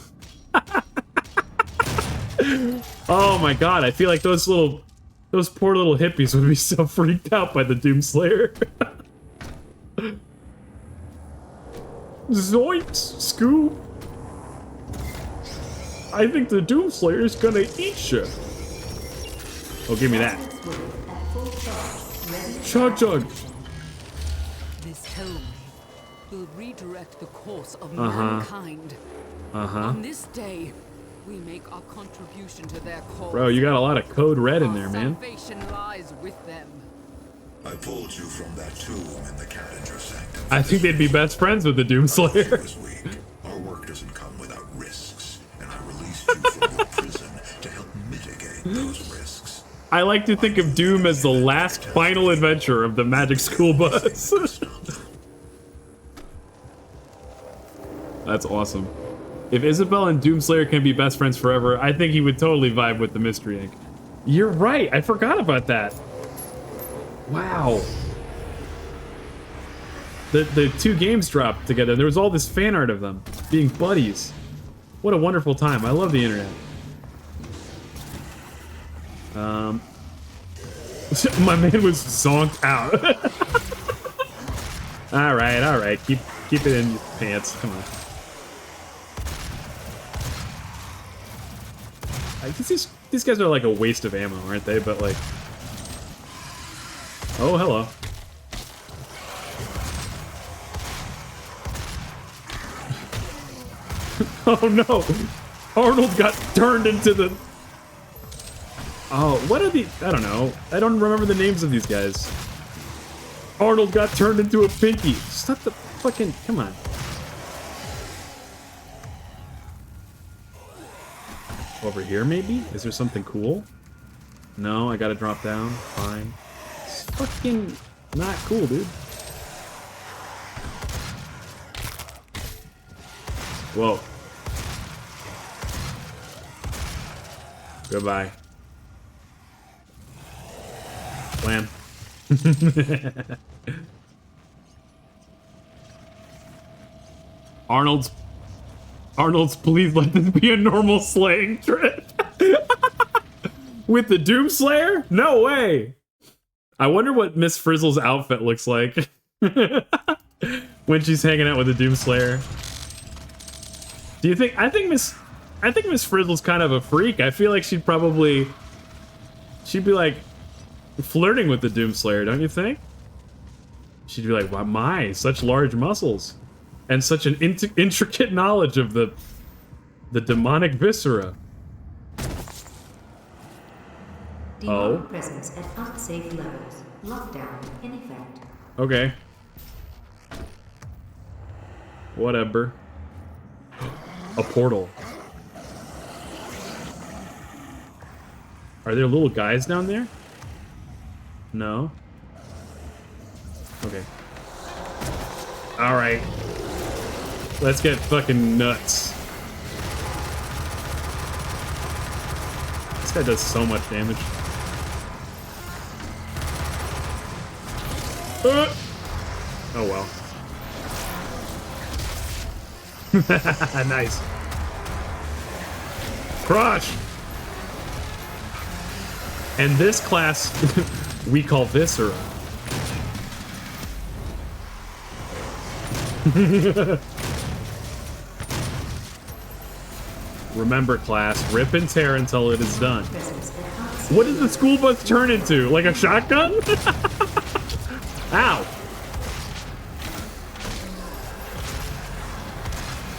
Oh my god, I feel like those poor little hippies would be so freaked out by the Doomslayer. Zoinks, Scoob. I think the Doomslayer's gonna eat you. Oh, give me that. Chug Chug. This hellway will redirect the course of mankind. On this day, we make our contribution to their cause. Bro, you got a lot of code red in there, man. Salvation lies with them. I pulled you from that tomb in the Cadinger Sanctum. I think they'd be best friends with the Doomslayer. This week, our work doesn't come without risks, and I released you from your prison to help mitigate those risks. I like to think of Doom as the last final adventure of the Magic School Bus. That's awesome. If Isabel and Doomslayer can be best friends forever, I think he would totally vibe with the Mystery Inc. You're right, I forgot about that. Wow. The two games dropped together. There was all this fan art of them being buddies. What a wonderful time. I love the internet. My man was zonked out. all right. Keep it in your pants. Come on. I guess these guys are like a waste of ammo, aren't they? But like, oh hello. Oh no! Arnold got turned into the... Oh, what are the... I don't know. I don't remember the names of these guys. Arnold got turned into a pinky. Stop the fucking... Come on. Over here, maybe? Is there something cool? No, I gotta drop down. Fine. It's fucking not cool, dude. Whoa. Goodbye. Slam. Arnold's, please let this be a normal slaying trip. With the Doomslayer? No way. I wonder what Miss Frizzle's outfit looks like when she's hanging out with the Doomslayer. Do you think? I think Miss Frizzle's kind of a freak. I feel like she'd be like flirting with the Doomslayer, don't you think? She'd be like, "Wow, my, such large muscles, and such an intricate knowledge of the demonic viscera." Demonic presence at unsafe levels. Lockdown in effect. Okay. Whatever. A portal. Are there little guys down there? No. Okay. Alright. Let's get fucking nuts. This guy does so much damage. Oh well. Nice. Crush! And this class we call Viscera. Remember, class, rip and tear until it is done. What does the school bus turn into? Like a shotgun? Ow!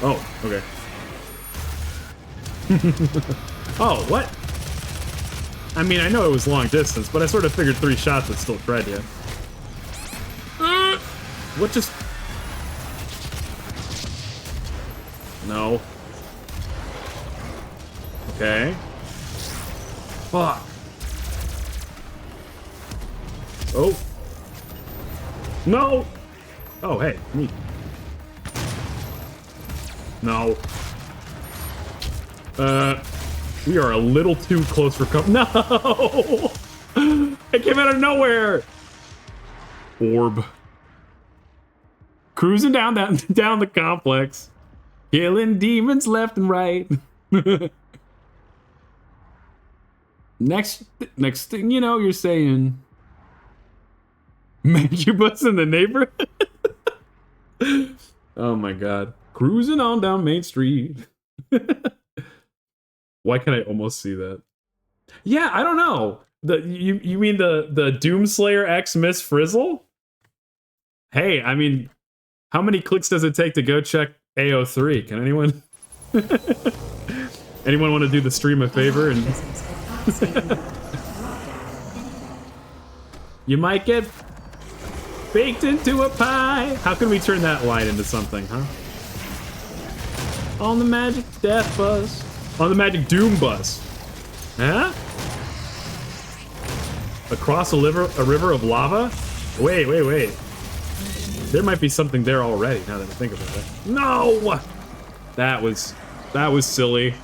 Oh, okay. Oh, what? I mean, I know it was long distance, but I sort of figured 3 shots would still shred you. What just... No. Okay. Fuck. Oh. No! Oh, hey, neat. No. We are a little too close for No! It came out of nowhere! Orb. Cruising down the complex. Killing demons left and right. Next thing you know, you're saying... Mancubus in the neighborhood? Oh my god. Cruising on down Main Street. Why can I almost see that? Yeah, I don't know. You mean the Doomslayer X Miss Frizzle? Hey, I mean, how many clicks does it take to go check AO3? Can anyone want to do the stream a favor and you might get baked into a pie. How can we turn that line into something, huh? On the magic death bus. On the magic doom bus. Huh? Across a river of lava? Wait. There might be something there already, now that I think about it. No! That was silly.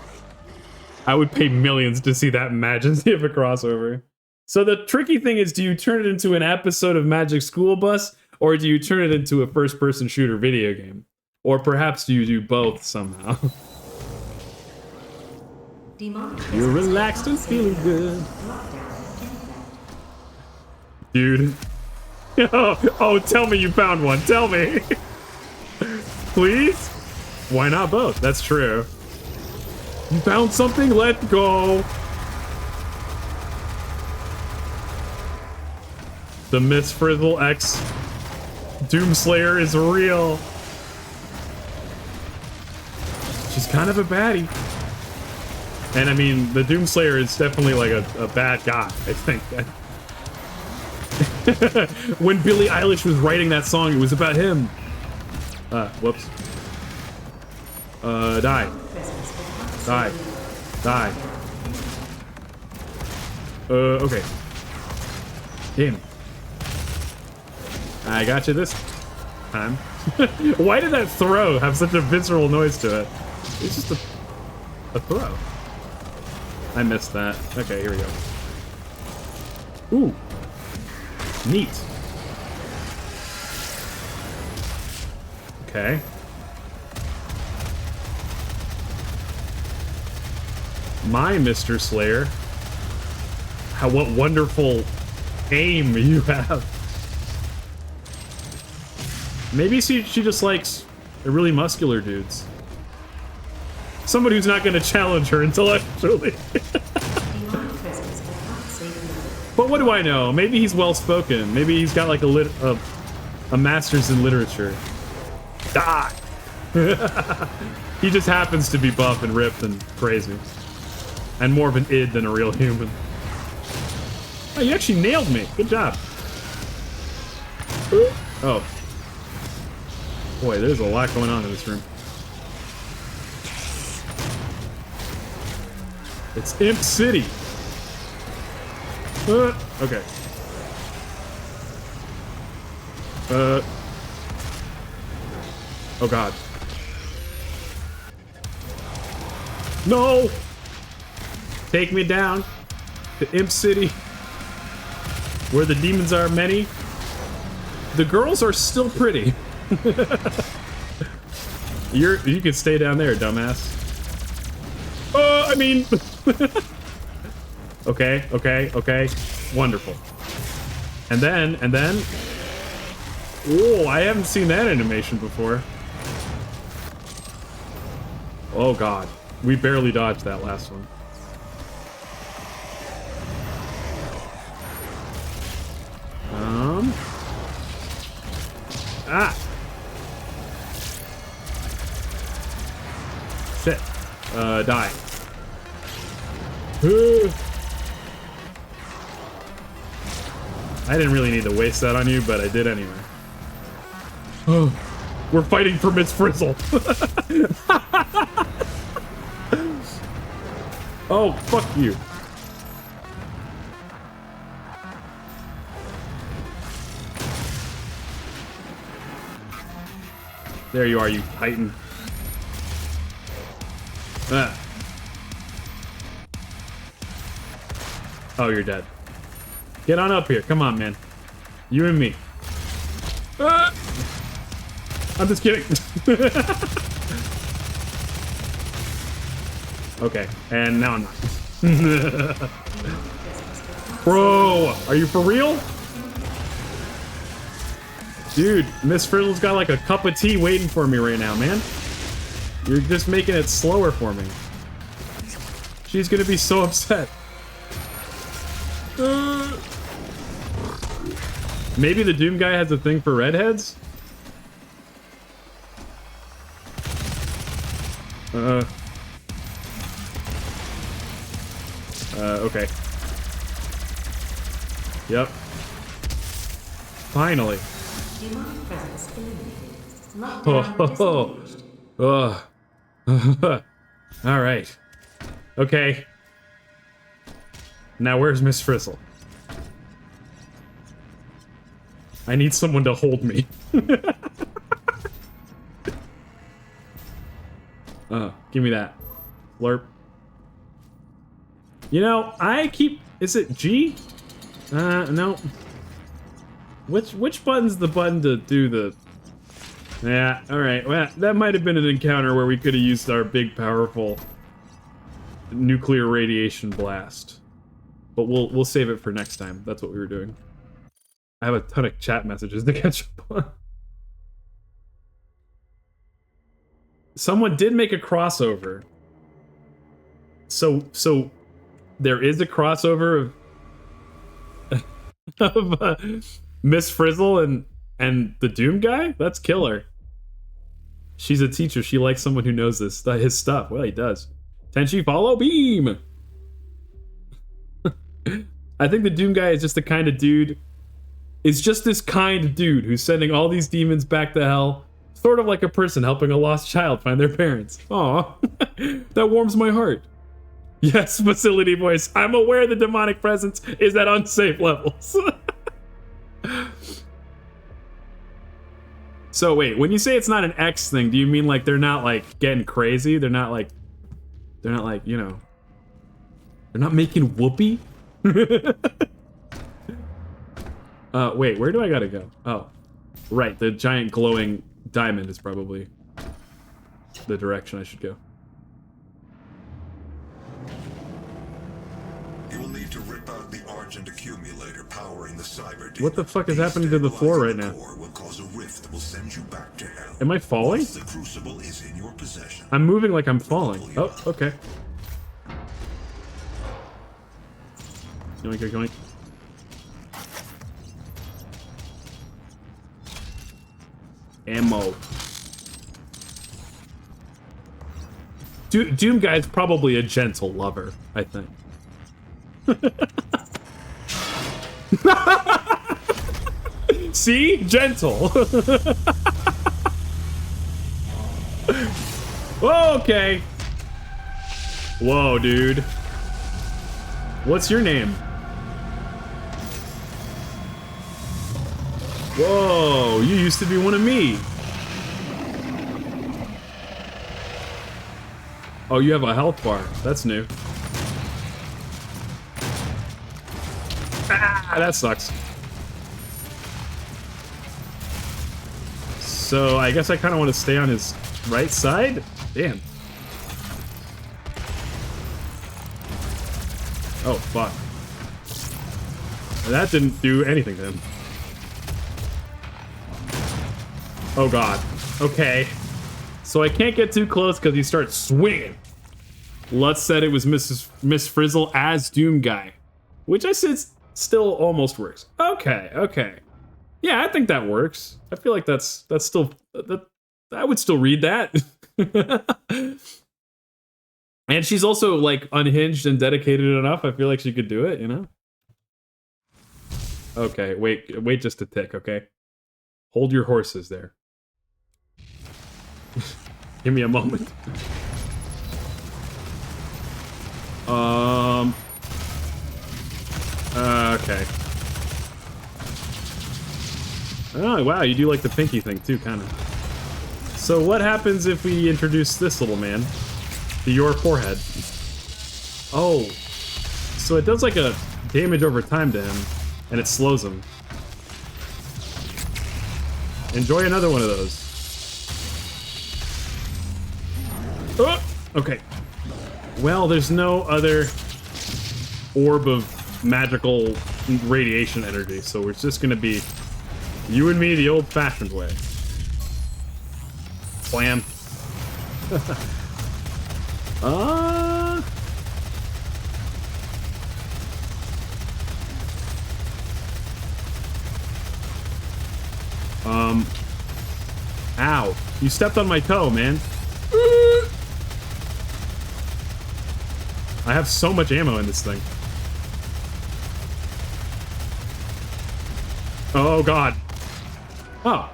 I would pay millions to see that majesty of a crossover. So the tricky thing is, do you turn it into an episode of Magic School Bus, or do you turn it into a first-person shooter video game? Or perhaps do you do both somehow? You're relaxed and feeling good. Dude. Oh, tell me you found one. Tell me. Please? Why not both? That's true. You found something? Let go. The Miss Frizzle X Doomslayer is real. She's kind of a baddie. And I mean, the Doomslayer is definitely like a bad guy, I think. When Billie Eilish was writing that song, it was about him. Whoops. Die. Okay. Damn. I got you this time. Why did that throw have such a visceral noise to it? It's just a throw. I missed that. Okay, here we go. Ooh. Neat. Okay. My Mr. Slayer. What wonderful aim you have. Maybe she just likes really muscular dudes. Somebody who's not going to challenge her intellectually. But what do I know? Maybe he's well spoken. Maybe he's got like a master's in literature. Die. He just happens to be buff and ripped and crazy, and more of an id than a real human. Oh, you actually nailed me. Good job. Oh. Boy, there's a lot going on in this room. It's Imp City. Okay. Oh god. No! Take me down to Imp City, where the demons are many. The girls are still pretty. You can stay down there, dumbass. I mean... Okay. Wonderful. And then... Oh, I haven't seen that animation before. Oh god. We barely dodged that last one. Ah! Shit. Die. I didn't really need to waste that on you, but I did anyway. Oh, we're fighting for Miss Frizzle. Oh, fuck you. There you are, you titan. Ah. Oh, you're dead. Get on up here. Come on, man. You and me. Ah! I'm just kidding. Okay, and now I'm not. Bro, are you for real? Dude, Miss Frizzle's got like a cup of tea waiting for me right now, man. You're just making it slower for me. She's gonna be so upset. Maybe the Doom guy has a thing for redheads? Okay. Yep. Finally. Oh. All right. Okay. Now where's Miss Frizzle? I need someone to hold me. Give me that. Slurp. You know, I keep... Is it G? No. Which button's the button to do the... Yeah, alright. Well, that might have been an encounter where we could have used our big, powerful nuclear radiation blast. But we'll save it for next time. That's what we were doing. I have a ton of chat messages to catch up on. Someone did make a crossover. So there is a crossover of Miss Frizzle and the Doom guy? That's killer. She's a teacher. She likes someone who knows his stuff. Well, he does. Tenchi, follow beam! I think the Doom guy is just the kind of dude... Is just this kind dude who's sending all these demons back to hell. Sort of like a person helping a lost child find their parents. Aw, that warms my heart. Yes, facility voice. I'm aware the demonic presence is at unsafe levels. So wait, when you say it's not an X thing, do you mean like they're not like getting crazy? They're not like, you know, they're not making whoopee? Wait, where do I gotta go? Oh, right, the giant glowing diamond is probably the direction I should go. You will need to rip out the Argent accumulator powering the cyber demon. What the fuck is happening to the floor right now? Core will cause a rift that will send you back to hell. Am I falling? Once the crucible is in your possession. I'm moving like I'm falling. Oh, okay. Yoink, yoink, yoink. Ammo. Doom Guy's probably a gentle lover, I think. See? Gentle. Okay. Whoa, dude. What's your name? Whoa, you used to be one of me. Oh, you have a health bar. That's new. Ah, that sucks. So I guess I kind of want to stay on his right side? Damn. Oh, fuck. That didn't do anything to him. Oh, God. Okay. So I can't get too close because he starts swinging. Lutz said it was Miss Frizzle as Doom Guy, which I said still almost works. Okay, okay. Yeah, I think that works. I feel like that's still... I would still read that. And she's also, like, unhinged and dedicated enough. I feel like she could do it, you know? Okay, wait just a tick, okay? Hold your horses there. Give me a moment. Okay. Oh, wow, you do like the pinky thing, too, kind of. So what happens if we introduce this little man to your forehead? Oh. So it does, like, a damage over time to him, and it slows him. Enjoy another one of those. Oh, okay. Well, there's no other orb of magical radiation energy, so it's just gonna be you and me the old-fashioned way. Slam. Ow. You stepped on my toe, man. I have so much ammo in this thing. Oh, God. Oh.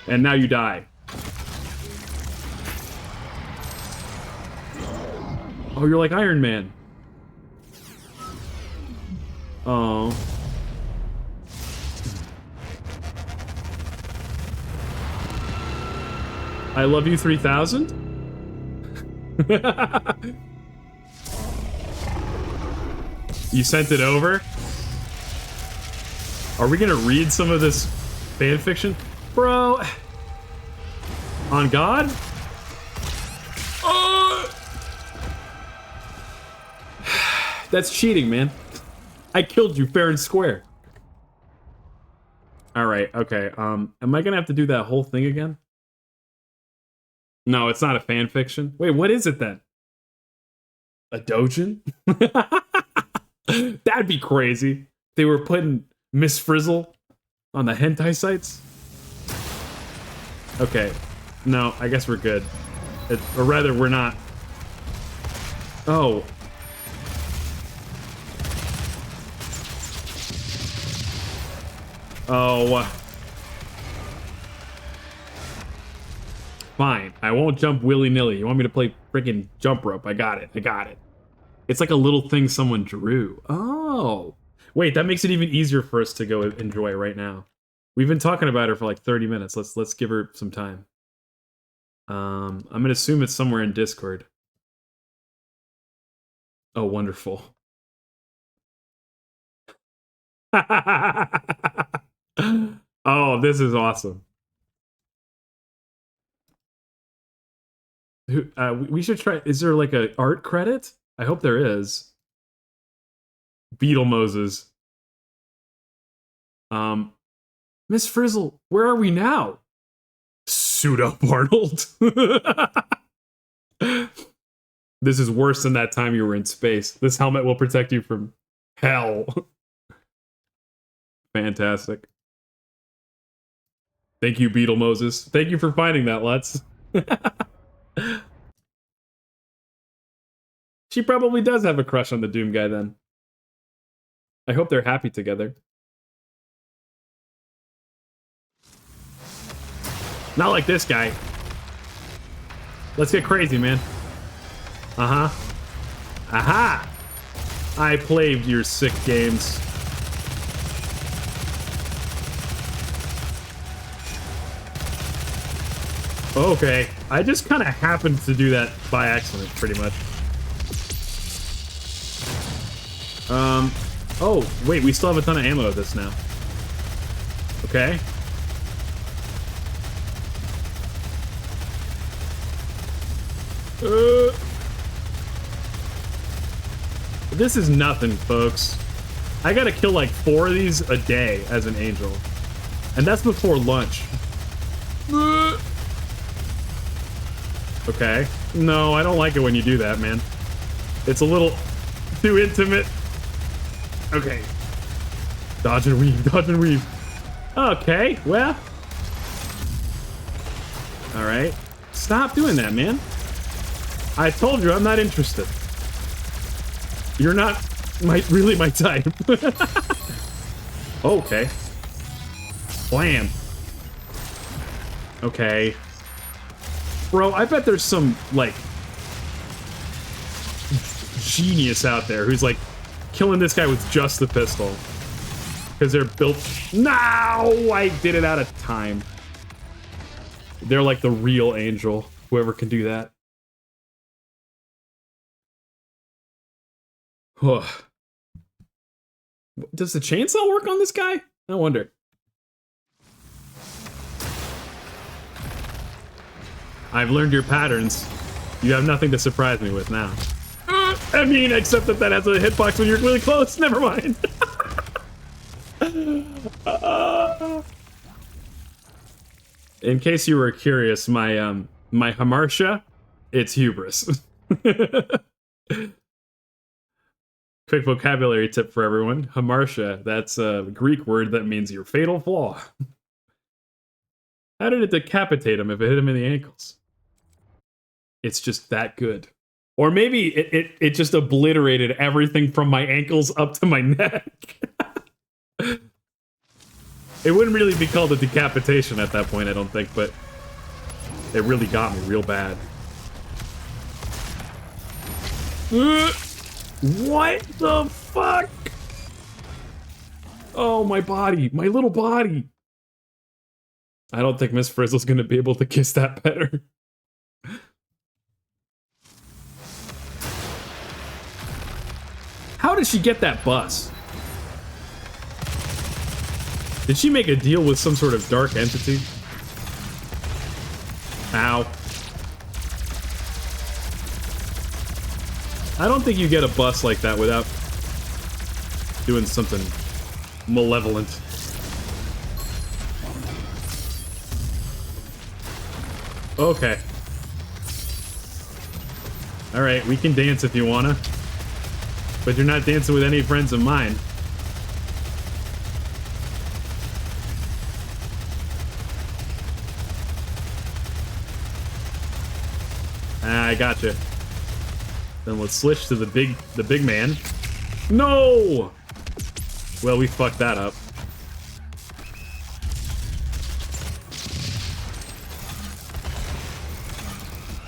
And now you die. Oh, you're like Iron Man. Oh. I love you 3000? You sent it over? Are we gonna read some of this fan fiction? Bro. On God? Oh! That's cheating, man. I killed you fair and square. Alright, okay. Am I gonna have to do that whole thing again? No, it's not a fan fiction. Wait, what is it then? A dojin? That'd be crazy. They were putting Miss Frizzle on the hentai sites? Okay. No, I guess we're good. Or rather, we're not. Oh. Oh. Fine. I won't jump willy-nilly. You want me to play freaking jump rope? I got it. I got it. It's like a little thing someone drew. Oh. Wait, that makes it even easier for us to go enjoy right now. We've been talking about her for like 30 minutes. Let's give her some time. I'm gonna assume it's somewhere in Discord. Oh, wonderful. Oh, this is awesome. We should try. Is there like a art credit? I hope there is. Beetle Moses. Miss Frizzle, where are we now? Suit up, Arnold. This is worse than that time you were in space. This helmet will protect you from hell. Fantastic. Thank you, Beetle Moses. Thank you for finding that, Lutz. She probably does have a crush on the Doom guy then. I hope they're happy together. Not like this guy. Let's get crazy, man. Uh-huh. Aha! I played your sick games. Okay. I just kind of happened to do that by accident, pretty much. Oh, wait, we still have a ton of ammo of this now. Okay. This is nothing, folks. I gotta kill like 4 of these a day as an angel. And that's before lunch. Okay. No, I don't like it when you do that, man. It's a little too intimate. Okay. Dodge and weave, dodge and weave. Okay, well. Alright. Stop doing that, man. I told you I'm not interested. You're not really my type. Okay. Blam. Okay. Bro, I bet there's some, like, genius out there who's, like, killing this guy with just the pistol. Because they're built... No! I did it out of time. They're like the real angel. Whoever can do that. Does the chainsaw work on this guy? I wonder. I've learned your patterns. You have nothing to surprise me with now. I mean, except that has a hitbox when you're really close. Never mind. In case you were curious, my my hamartia, it's hubris. Quick vocabulary tip for everyone. Hamartia, that's a Greek word that means your fatal flaw. How did it decapitate him if it hit him in the ankles? It's just that good. Or maybe it just obliterated everything from my ankles up to my neck. It wouldn't really be called a decapitation at that point, I don't think, but it really got me real bad. What the fuck? Oh, my body. My little body. I don't think Miss Frizzle's gonna be able to kiss that better. How did she get that bus? Did she make a deal with some sort of dark entity? Ow. I don't think you get a bus like that without doing something malevolent. Okay. Alright, we can dance if you wanna. But you're not dancing with any friends of mine. I gotcha. Then let's switch to the big man. No! Well, we fucked that up.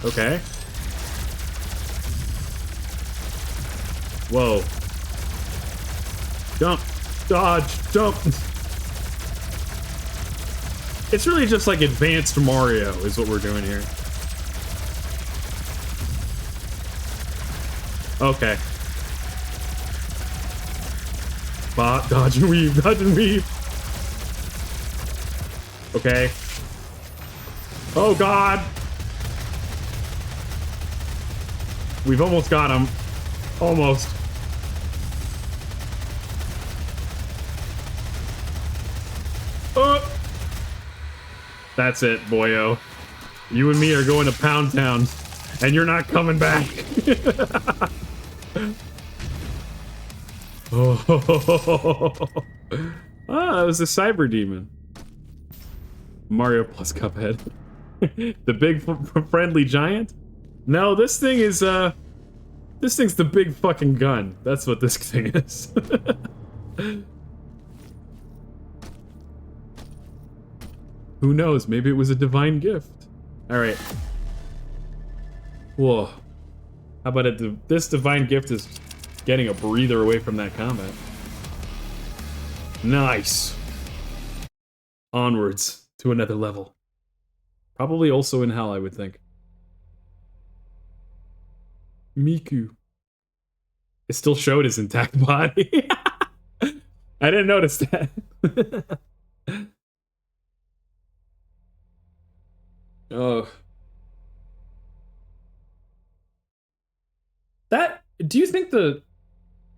Okay. Whoa. Jump! Dodge! Jump! It's really just like advanced Mario is what we're doing here. Okay. Dodge and weave, dodge and weave. Okay. Oh god. We've almost got him. Almost. That's it, boyo. You and me are going to Pound Town, and you're not coming back. Oh, that was the Cyber Demon. Mario plus Cuphead. The big friendly giant? No, this thing is, this thing's the big fucking gun. That's what this thing is. Who knows? Maybe it was a divine gift. Alright. Whoa. How about it? This divine gift is getting a breather away from that combat. Nice. Onwards to another level. Probably also in hell, I would think. Miku. It still showed his intact body. I didn't notice that. Oh. Do you think that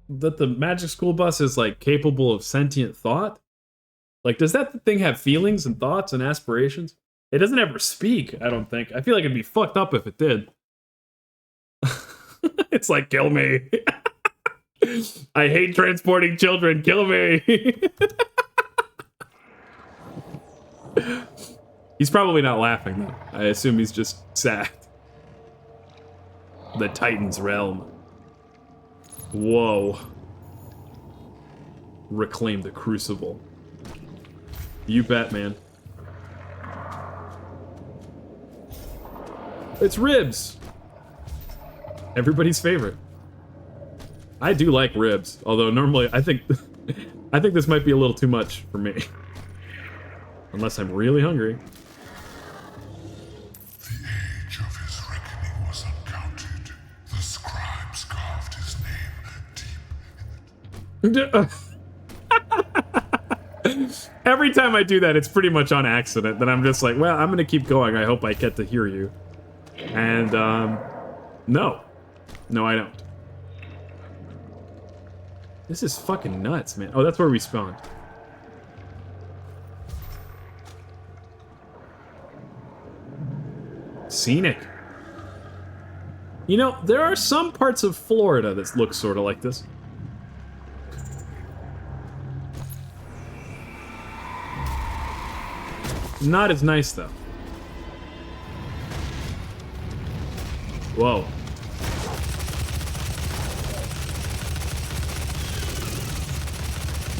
the Magic School Bus is like capable of sentient thought? Like, does that thing have feelings and thoughts and aspirations? It doesn't ever speak, I don't think. I feel like it'd be fucked up if it did. It's like, kill me. I hate transporting children, kill me. He's probably not laughing, though. I assume he's just sad. The Titan's realm. Whoa. Reclaim the Crucible. You bet, man. It's ribs. Everybody's favorite. I do like ribs, although normally I think this might be a little too much for me. Unless I'm really hungry. The age of his reckoning was uncounted. The scribes carved his name deep in the... Every time I do that, it's pretty much on accident. Then I'm just like, well, I'm gonna keep going. I hope I get to hear you. And, no. No, I don't. This is fucking nuts, man. Oh, that's where we spawned. Scenic. You know, there are some parts of Florida that look sort of like this. Not as nice, though. Whoa.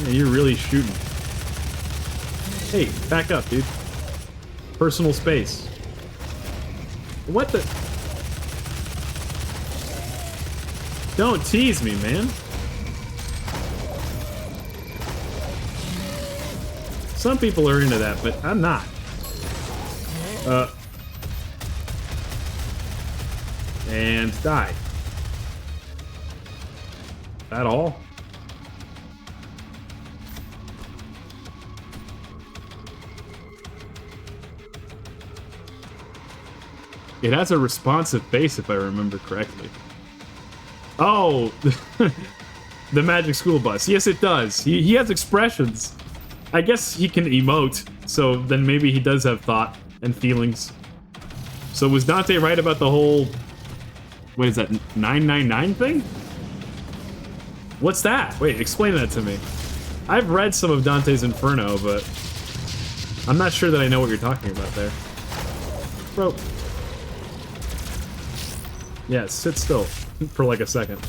Yeah, you're really shooting. Hey, back up, dude. Personal space. What the? Don't tease me, man. Some people are into that, but I'm not. And die. That all? It has a responsive base, if I remember correctly. Oh, the Magic School Bus. Yes, it does. He has expressions. I guess he can emote, so then maybe he does have thought and feelings. So was Dante right about the whole... What is that, 999 thing? What's that? Wait, explain that to me. I've read some of Dante's Inferno, but I'm not sure that I know what you're talking about there. Bro. Yeah, sit still for like a second.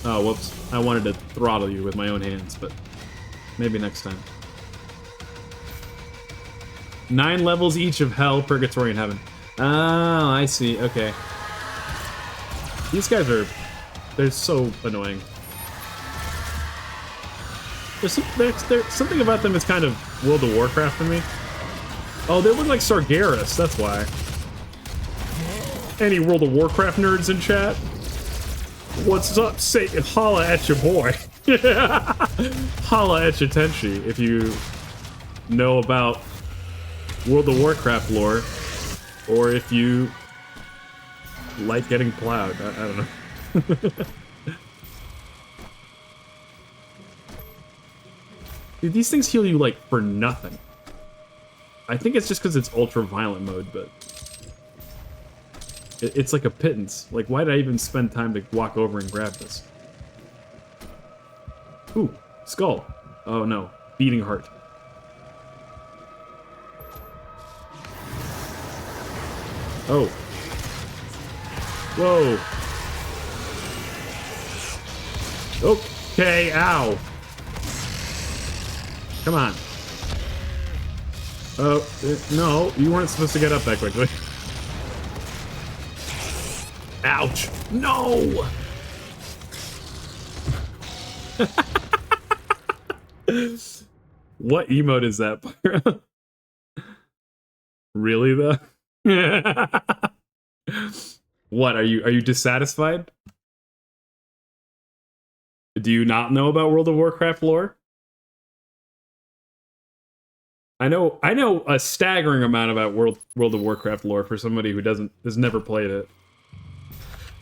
Oh, whoops. I wanted to throttle you with my own hands, but maybe next time. 9 levels each of Hell, Purgatory, and Heaven. Oh, I see. Okay. These guys are... They're so annoying. There's something about them is kind of World of Warcraft to me. Oh, they look like Sargeras, that's why. Any World of Warcraft nerds in chat? What's up, say holla at your boy. Holla at your Tenchi if you know about World of Warcraft lore, or if you like getting plowed. I don't know. Dude, these things heal you, like, for nothing. I think it's just because it's ultra-violent mode, but... It's like a pittance. Like, why did I even spend time to walk over and grab this? Ooh, skull. Oh, no. Beating heart. Oh. Whoa. Okay, ow. Come on. Oh, no, you weren't supposed to get up that quickly. Ouch. No! What emote is that, Pyro? Really, though? What, are you dissatisfied? Do you not know about World of Warcraft lore? I know a staggering amount about World of Warcraft lore for somebody who has never played it.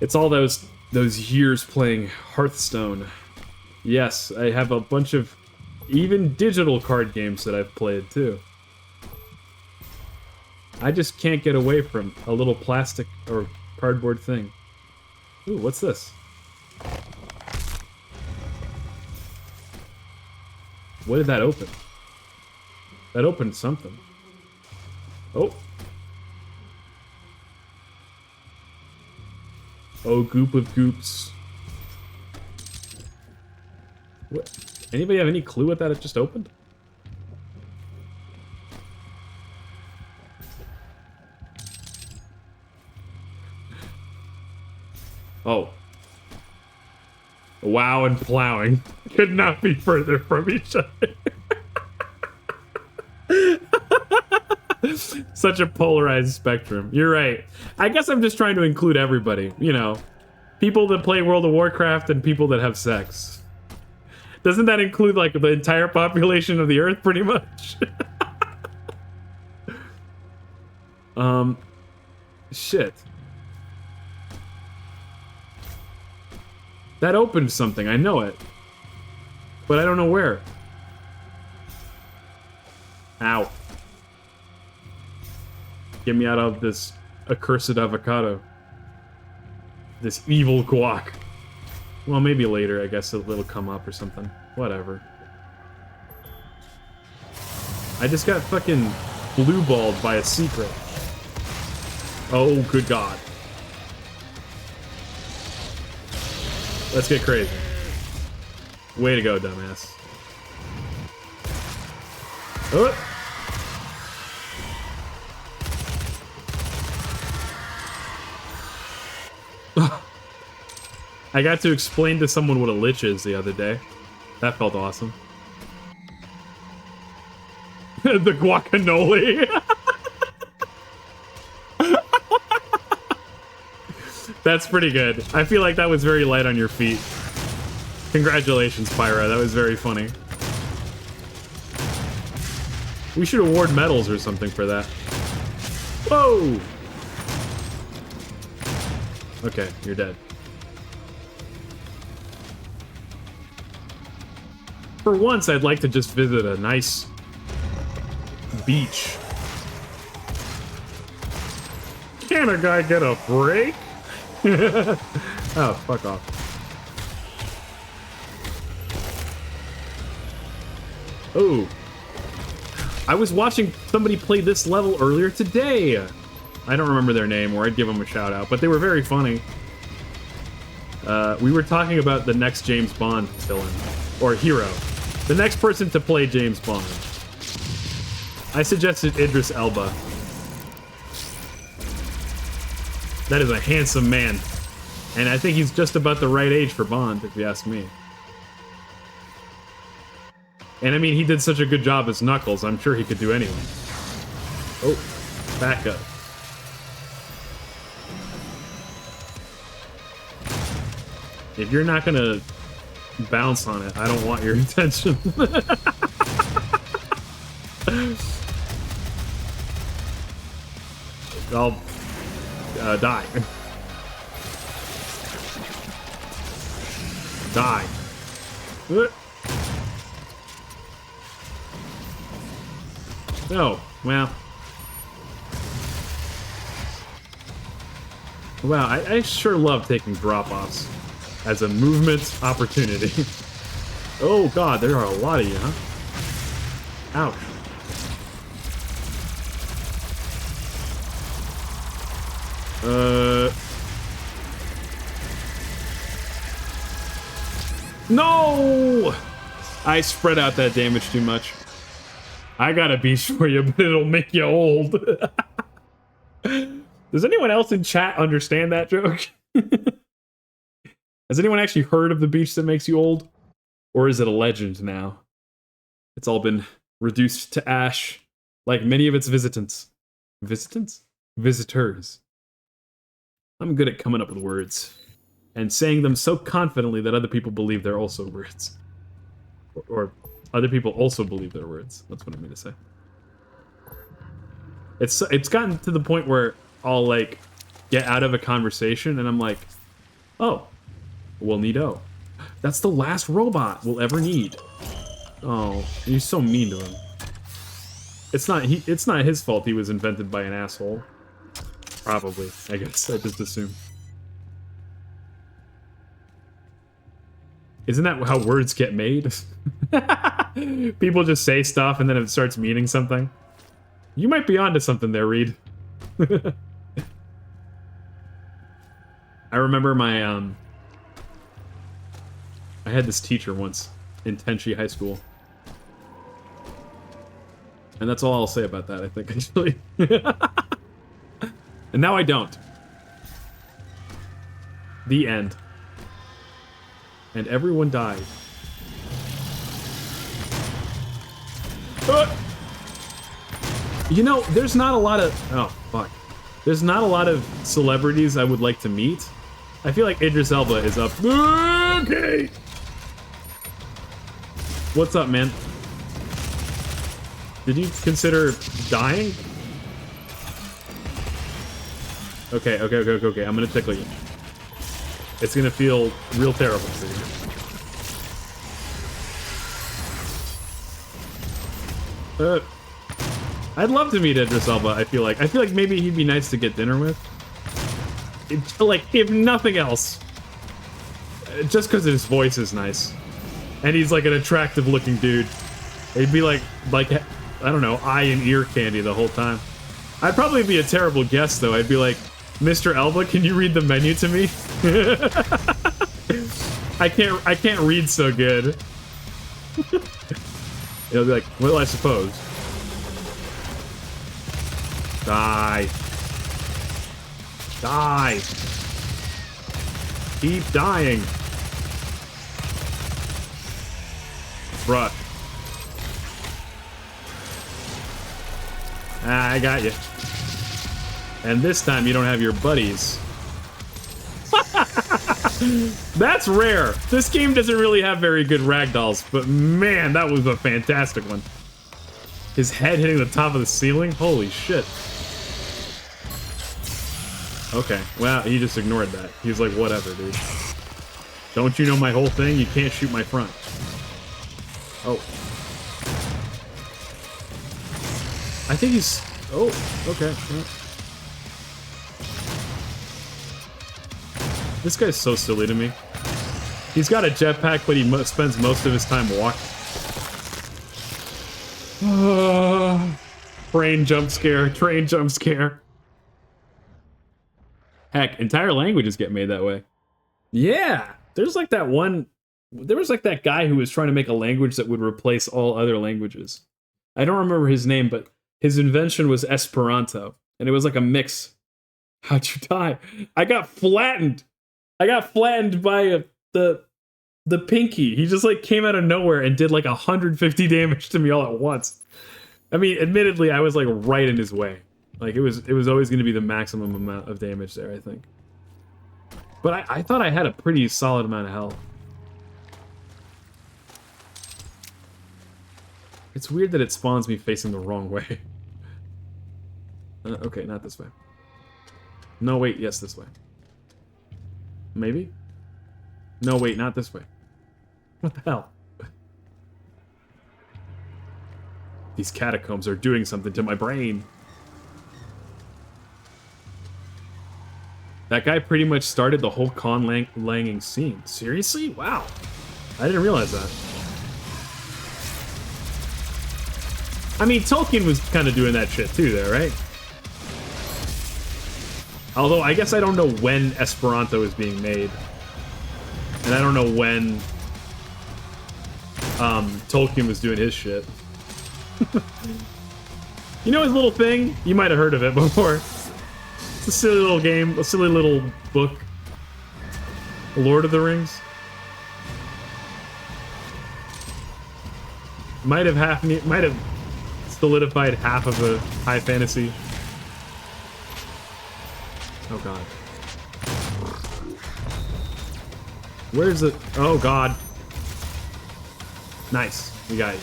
It's all those years playing Hearthstone. Yes, I have a bunch of even digital card games that I've played too. I just can't get away from a little plastic or cardboard thing. Ooh, what's this? What did that open? That opened something. Oh. Oh, goop of goops. What? Anybody have any clue what that it just opened? Oh. Wow and plowing could not be further from each other. Such a polarized spectrum. You're right. I guess I'm just trying to include everybody, you know. People that play World of Warcraft and people that have sex. Doesn't that include, like, the entire population of the Earth, pretty much? Shit. That opened something, I know it. But I don't know where. Ow. Get me out of this accursed avocado. This evil guac. Well, maybe later, I guess it'll come up or something. Whatever. I just got fucking blue-balled by a secret. Oh, good God. Let's get crazy. Way to go, dumbass. Oh! I got to explain to someone what a lich is the other day. That felt awesome. The guacamole. That's pretty good. I feel like that was very light on your feet. Congratulations, Pyra. That was very funny. We should award medals or something for that. Whoa! Okay, you're dead. For once, I'd like to just visit a nice beach. Can a guy get a break? Oh, fuck off. Oh. I was watching somebody play this level earlier today. I don't remember their name, or I'd give them a shout out, but they were very funny. We were talking about the next James Bond villain, or hero. The next person to play James Bond. I suggested Idris Elba. That is a handsome man. And I think he's just about the right age for Bond, if you ask me. And I mean, he did such a good job as Knuckles, I'm sure he could do anyone. Oh, back up. If you're not gonna bounce on it, I don't want your attention. I'll die. Die. Oh, well. Wow, I sure love taking drop-offs as a movement opportunity. Oh god, there are a lot of you, huh? Ouch. No! I spread out that damage too much. I got a beach for you, but it'll make you old. Does anyone else in chat understand that joke? Has anyone actually heard of the beach that makes you old? Or is it a legend now? It's all been reduced to ash, like many of its visitants. Visitants? Visitors. I'm good at coming up with words. And saying them so confidently that other people believe they're also words. Or other people also believe they're words. That's what I mean to say. It's gotten to the point where I'll, like, get out of a conversation and I'm like, oh, well, neato. That's the last robot we'll ever need. Oh, you're so mean to him. It's not his fault he was invented by an asshole. Probably, I guess. I just assume. Isn't that how words get made? People just say stuff and then it starts meaning something. You might be onto something there, Reed. I remember my I had this teacher once in Tenchi High School. And that's all I'll say about that, I think, actually. And now I don't. The end. And everyone died. You know, there's not a lot of... Oh, fuck. There's not a lot of celebrities I would like to meet. I feel like Idris Elba is up. Okay! What's up, man? Did you consider dying? Okay. I'm gonna tickle you. It's gonna feel real terrible for you. I'd love to meet Idris Elba, I feel like. I feel like maybe he'd be nice to get dinner with. Like, if nothing else. Just because his voice is nice. And he's like an attractive looking dude. He'd be like, I don't know, eye and ear candy the whole time. I'd probably be a terrible guest though. I'd be like, Mr. Elba, can you read the menu to me? I can't read so good. He'll be like, well, I suppose. Die. Die. Keep dying. Bruh. Ah, I got you. And this time you don't have your buddies. That's rare. This game doesn't really have very good ragdolls, but man, that was a fantastic one. His head hitting the top of the ceiling? Holy shit. Okay, well, he just ignored that. He was like, whatever, dude. Don't you know my whole thing? You can't shoot my front. Oh. I think he's... Oh, okay. Yeah. This guy's so silly to me. He's got a jetpack, but he spends most of his time walking. Train jump scare, train jump scare. Heck, entire languages get made that way. Yeah, there's like that one... There was like that guy who was trying to make a language that would replace all other languages. I don't remember his name, but his invention was Esperanto. And it was like a mix. How'd you die? I got flattened. I got flattened by the The Pinky. He just like came out of nowhere and did like 150 damage to me all at once. I mean, admittedly, I was like right in his way. Like it was always going to be the maximum amount of damage there, I think. But I thought I had a pretty solid amount of health. It's weird that it spawns me facing the wrong way. Okay, not this way. No, wait, yes, this way. Maybe? No, wait, not this way. What the hell? These catacombs are doing something to my brain. That guy pretty much started the whole Con Langing scene. Seriously? Wow. I didn't realize that. I mean, Tolkien was kind of doing that shit too there, right? Although, I guess I don't know when Esperanto is being made. And I don't know when Tolkien was doing his shit. You know his little thing? You might have heard of it before. It's a silly little game, a silly little book. Lord of the Rings. Might have solidified half of a high fantasy. Oh god. Where's it? Oh god. Nice. We got you.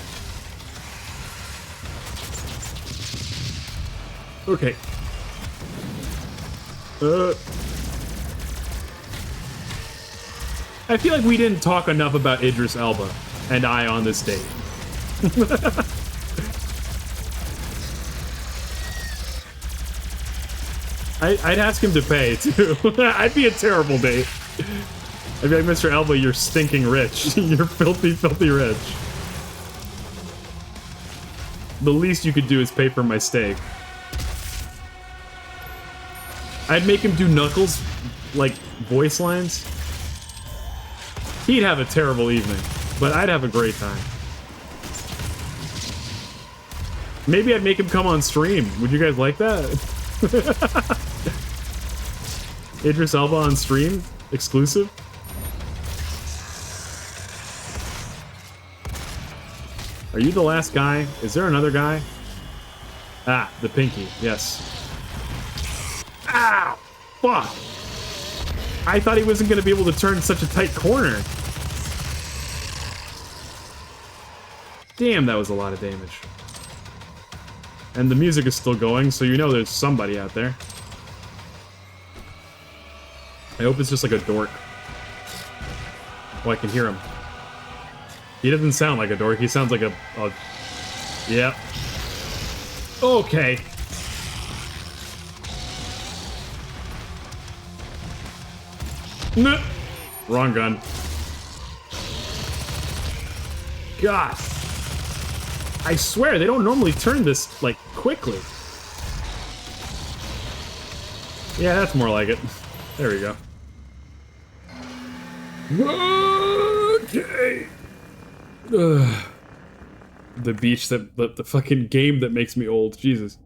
Okay. I feel like we didn't talk enough about Idris Elba and I on this date. I'd ask him to pay, too. I'd be a terrible date. I'd be like, Mr. Elba, you're stinking rich. You're filthy, filthy rich. The least you could do is pay for my steak. I'd make him do Knuckles, like, voice lines. He'd have a terrible evening, but I'd have a great time. Maybe I'd make him come on stream. Would you guys like that? Idris Elba on stream? Exclusive? Are you the last guy? Is there another guy? Ah, the Pinky. Yes. Ow! Fuck! I thought he wasn't going to be able to turn such a tight corner. Damn, that was a lot of damage. And the music is still going, so you know there's somebody out there. I hope it's just like a dork. Oh, I can hear him. He doesn't sound like a dork, he sounds like a yeah. Okay. No. Wrong gun. God. I swear, they don't normally turn this, like, quickly. Yeah, that's more like it. There we go. Okay. Ugh. The beach that... The fucking game that makes me old. Jesus.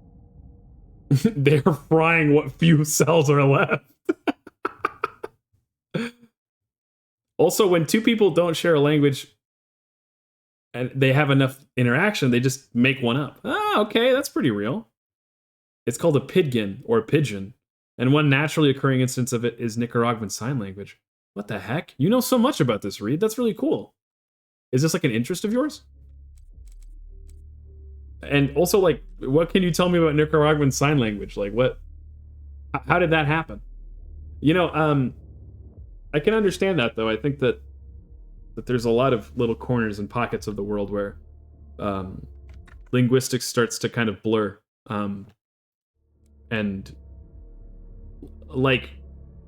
They're frying what few cells are left. Also, when two people don't share a language and they have enough interaction, they just make one up. Ah, okay, that's pretty real. It's called a pidgin, or pigeon, and one naturally occurring instance of it is Nicaraguan Sign Language. What the heck? You know so much about this, Reed. That's really cool. Is this like an interest of yours? And also, like, what can you tell me about Nicaraguan Sign Language? Like, what? How did that happen? You know, I can understand that, though. I think that there's a lot of little corners and pockets of the world where linguistics starts to kind of blur. And, like,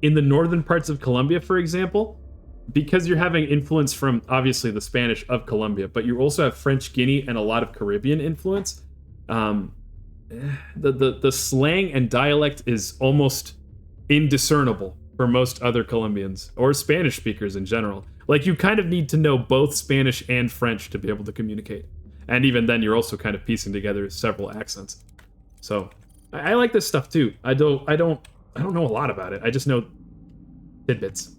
in the northern parts of Colombia, for example, because you're having influence from, obviously, the Spanish of Colombia, but you also have French Guinea and a lot of Caribbean influence, the slang and dialect is almost indiscernible for most other Colombians, or Spanish speakers in general. Like, you kind of need to know both Spanish and French to be able to communicate. And even then, you're also kind of piecing together several accents. So, I like this stuff too. I don't know a lot about it. I just know tidbits.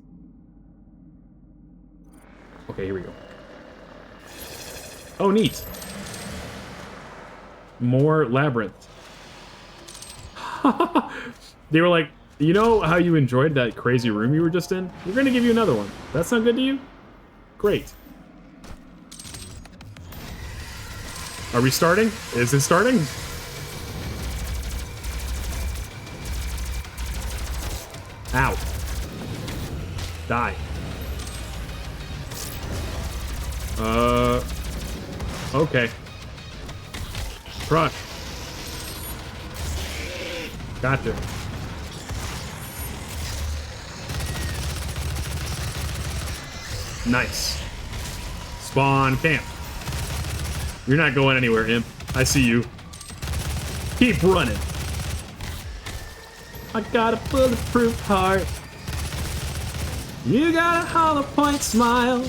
Okay, here we go. Oh, neat. More labyrinth. They were like, you know how you enjoyed that crazy room you were just in? We're gonna give you another one. That sound good to you? Great. Are we starting? Is it starting? Ow. Die. Okay. Crush. Gotcha. Nice. Spawn camp. You're not going anywhere, Imp. I see you. Keep running. I got a bulletproof heart. You got a hollow point smile.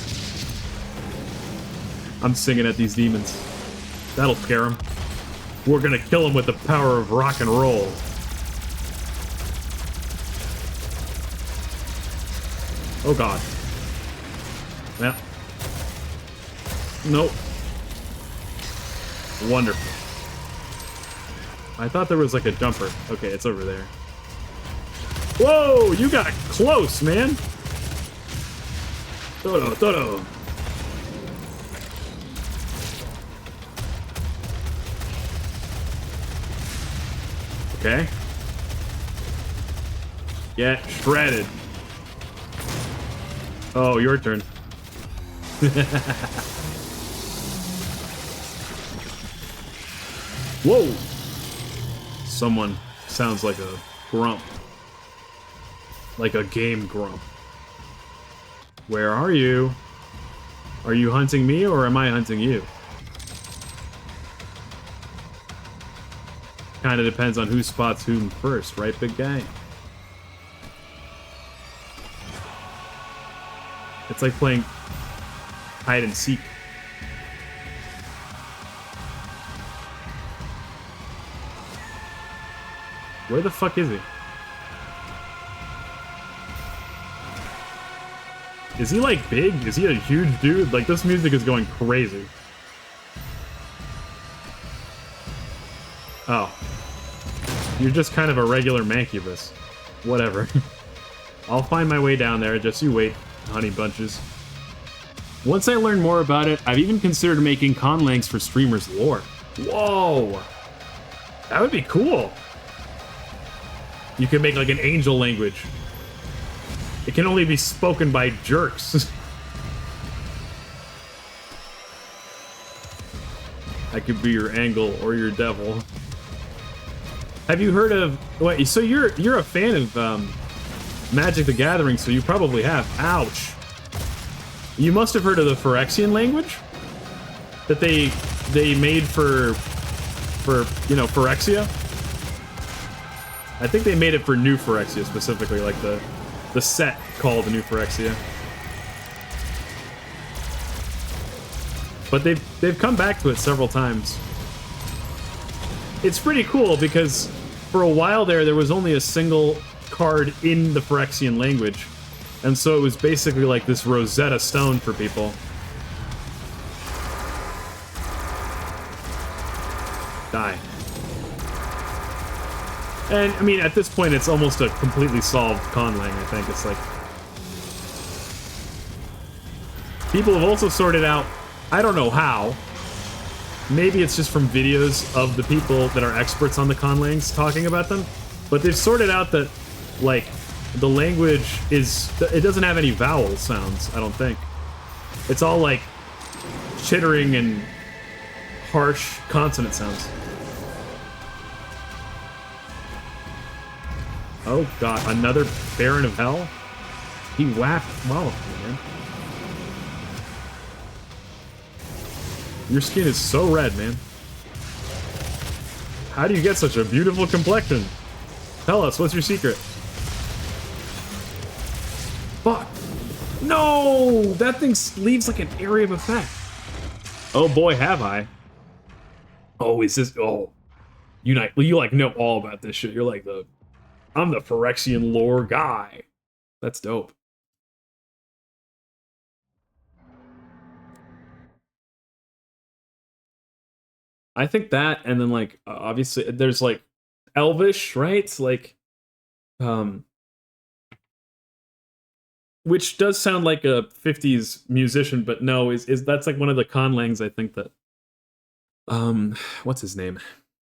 I'm singing at these demons. That'll scare them. We're gonna kill them with the power of rock and roll. Oh god. Well. Nope. Wonderful. I thought there was like a jumper. Okay, it's over there. Whoa, you got close, man. Todo, todo. Okay. Get shredded. Oh, your turn. Whoa! Someone sounds like a grump. Like a game grump. Where are you? Are you hunting me or am I hunting you? Kinda depends on who spots whom first, right, big guy? It's like playing hide and seek. Where the fuck is he? Is he like big? Is he a huge dude? Like this music is going crazy. Oh. You're just kind of a regular Mancubus. Whatever. I'll find my way down there, just you wait, honey bunches. Once I learn more about it, I've even considered making conlangs for streamers' lore. Whoa! That would be cool. You could make like an angel language. It can only be spoken by jerks. I could be your angle or your devil. Have you heard of... Wait, so you're a fan of Magic the Gathering, so you probably have. Ouch. You must have heard of the Phyrexian language that they made for you know, Phyrexia. I think they made it for New Phyrexia specifically, like the set called the New Phyrexia. But they've come back to it several times. It's pretty cool because for a while there was only a single card in the Phyrexian language. And so it was basically like this Rosetta Stone for people. Die. And, I mean, at this point, it's almost a completely solved conlang, I think. It's like... People have also sorted out, I don't know how, maybe it's just from videos of the people that are experts on the conlangs talking about them, but they've sorted out that, like, the language is... It doesn't have any vowel sounds, I don't think. It's all, like, chittering and harsh consonant sounds. Oh god, another Baron of Hell? He whacked well, man. Your skin is so red, man. How do you get such a beautiful complexion? Tell us, what's your secret? Fuck. No! That thing leaves like an area of effect. Oh boy, have I. Oh, is this... Oh. You like know all about this shit. You're like the... I'm the Phyrexian lore guy. That's dope. I think that, and then like obviously there's like Elvish, right? Like, which does sound like a 50s musician, but no, is that's like one of the conlangs I think that what's his name?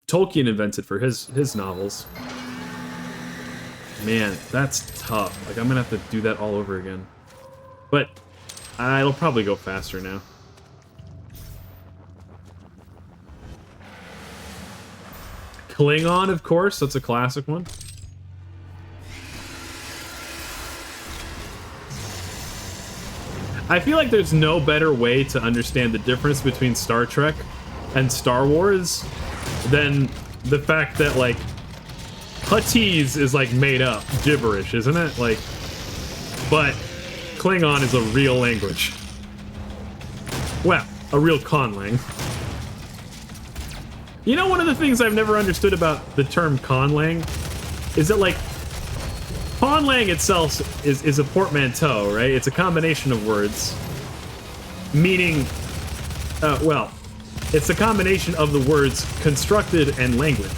Tolkien invented for his novels. Man, that's tough. Like I'm gonna have to do that all over again. But it'll probably go faster now. Klingon, of course, that's a classic one. I feel like there's no better way to understand the difference between Star Trek and Star Wars than the fact that, like, Huttese is, like, made up gibberish, isn't it? Like, but Klingon is a real language. Well, a real conlang. You know, one of the things I've never understood about the term conlang is that, like, conlang itself is a portmanteau, right? It's a combination of words, meaning, well, it's a combination of the words constructed and language.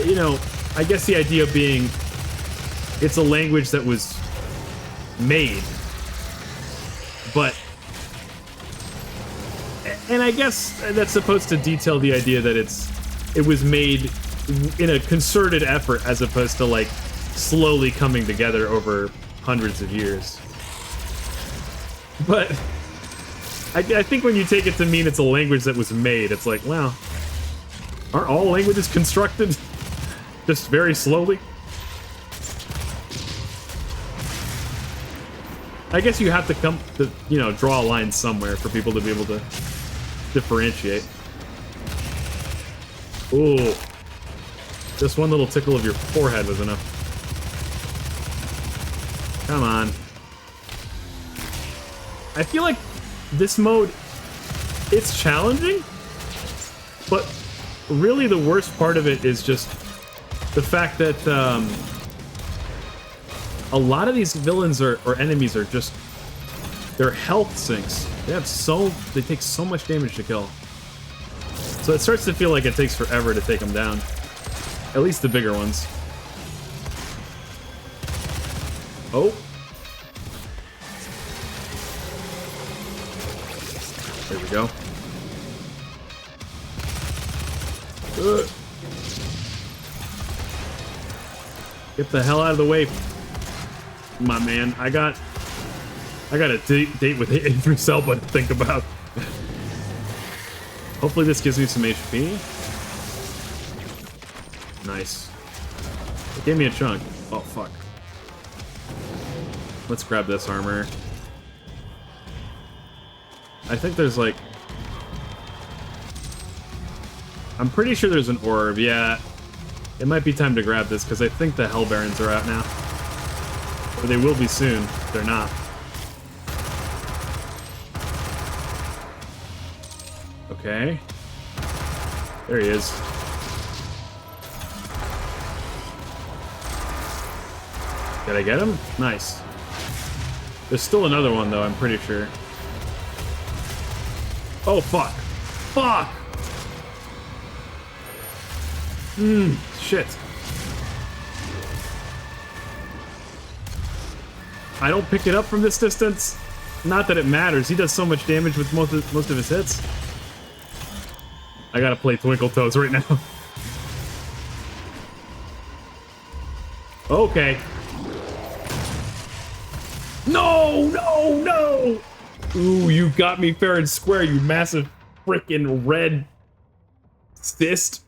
You know, I guess the idea being it's a language that was made, but... And I guess that's supposed to detail the idea that it was made in a concerted effort as opposed to, like, slowly coming together over hundreds of years. But I think when you take it to mean it's a language that was made, it's like, well, aren't all languages constructed just very slowly? I guess you have to come to, you know, draw a line somewhere for people to be able to differentiate. Ooh. Just one little tickle of your forehead was enough. Come on. I feel like this mode, it's challenging, but really the worst part of it is just the fact that a lot of these villains or enemies are just, their health sinks. They take so much damage to kill. So it starts to feel like it takes forever to take them down. At least the bigger ones. Oh. There we go. Get the hell out of the way, my man. I got a date with Idris Elba to think about. Hopefully this gives me some HP. Nice. It gave me a chunk. Oh, fuck. Let's grab this armor. I think there's, like... I'm pretty sure there's an orb, yeah. It might be time to grab this, because I think the Hell Barons are out now. Or they will be soon, if they're not. Okay. There he is. Did I get him? Nice. There's still another one, though, I'm pretty sure. Oh, fuck. Fuck! Shit. I don't pick it up from this distance. Not that it matters. He does so much damage with most of his hits. I gotta play Twinkle Toes right now. Okay. No, no, no! Ooh, you got me fair and square, you massive frickin' red cyst.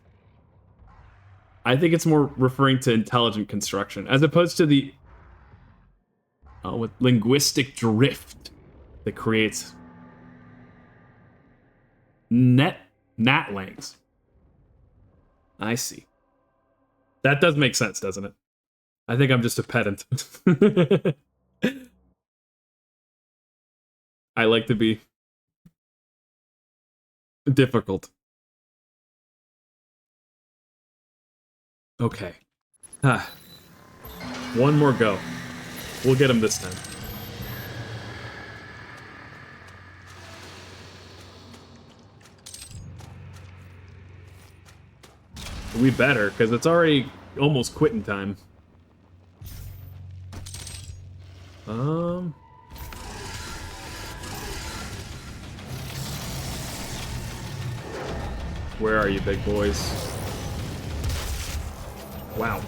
I think it's more referring to intelligent construction, as opposed to the with linguistic drift that creates natlangs. I see. That does make sense, doesn't it? I think I'm just a pedant. I like to be difficult. Okay. One more go. We'll get him this time. We better, because it's already almost quitting time. Where are you, big boys? Wow.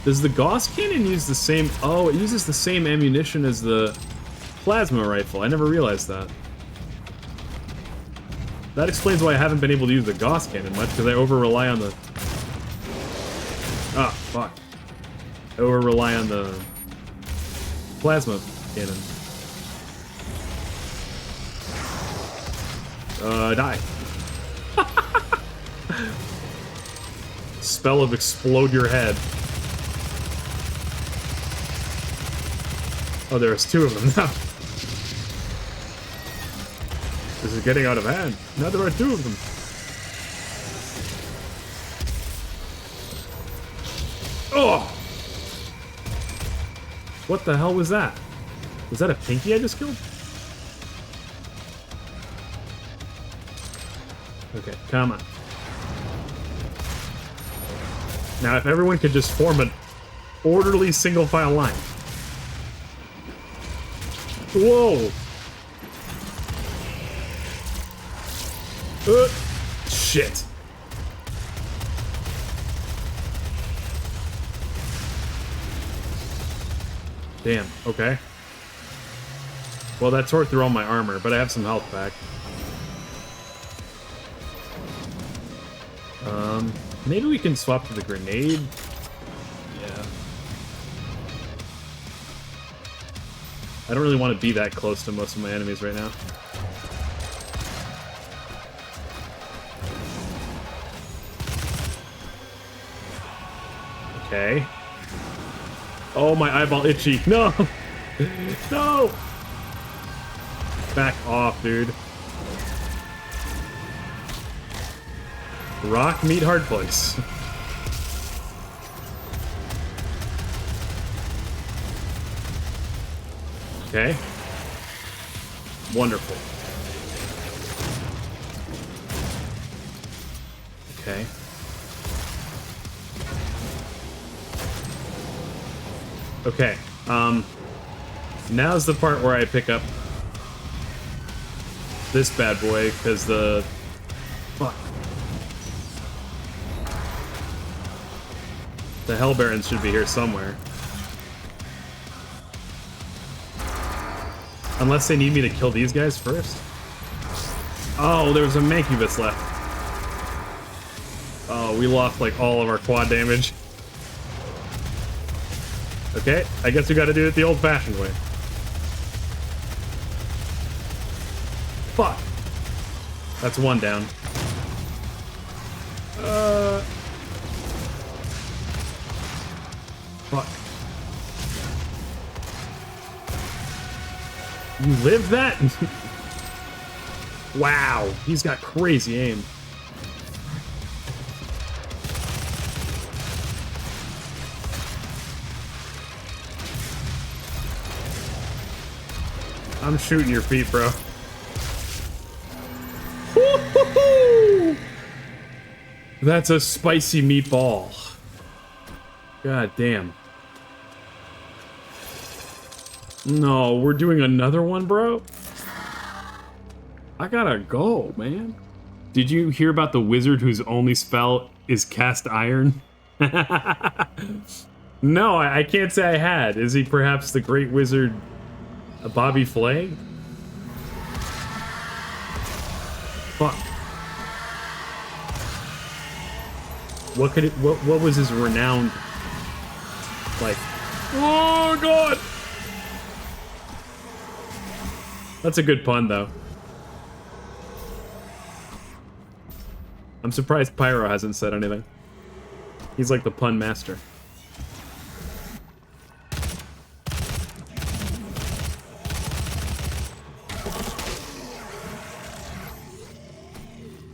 Does the Gauss cannon use the same... Oh, it uses the same ammunition as the plasma rifle. I never realized that. That explains why I haven't been able to use the Gauss cannon much, because I over-rely on the... Ah, fuck. I over-rely on the plasma cannon. Die. Spell of explode your head. Oh, there's two of them now. This is getting out of hand. Now there are two of them. Oh! What the hell was that? Was that a pinky I just killed? Okay, come on. Now, if everyone could just form an orderly single file line. Whoa! Shit. Damn, okay. Well, that tore through all my armor, but I have some health back. Maybe we can swap to the grenade? Yeah. I don't really want to be that close to most of my enemies right now. Okay. Oh, my eyeball itchy. No! No! Back off, dude. Rock, meat, hard place. Okay. Wonderful. Okay. Okay. Now's the part where I pick up this bad boy, because the... Fuck. The Hell Barons should be here somewhere. Unless they need me to kill these guys first. Oh, there was a Mancubus left. Oh, we lost like all of our quad damage. Okay, I guess we gotta do it the old-fashioned way. Fuck. That's one down. Fuck. You lived that? Wow, he's got crazy aim. I'm shooting your feet, bro. That's a spicy meatball. God damn. No, we're doing another one, bro? I gotta go, man. Did you hear about the wizard whose only spell is cast iron? No, I can't say I had. Is he perhaps the great wizard Bobby Flay? Fuck. What could it, what was his renowned, like, oh god! That's a good pun, though. I'm surprised Pyro hasn't said anything. He's like the pun master.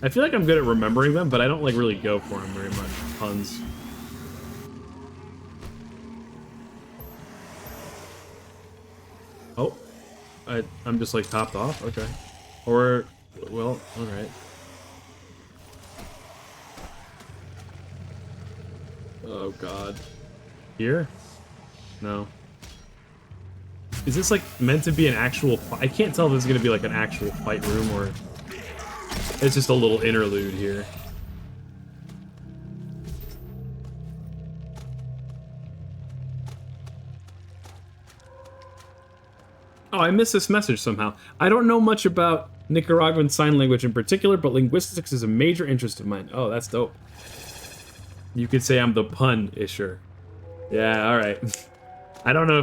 I feel like I'm good at remembering them, but I don't like really go for them very much. Puns. Oh. I'm just like topped off? Okay. Or, well, alright. Oh god. Here? No. Is this like meant to be an actual fight? I can't tell if this is gonna be like an actual fight room or it's just a little interlude here. Oh, I missed this message somehow. I don't know much about Nicaraguan Sign Language in particular, but linguistics is a major interest of mine. Oh, that's dope. You could say I'm the pun-isher. Yeah, alright. I don't know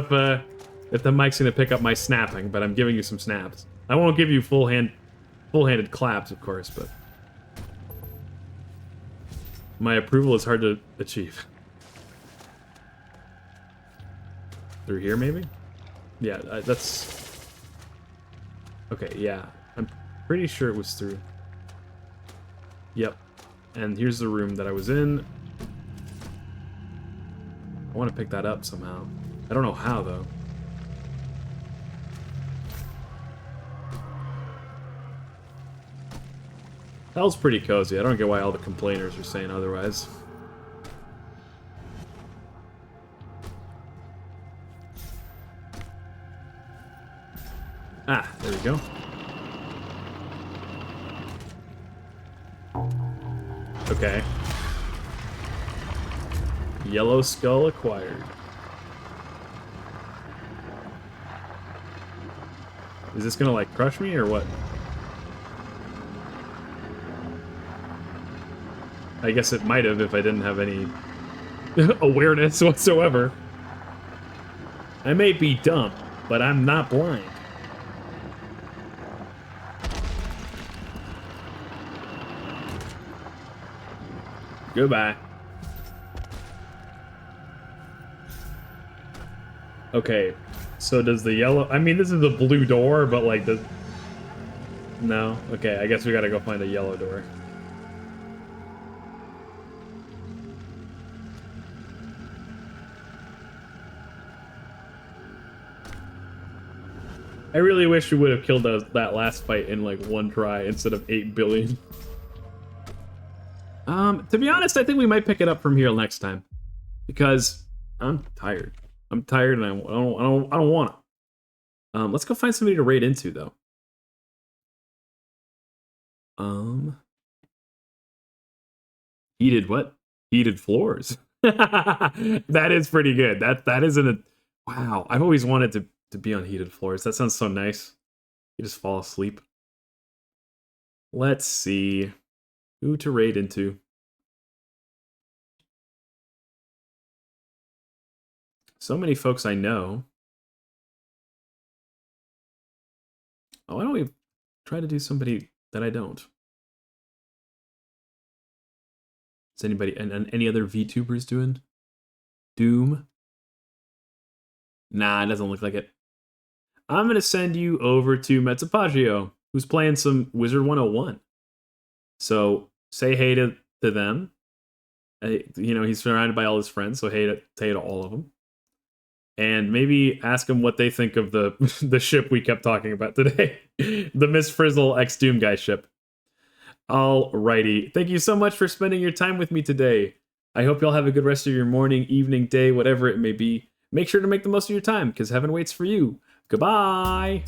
if the mic's gonna pick up my snapping, but I'm giving you some snaps. I won't give you full-handed claps, of course, but my approval is hard to achieve. Through here, maybe? Yeah, that's... Okay, yeah. I'm pretty sure it was through. Yep. And here's the room that I was in. I want to pick that up somehow. I don't know how, though. Hell's pretty cozy. I don't get why all the complainers are saying otherwise. Ah, there we go. Okay. Yellow skull acquired. Is this gonna, like, crush me or what? I guess it might have if I didn't have any awareness whatsoever. I may be dumb, but I'm not blind. Goodbye. Okay, so does the yellow... I mean, this is a blue door, but like the... No? Okay, I guess we gotta go find a yellow door. I really wish we would have killed that last fight in like one try instead of 8 billion. To be honest, I think we might pick it up from here next time, because I'm tired. I'm tired, and I don't want to. Let's go find somebody to raid into though. Heated what? Heated floors. That is pretty good. That isn't a... Wow, I've always wanted to be on heated floors. That sounds so nice. You just fall asleep. Let's see who to raid into. So many folks I know. Oh, why don't we try to do somebody that I don't? Is anybody and any other VTubers doing Doom? Nah, it doesn't look like it. I'm gonna send you over to Metapagio, who's playing some Wizard 101. So say hey to them. You know, he's surrounded by all his friends, so hey to all of them. And maybe ask them what they think of the the ship we kept talking about today. The Miss Frizzle X Doom guy ship. Alrighty. Thank you so much for spending your time with me today. I hope y'all have a good rest of your morning, evening, day, whatever it may be. Make sure to make the most of your time, because heaven waits for you. Goodbye!